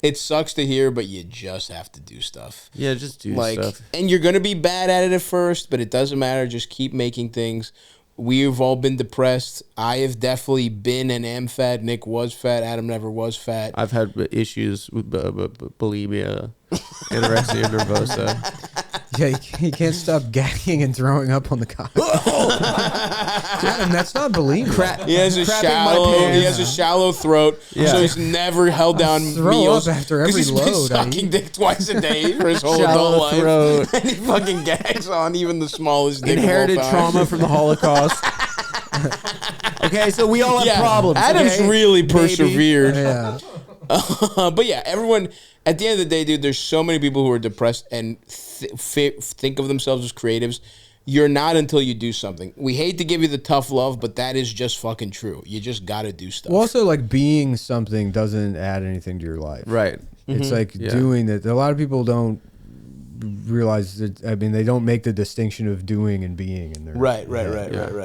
Speaker 1: it sucks to hear, but you just have to do stuff.
Speaker 4: Yeah, just do stuff.
Speaker 1: And you're gonna be bad at it at first, but it doesn't matter. Just keep making things. We've all been depressed. I have definitely been and am fat. Nick was fat. Adam never was fat.
Speaker 4: I've had issues with bulimia, anorexia nervosa.
Speaker 2: Yeah, you can't stop gagging and throwing up on the couch. Adam, that's not bulimia.
Speaker 1: He has a shallow throat, so he's never held down meals
Speaker 2: after every
Speaker 1: he's been
Speaker 2: load.
Speaker 1: sucking dick twice a day for his whole adult life, and he fucking gags on even the smallest dick.
Speaker 4: Inherited trauma from the Holocaust. Okay, so we all have problems.
Speaker 1: Adam's really persevered.
Speaker 2: Yeah.
Speaker 1: But yeah, everyone, at the end of the day, dude, there's so many people who are depressed and think of themselves as creatives. You're not until you do something. We hate to give you the tough love, but that is just fucking true. You just got to do stuff.
Speaker 2: Well, also, like, being something doesn't add anything to your life.
Speaker 4: Right.
Speaker 2: It's like doing that. A lot of people don't realize that. I mean, they don't make the distinction of doing and being in their
Speaker 1: right.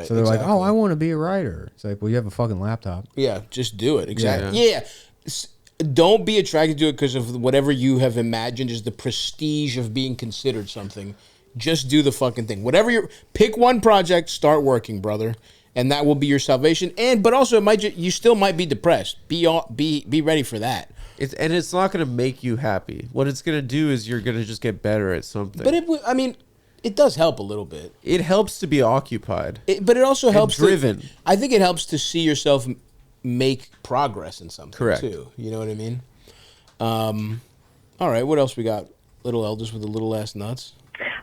Speaker 2: So they're like, oh, I want to be a writer. It's like, well, you have a fucking laptop.
Speaker 1: Yeah, just do it. Exactly. Yeah. Don't be attracted to it because of whatever you have imagined is the prestige of being considered something. Just do the fucking thing. Whatever pick one project, start working, brother, and that will be your salvation. But also, it might you still might be depressed. Be ready for that.
Speaker 4: It's not going to make you happy. What it's going to do is you're going to just get better at something.
Speaker 1: But it does help a little bit.
Speaker 4: It helps to be occupied.
Speaker 1: But it also helps
Speaker 4: driven.
Speaker 1: I think it helps to see yourself make progress in something.
Speaker 4: Correct.
Speaker 1: Too. You know what I mean? All right. What else we got? Little elders with the little ass nuts.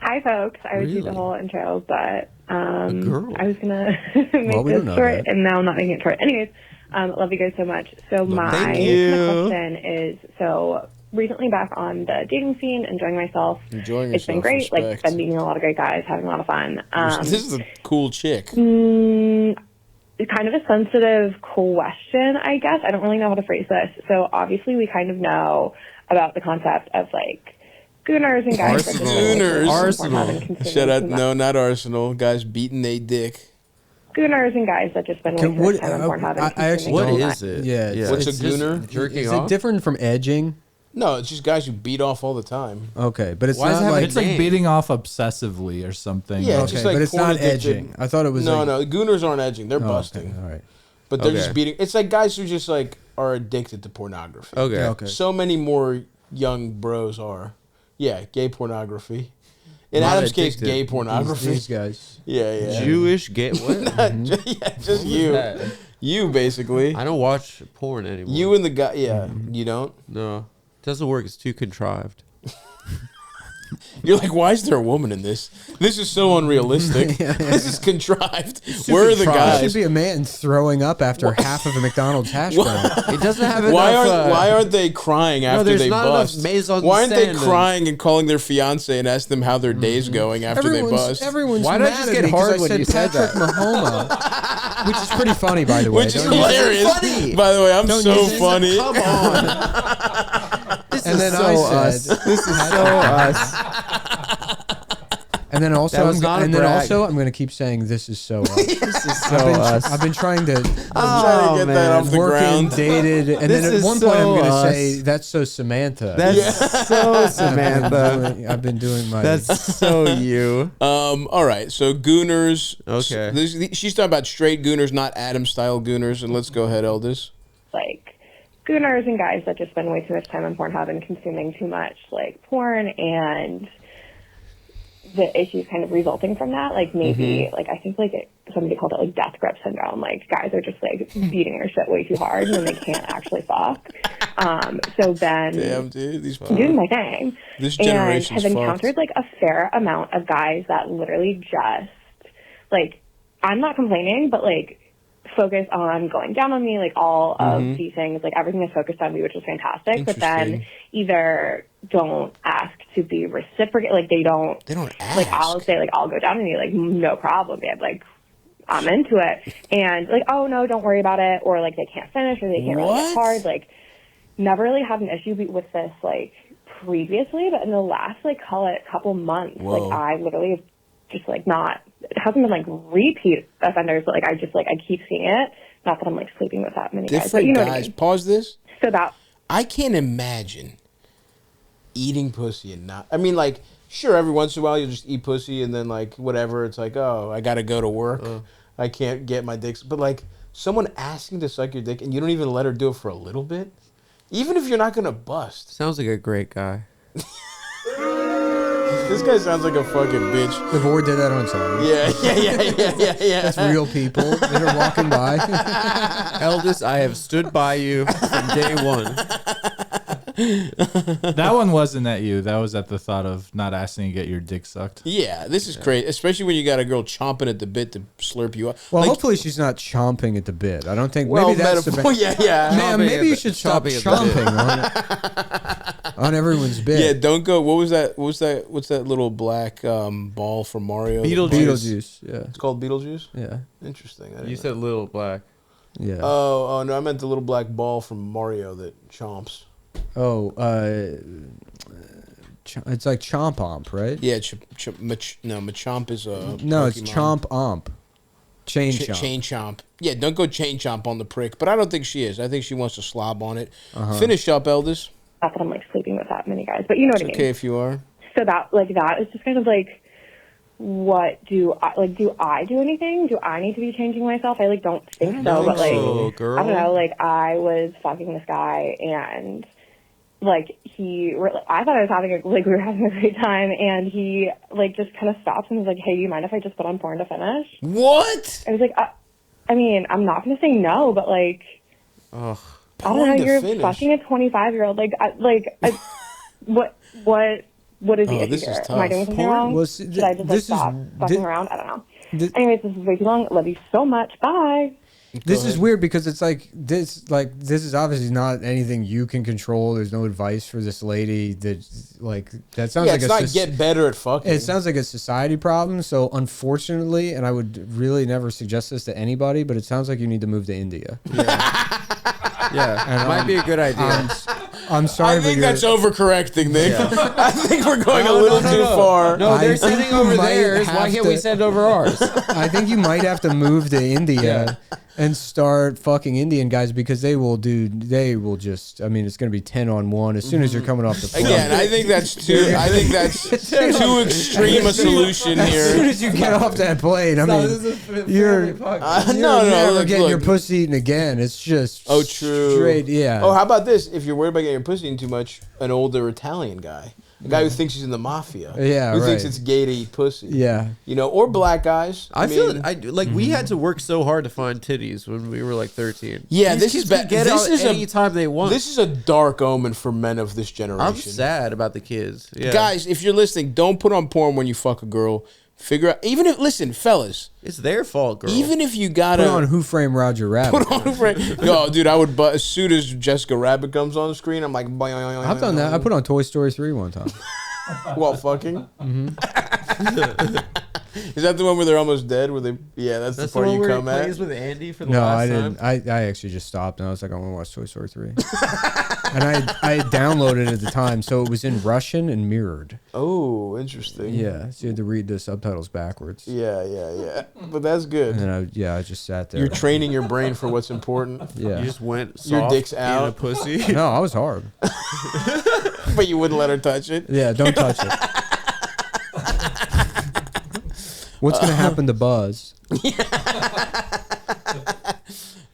Speaker 11: Hi, folks. I would do the whole intro, but I was going to make
Speaker 2: this
Speaker 11: short, and now I'm not making it short. Anyways, love you guys so much. So my question is, so recently back on the dating scene, enjoying myself. It's been great.
Speaker 1: Respect.
Speaker 11: Like, been meeting a lot of great guys, having a lot of fun.
Speaker 1: This is a cool chick.
Speaker 11: Kind of a sensitive question, I guess. I don't really know how to phrase this. So obviously we kind of know about the concept of, like, gooners and guys.
Speaker 1: Arsenal. Shut up. No, not Arsenal. Guys beating a dick.
Speaker 11: Gooners and guys that just spend way too much time on Pornhub.
Speaker 4: What is it?
Speaker 2: Yeah.
Speaker 1: What's a gooner?
Speaker 2: Is it different from edging?
Speaker 1: No, it's just guys who beat off all the time.
Speaker 2: Okay, but it's not like...
Speaker 3: It's like beating off obsessively or something.
Speaker 1: Yeah, it's just like
Speaker 2: but it's not edging. I thought it was
Speaker 1: No, gooners aren't edging. They're busting.
Speaker 2: Okay. All right.
Speaker 1: But they're just beating... It's like guys who just, like, are addicted to pornography.
Speaker 4: Okay.
Speaker 1: So many more young bros are. Yeah, gay pornography. In Adam's case, gay pornography.
Speaker 2: These guys.
Speaker 1: Yeah.
Speaker 4: Jewish gay... What?
Speaker 1: Just you. You, basically.
Speaker 4: I don't watch porn anymore.
Speaker 1: You and the guy... Yeah, you don't?
Speaker 4: No. Doesn't work. It's too contrived.
Speaker 1: You're like, why is there a woman in this? This is so unrealistic. This is contrived. Where are the guys?
Speaker 2: There should be a man throwing up after half of a McDonald's hash brown.
Speaker 4: It doesn't have enough...
Speaker 1: Why aren't they crying after they bust? Why aren't they crying and calling their fiance and ask them how their day's going after they bust?
Speaker 2: Why did I just get hard when you said that? Mahoma, which is pretty funny, by the way.
Speaker 1: Which is hilarious. By the way, I'm so funny.
Speaker 4: Come on. This is so us.
Speaker 2: And then also, I'm going to keep saying this is so us.
Speaker 4: This is so us.
Speaker 2: I've been trying to,
Speaker 1: get that off the ground.
Speaker 2: Dated, and then at one point I'm going to say that's so Samantha.
Speaker 4: That's so Samantha.
Speaker 2: I've been doing my.
Speaker 4: That's so you.
Speaker 1: All right. So gooners.
Speaker 4: Okay.
Speaker 1: She's talking about straight gooners, not Adam style gooners. And let's go ahead, Eldis.
Speaker 11: Like, gooners and guys that just spend way too much time on Pornhub and consuming too much, like, porn, and the issues kind of resulting from that. Like, maybe, like, I think, like, somebody called it, like, death grip syndrome. Like, guys are just, like, beating their shit way too hard and then they can't actually fuck. So then...
Speaker 1: Damn, dude.
Speaker 11: I'm doing my thing.
Speaker 1: This generation's
Speaker 11: and have encountered, like, a fair amount of guys that literally just, like, I'm not complaining, but, like, focus on going down on me, like, all of these things, like, everything is focused on me, which is fantastic, but then either don't ask to be reciprocated, like, they don't ask. Like, I'll say, like, I'll go down on you, like, no problem, babe, like, I'm into it, and, like, oh, no, don't worry about it, or, like, they can't finish, or they can't really get hard, like, never really had an issue with this, like, previously, but in the last, like, call it couple months, like, I literally have just, like, not... It hasn't been, like, repeat offenders, but, like, I just, like, I keep seeing it. Not that I'm, like, sleeping with that many guys, but you know what I mean.
Speaker 1: Pause this.
Speaker 11: So that...
Speaker 1: I can't imagine eating pussy and not... I mean, like, sure, every once in a while you'll just eat pussy and then, like, whatever. It's like, oh, I got to go to work. I can't get my dick... But, like, someone asking to suck your dick and you don't even let her do it for a little bit? Even if you're not going to bust.
Speaker 4: Sounds like a great guy.
Speaker 1: This guy sounds like a fucking bitch.
Speaker 2: The board did that on Saturday.
Speaker 1: Yeah.
Speaker 2: That's real people that are walking by.
Speaker 4: Eldest, I have stood by you from day one.
Speaker 3: That one wasn't at you. That was at the thought of not asking to get your dick sucked.
Speaker 1: Yeah, this is crazy, especially when you got a girl chomping at the bit to slurp you up.
Speaker 2: Well, hopefully she's not chomping at the bit. I don't think. Maybe that's the
Speaker 1: yeah.
Speaker 2: Man, maybe you should stop chomping on everyone's bit.
Speaker 1: Yeah, don't go. What's that little black ball from Mario?
Speaker 2: Beetlejuice. Yeah,
Speaker 1: it's called Beetlejuice.
Speaker 2: Yeah,
Speaker 1: interesting.
Speaker 4: You said little black.
Speaker 2: Yeah.
Speaker 1: Oh no, I meant the little black ball from Mario that chomps.
Speaker 2: Oh, it's like Chomp-Omp, right?
Speaker 1: Yeah, Machamp is a
Speaker 2: no,
Speaker 1: Pokemon.
Speaker 2: it's Chomp-Omp. Chain Chomp.
Speaker 1: Chain Chomp. Yeah, don't go Chain Chomp on the prick, but I don't think she is. I think she wants to slob on it. Finish up, Eldest.
Speaker 11: Not that I'm like sleeping with that many guys, but you know what I mean.
Speaker 1: Okay, if you are.
Speaker 11: So that is just kind of like, what do I do anything? Do I need to be changing myself? I don't think so, but
Speaker 4: girl.
Speaker 11: I don't know. I was fucking this guy, and I thought I was having we were having a great time, and he just kind of stopped and was like, "Hey, do you mind if I just put on porn to finish?"
Speaker 1: What?
Speaker 11: I was like, I mean, I'm not gonna say no, but I don't know. You're fucking a 25-year-old. What is the issue here? Am I doing something wrong? Should I just stop fucking around? I don't know. Anyways, this is way too long. Love you so much. Bye.
Speaker 2: This is weird because it's this is obviously not anything you can control. There's no advice for this lady. That sounds like
Speaker 1: it's not get better at fucking.
Speaker 2: It sounds like a society problem. So unfortunately, and I would really never suggest this to anybody, but it sounds like you need to move to India.
Speaker 4: Yeah, it might be a good idea.
Speaker 2: I'm sorry,
Speaker 1: I think that's overcorrecting, Nick. Yeah. I think we're going a little too far.
Speaker 4: No, they're sending over theirs. Why can't we send over ours?
Speaker 2: I think you might have to move to India and start fucking Indian guys because they will just, I mean, it's going to be 10-on-1 as soon as you're coming off the plane.
Speaker 1: Again, I think that's too too extreme a solution here.
Speaker 2: As soon as you get off that plane, I mean, you're never getting your pussy eaten again. It's just
Speaker 1: true.
Speaker 2: Straight, yeah.
Speaker 1: Oh, how about this? If you're worried about getting your pussy eaten too much, an older Italian guy. A guy who thinks he's in the mafia.
Speaker 2: Yeah,
Speaker 1: who thinks it's gay to eat pussy.
Speaker 2: Yeah.
Speaker 1: Or black guys.
Speaker 4: I feel we had to work so hard to find titties when we were 13.
Speaker 1: Yeah, this is bad. This is
Speaker 4: anytime they want.
Speaker 1: This is a dark omen for men of this generation.
Speaker 4: I'm sad about the kids. Yeah.
Speaker 1: Guys, if you're listening, don't put on porn when you fuck a girl. Figure out, listen, fellas.
Speaker 4: It's their fault, girl.
Speaker 1: Even if you gotta
Speaker 2: put on Who Framed Roger Rabbit.
Speaker 1: Put on Who Framed. Yo, dude, I would. As soon as Jessica Rabbit comes on the screen, I'm like,
Speaker 2: I've done that. I put on Toy Story 3 one time.
Speaker 1: While fucking.
Speaker 2: Mm-hmm.
Speaker 1: Is that the one where they're almost dead? That's the part you come at.
Speaker 4: With Andy for the last
Speaker 2: I didn't. I actually just stopped and I was like, I want to watch Toy Story 3. And I downloaded it at the time, so it was in Russian and mirrored.
Speaker 1: Oh, interesting.
Speaker 2: Yeah, so you had to read the subtitles backwards.
Speaker 1: Yeah. But that's good.
Speaker 2: And then I just sat there.
Speaker 1: You're training your brain for what's important.
Speaker 2: Yeah.
Speaker 4: You just went soft
Speaker 1: your dick's out.
Speaker 4: in a pussy.
Speaker 2: No, I was hard.
Speaker 1: But you wouldn't let her touch it?
Speaker 2: Yeah, don't touch it. What's going to happen to Buzz?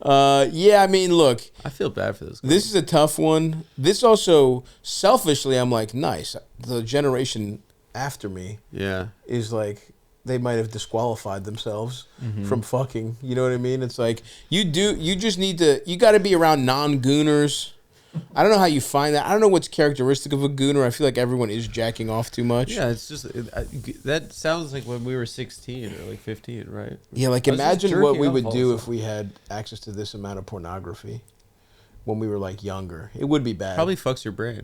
Speaker 1: I mean, look.
Speaker 4: I feel bad for this guy.
Speaker 1: This is a tough one. This also, selfishly, I'm like, nice. The generation after me is like, they might have disqualified themselves from fucking. You know what I mean? It's like, you got to be around non-gooners. I don't know how you find that. I don't know what's characteristic of a gooner. I feel like everyone is jacking off too much.
Speaker 4: Yeah, it's just that sounds like when we were 16 or 15, right?
Speaker 1: Yeah, imagine what we would do if we had access to this amount of pornography when we were younger. It would be bad.
Speaker 4: Probably fucks your brain.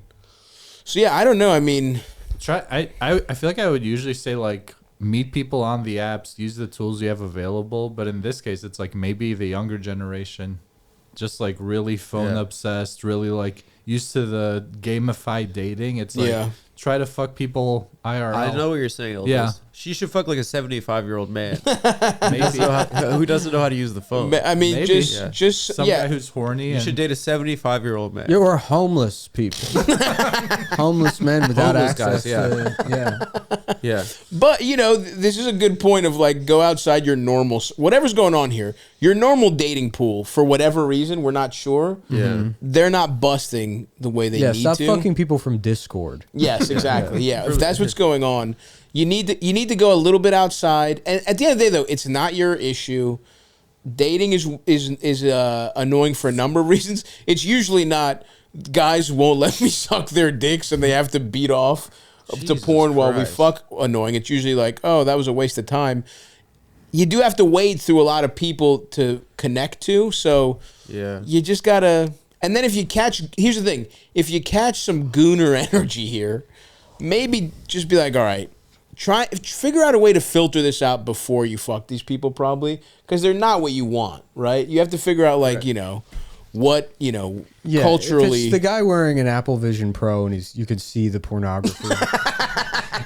Speaker 1: So yeah, I don't know. I mean,
Speaker 3: I feel like I would usually say meet people on the apps, use the tools you have available, but in this case, it's maybe the younger generation. Just really phone obsessed, really used to the gamified dating. It's try to fuck people IRL.
Speaker 4: I know what you're saying, Elvis.
Speaker 3: Yeah.
Speaker 4: She should fuck a 75-year-old man. Maybe. Who doesn't know how to use the phone.
Speaker 1: I mean,
Speaker 3: maybe.
Speaker 1: just
Speaker 3: some guy who's horny.
Speaker 4: You should date a 75-year-old man.
Speaker 2: Or homeless people. Homeless men without access
Speaker 4: to... Yeah.
Speaker 1: But, this is a good point of go outside your normal... Whatever's going on here, your normal dating pool, for whatever reason, we're not sure.
Speaker 4: Yeah.
Speaker 1: They're not busting the way they need to.
Speaker 2: Stop fucking people from Discord.
Speaker 1: Yes, exactly. Yeah. If that's what's going on, you need to go a little bit outside. And at the end of the day, though, it's not your issue. Dating is annoying for a number of reasons. It's usually not guys won't let me suck their dicks and they have to beat off to porn while we fuck annoying. It's usually like, oh, that was a waste of time. You do have to wade through a lot of people to connect to, so you just gotta. And then if you catch, here's the thing: if you catch some gooner energy here, maybe just be like, all right, figure out a way to filter this out before you fuck these people, probably, because they're not what you want, right? You have to figure out, like, what, culturally.
Speaker 2: If it's the guy wearing an Apple Vision Pro and you can see the pornography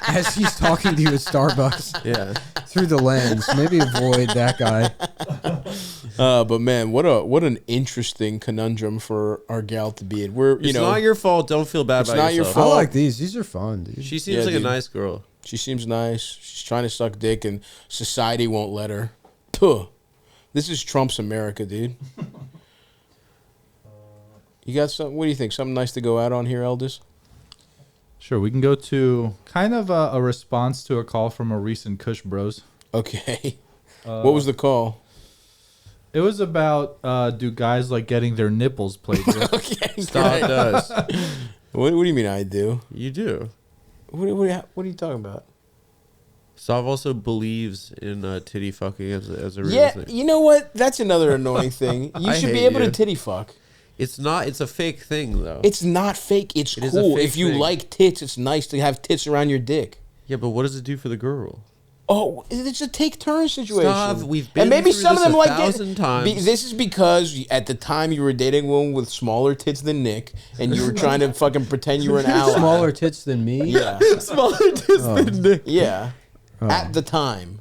Speaker 2: as he's talking to you at Starbucks through the lens, maybe avoid that guy.
Speaker 1: But man, what an interesting conundrum for our gal to be in.
Speaker 4: It's not your fault. Don't feel bad about yourself.
Speaker 1: It's not your fault.
Speaker 2: I like these. These are fun, dude.
Speaker 4: She seems like a nice girl.
Speaker 1: She seems nice. She's trying to suck dick, and society won't let her. Puh. This is Trump's America, dude. You got something? What do you think? Something nice to go out on here, Eldest?
Speaker 3: Sure, we can go to kind of a response to a call from a recent Kush Bros.
Speaker 1: Okay. What was the call?
Speaker 3: It was about do guys like getting their nipples played with?
Speaker 1: Okay,
Speaker 4: Stav does.
Speaker 1: What do you mean I do?
Speaker 4: You do.
Speaker 1: What are you talking about?
Speaker 4: Stav also believes in titty fucking as a real thing.
Speaker 1: You know what? That's another annoying thing. You should be able to titty fuck.
Speaker 4: It's not. It's a fake thing, though.
Speaker 1: It's not fake. It's cool. If you like tits, it's nice to have tits around your dick.
Speaker 4: Yeah, but what does it do for the girl?
Speaker 1: Oh, it's a take-turn situation.
Speaker 4: Stav, we've been
Speaker 1: and maybe
Speaker 4: through
Speaker 1: some
Speaker 4: this
Speaker 1: of them like
Speaker 4: 1,000 times.
Speaker 1: This is because at the time you were dating a woman with smaller tits than Nick, and you were trying to fucking pretend you were an ally.
Speaker 2: Smaller tits than me?
Speaker 1: Yeah.
Speaker 4: Smaller tits than Nick.
Speaker 1: Yeah. At the time.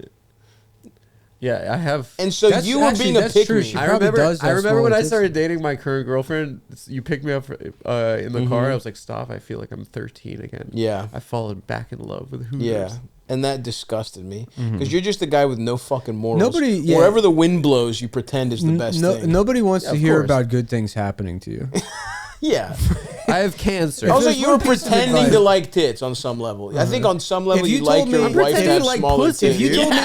Speaker 4: Yeah, I have.
Speaker 1: And so you were being a pick-me.
Speaker 4: I remember when I started dating my current girlfriend, you picked me up in the car. I was like, stop, I feel like I'm 13 again.
Speaker 1: Yeah.
Speaker 4: I've fallen back in love with Hooters.
Speaker 1: Yeah. And that disgusted me. Because you're just a guy with no fucking morals.
Speaker 2: Nobody,
Speaker 1: wherever the wind blows, you pretend is the best thing.
Speaker 2: Nobody wants to hear about good things happening to you.
Speaker 1: Yeah.
Speaker 4: I have cancer.
Speaker 1: Also, you were pretending to like tits on some level. I think on some level you like your wife to have smaller tits.
Speaker 2: If you told me,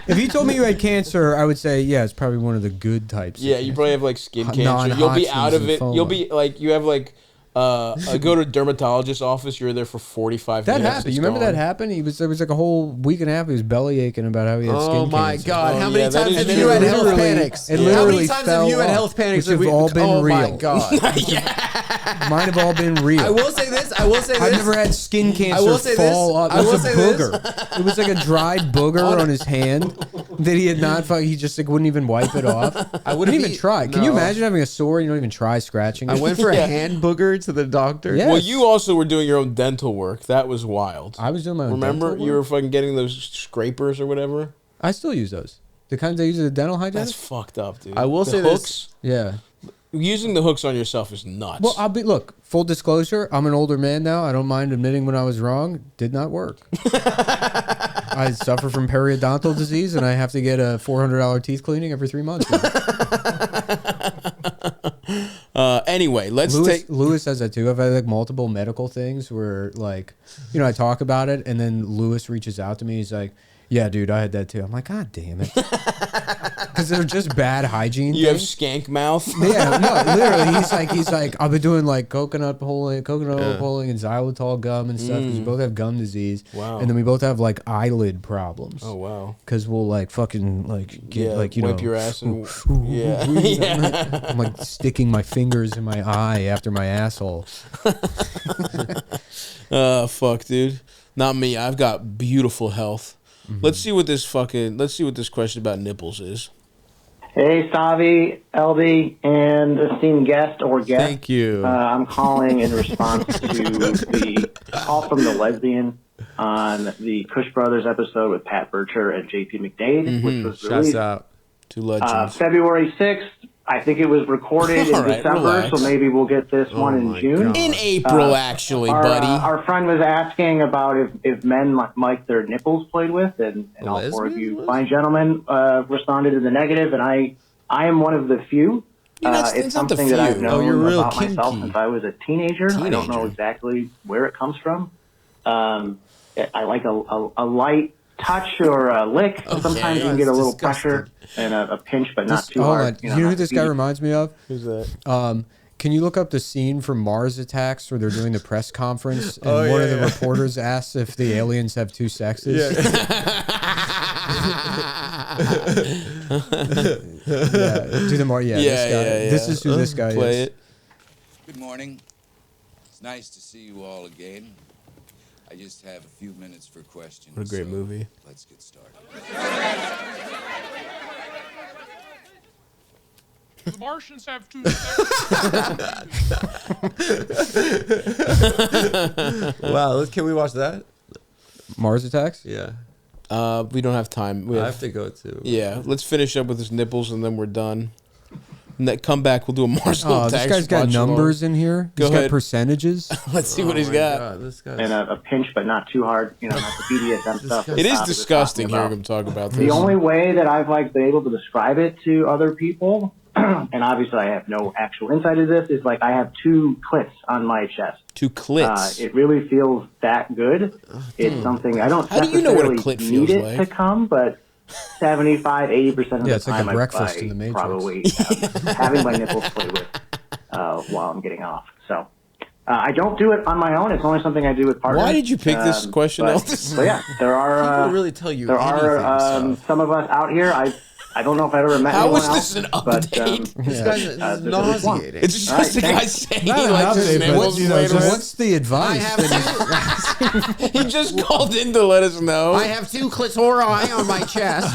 Speaker 2: if you told me you had cancer, I would say, yeah, it's probably one of the good types.
Speaker 1: Yeah, you probably have like skin cancer. You'll be out of it. You'll be like, you have like, I go to a dermatologist's office. You're there for 45 minutes.
Speaker 2: That happened. You remember that happened? There was like a whole week and a half. He was belly aching about how he had skin cancer.
Speaker 4: Oh my God! How many times have
Speaker 2: and
Speaker 4: you had health panics?
Speaker 2: How
Speaker 4: many times have you had health panics?
Speaker 2: Which have all been real.
Speaker 4: Oh my God!
Speaker 2: Mine have all been real.
Speaker 4: I will say this. I've
Speaker 2: never had skin cancer fall up. It was a booger. It was like a dried booger on his hand that he had not. He just like wouldn't even wipe it off. I wouldn't even try. Can you imagine having a sore and you don't even try scratching it?
Speaker 4: I went for a hand booger to the doctor.
Speaker 1: Yes. Well, you also were doing your own dental work. That was wild.
Speaker 2: I was doing my own
Speaker 1: Remember?
Speaker 2: dental work?
Speaker 1: You were fucking getting those scrapers or whatever?
Speaker 2: I still use those. The kinds I use at the dental hygienist?
Speaker 1: That's fucked up, dude.
Speaker 4: I will say
Speaker 1: hooks,
Speaker 4: this.
Speaker 2: Yeah.
Speaker 1: Using the hooks on yourself is nuts.
Speaker 2: Well, look, full disclosure, I'm an older man now. I don't mind admitting when I was wrong. Did not work. I suffer from periodontal disease, and I have to get a $400 teeth cleaning every 3 months.
Speaker 1: Anyway,
Speaker 2: Lewis has that too. I've had like multiple medical things where, like, I talk about it, and then Lewis reaches out to me. He's like, yeah, dude, I had that too. I'm like, God damn it. Because they're just bad hygiene
Speaker 1: You
Speaker 2: things.
Speaker 1: have skank mouth?
Speaker 2: Yeah, no, literally. He's like, I've been doing like coconut oil pulling and xylitol gum and stuff because we both have gum disease.
Speaker 1: Wow.
Speaker 2: And then we both have like eyelid problems.
Speaker 1: Oh, wow.
Speaker 2: Because we'll like fucking like get
Speaker 1: wipe your ass and
Speaker 2: I'm like sticking my fingers in my eye after my asshole.
Speaker 1: Fuck, dude. Not me. I've got beautiful health. Let's see what this question about nipples is.
Speaker 8: Hey, Stavvy, LB, and esteemed guest or guest.
Speaker 4: Thank you.
Speaker 8: I'm calling in response to the call from the lesbian on the Kush Brothers episode with Pat Bircher and JP McDade, which was released
Speaker 4: Shouts out.
Speaker 1: Two legends.
Speaker 8: February 6th. I think it was recorded in December,
Speaker 1: relax.
Speaker 8: so maybe we'll get this one in June.
Speaker 4: God.
Speaker 1: In April, actually, buddy.
Speaker 8: Our friend was asking about if men like their nipples played with, and all four of you fine gentlemen responded to the negative, and I am one of the few. It's something that I've known about myself since I was a teenager. I don't know exactly where it comes from. I like a light touch or a lick. Sometimes you can get a little pressure and a pinch, but not too hard.
Speaker 2: You know who this guy reminds me of?
Speaker 1: Who's that?
Speaker 2: Can you look up the scene from Mars Attacks where they're doing the press conference and one of the reporters asks if the aliens have two sexes? Yeah, do the Mars. This guy. This is who this guy
Speaker 1: Play
Speaker 2: is.
Speaker 1: It.
Speaker 12: Good morning. It's nice to see you all again. I just have a few minutes for questions.
Speaker 1: What a great movie.
Speaker 12: Let's get started.
Speaker 13: The Martians have two sexes.
Speaker 4: Wow, can we watch that?
Speaker 2: Mars Attacks?
Speaker 4: Yeah.
Speaker 1: We don't have time.
Speaker 4: I have to go too.
Speaker 1: Yeah, let's finish up with his nipples and then we're done. And that come back, we'll do a Marshall Attacks.
Speaker 2: This guy's got numbers in here. He's got percentages.
Speaker 1: Let's see what he's got.
Speaker 4: God, this guy's...
Speaker 10: And a pinch, but not too hard. You know, not the BDSM stuff.
Speaker 1: It is disgusting hearing him talk about this.
Speaker 8: The only way that I've been able to describe it to other people, and obviously I have no actual insight into this, is I have 2 clits on my chest.
Speaker 1: 2 clits.
Speaker 8: It really feels that good. It's something I don't necessarily need it to come, but 75-80% of the
Speaker 2: it's like
Speaker 8: time
Speaker 2: a breakfast in the Matrix.
Speaker 8: Probably having my nipples played with while I'm getting off. So I don't do it on my own. It's only something I do with partners.
Speaker 1: Why did you pick this question, Elvis?
Speaker 8: But yeah, there are
Speaker 4: people really tell you
Speaker 8: there are some of us out here. I don't know if I've ever met anyone else.
Speaker 1: How is this an update?
Speaker 4: This guy's nauseating.
Speaker 1: It's just a guy saying he likes his nipples played with.
Speaker 2: What's the advice?
Speaker 1: He just called in to let us know.
Speaker 7: I have 2 clitori on my chest.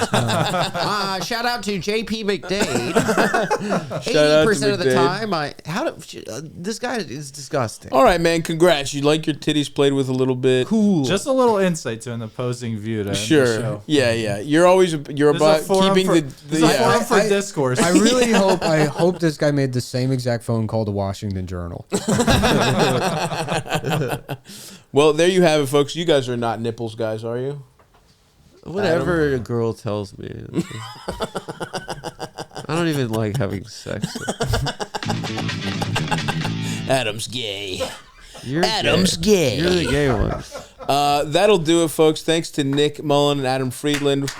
Speaker 7: Shout out to JP McDade. 80% of the time, this guy is disgusting.
Speaker 1: All right, man. Congrats. You like your titties played with a little bit.
Speaker 2: Cool.
Speaker 3: Just a little insight to an opposing view to end the show.
Speaker 1: Yeah. You're about keeping the
Speaker 3: forum for discourse.
Speaker 2: I really hope this guy made the same exact phone call to Washington Journal.
Speaker 1: Well, there you have it, folks. You guys are not nipples guys, are you?
Speaker 4: Whatever a girl tells me. I don't even like having sex.
Speaker 6: Adam's gay.
Speaker 4: Adam's
Speaker 6: gay.
Speaker 4: You're the gay one.
Speaker 1: That'll do it, folks. Thanks to Nick Mullen and Adam Friedland.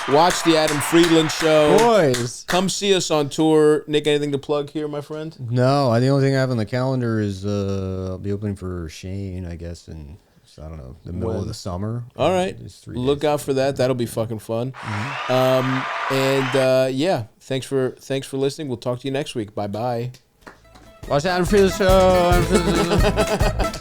Speaker 1: Watch the Adam Friedland show.
Speaker 4: Boys.
Speaker 1: Come see us on tour. Nick, anything to plug here, my friend?
Speaker 2: No, the only thing I have on the calendar is I'll be opening for Shane, I guess, in, I don't know, the middle of the summer.
Speaker 1: All right. Look out for that. That'll be fucking fun. Yeah, thanks for listening. We'll talk to you next week. Bye-bye.
Speaker 4: Watch the Adam Friedland show.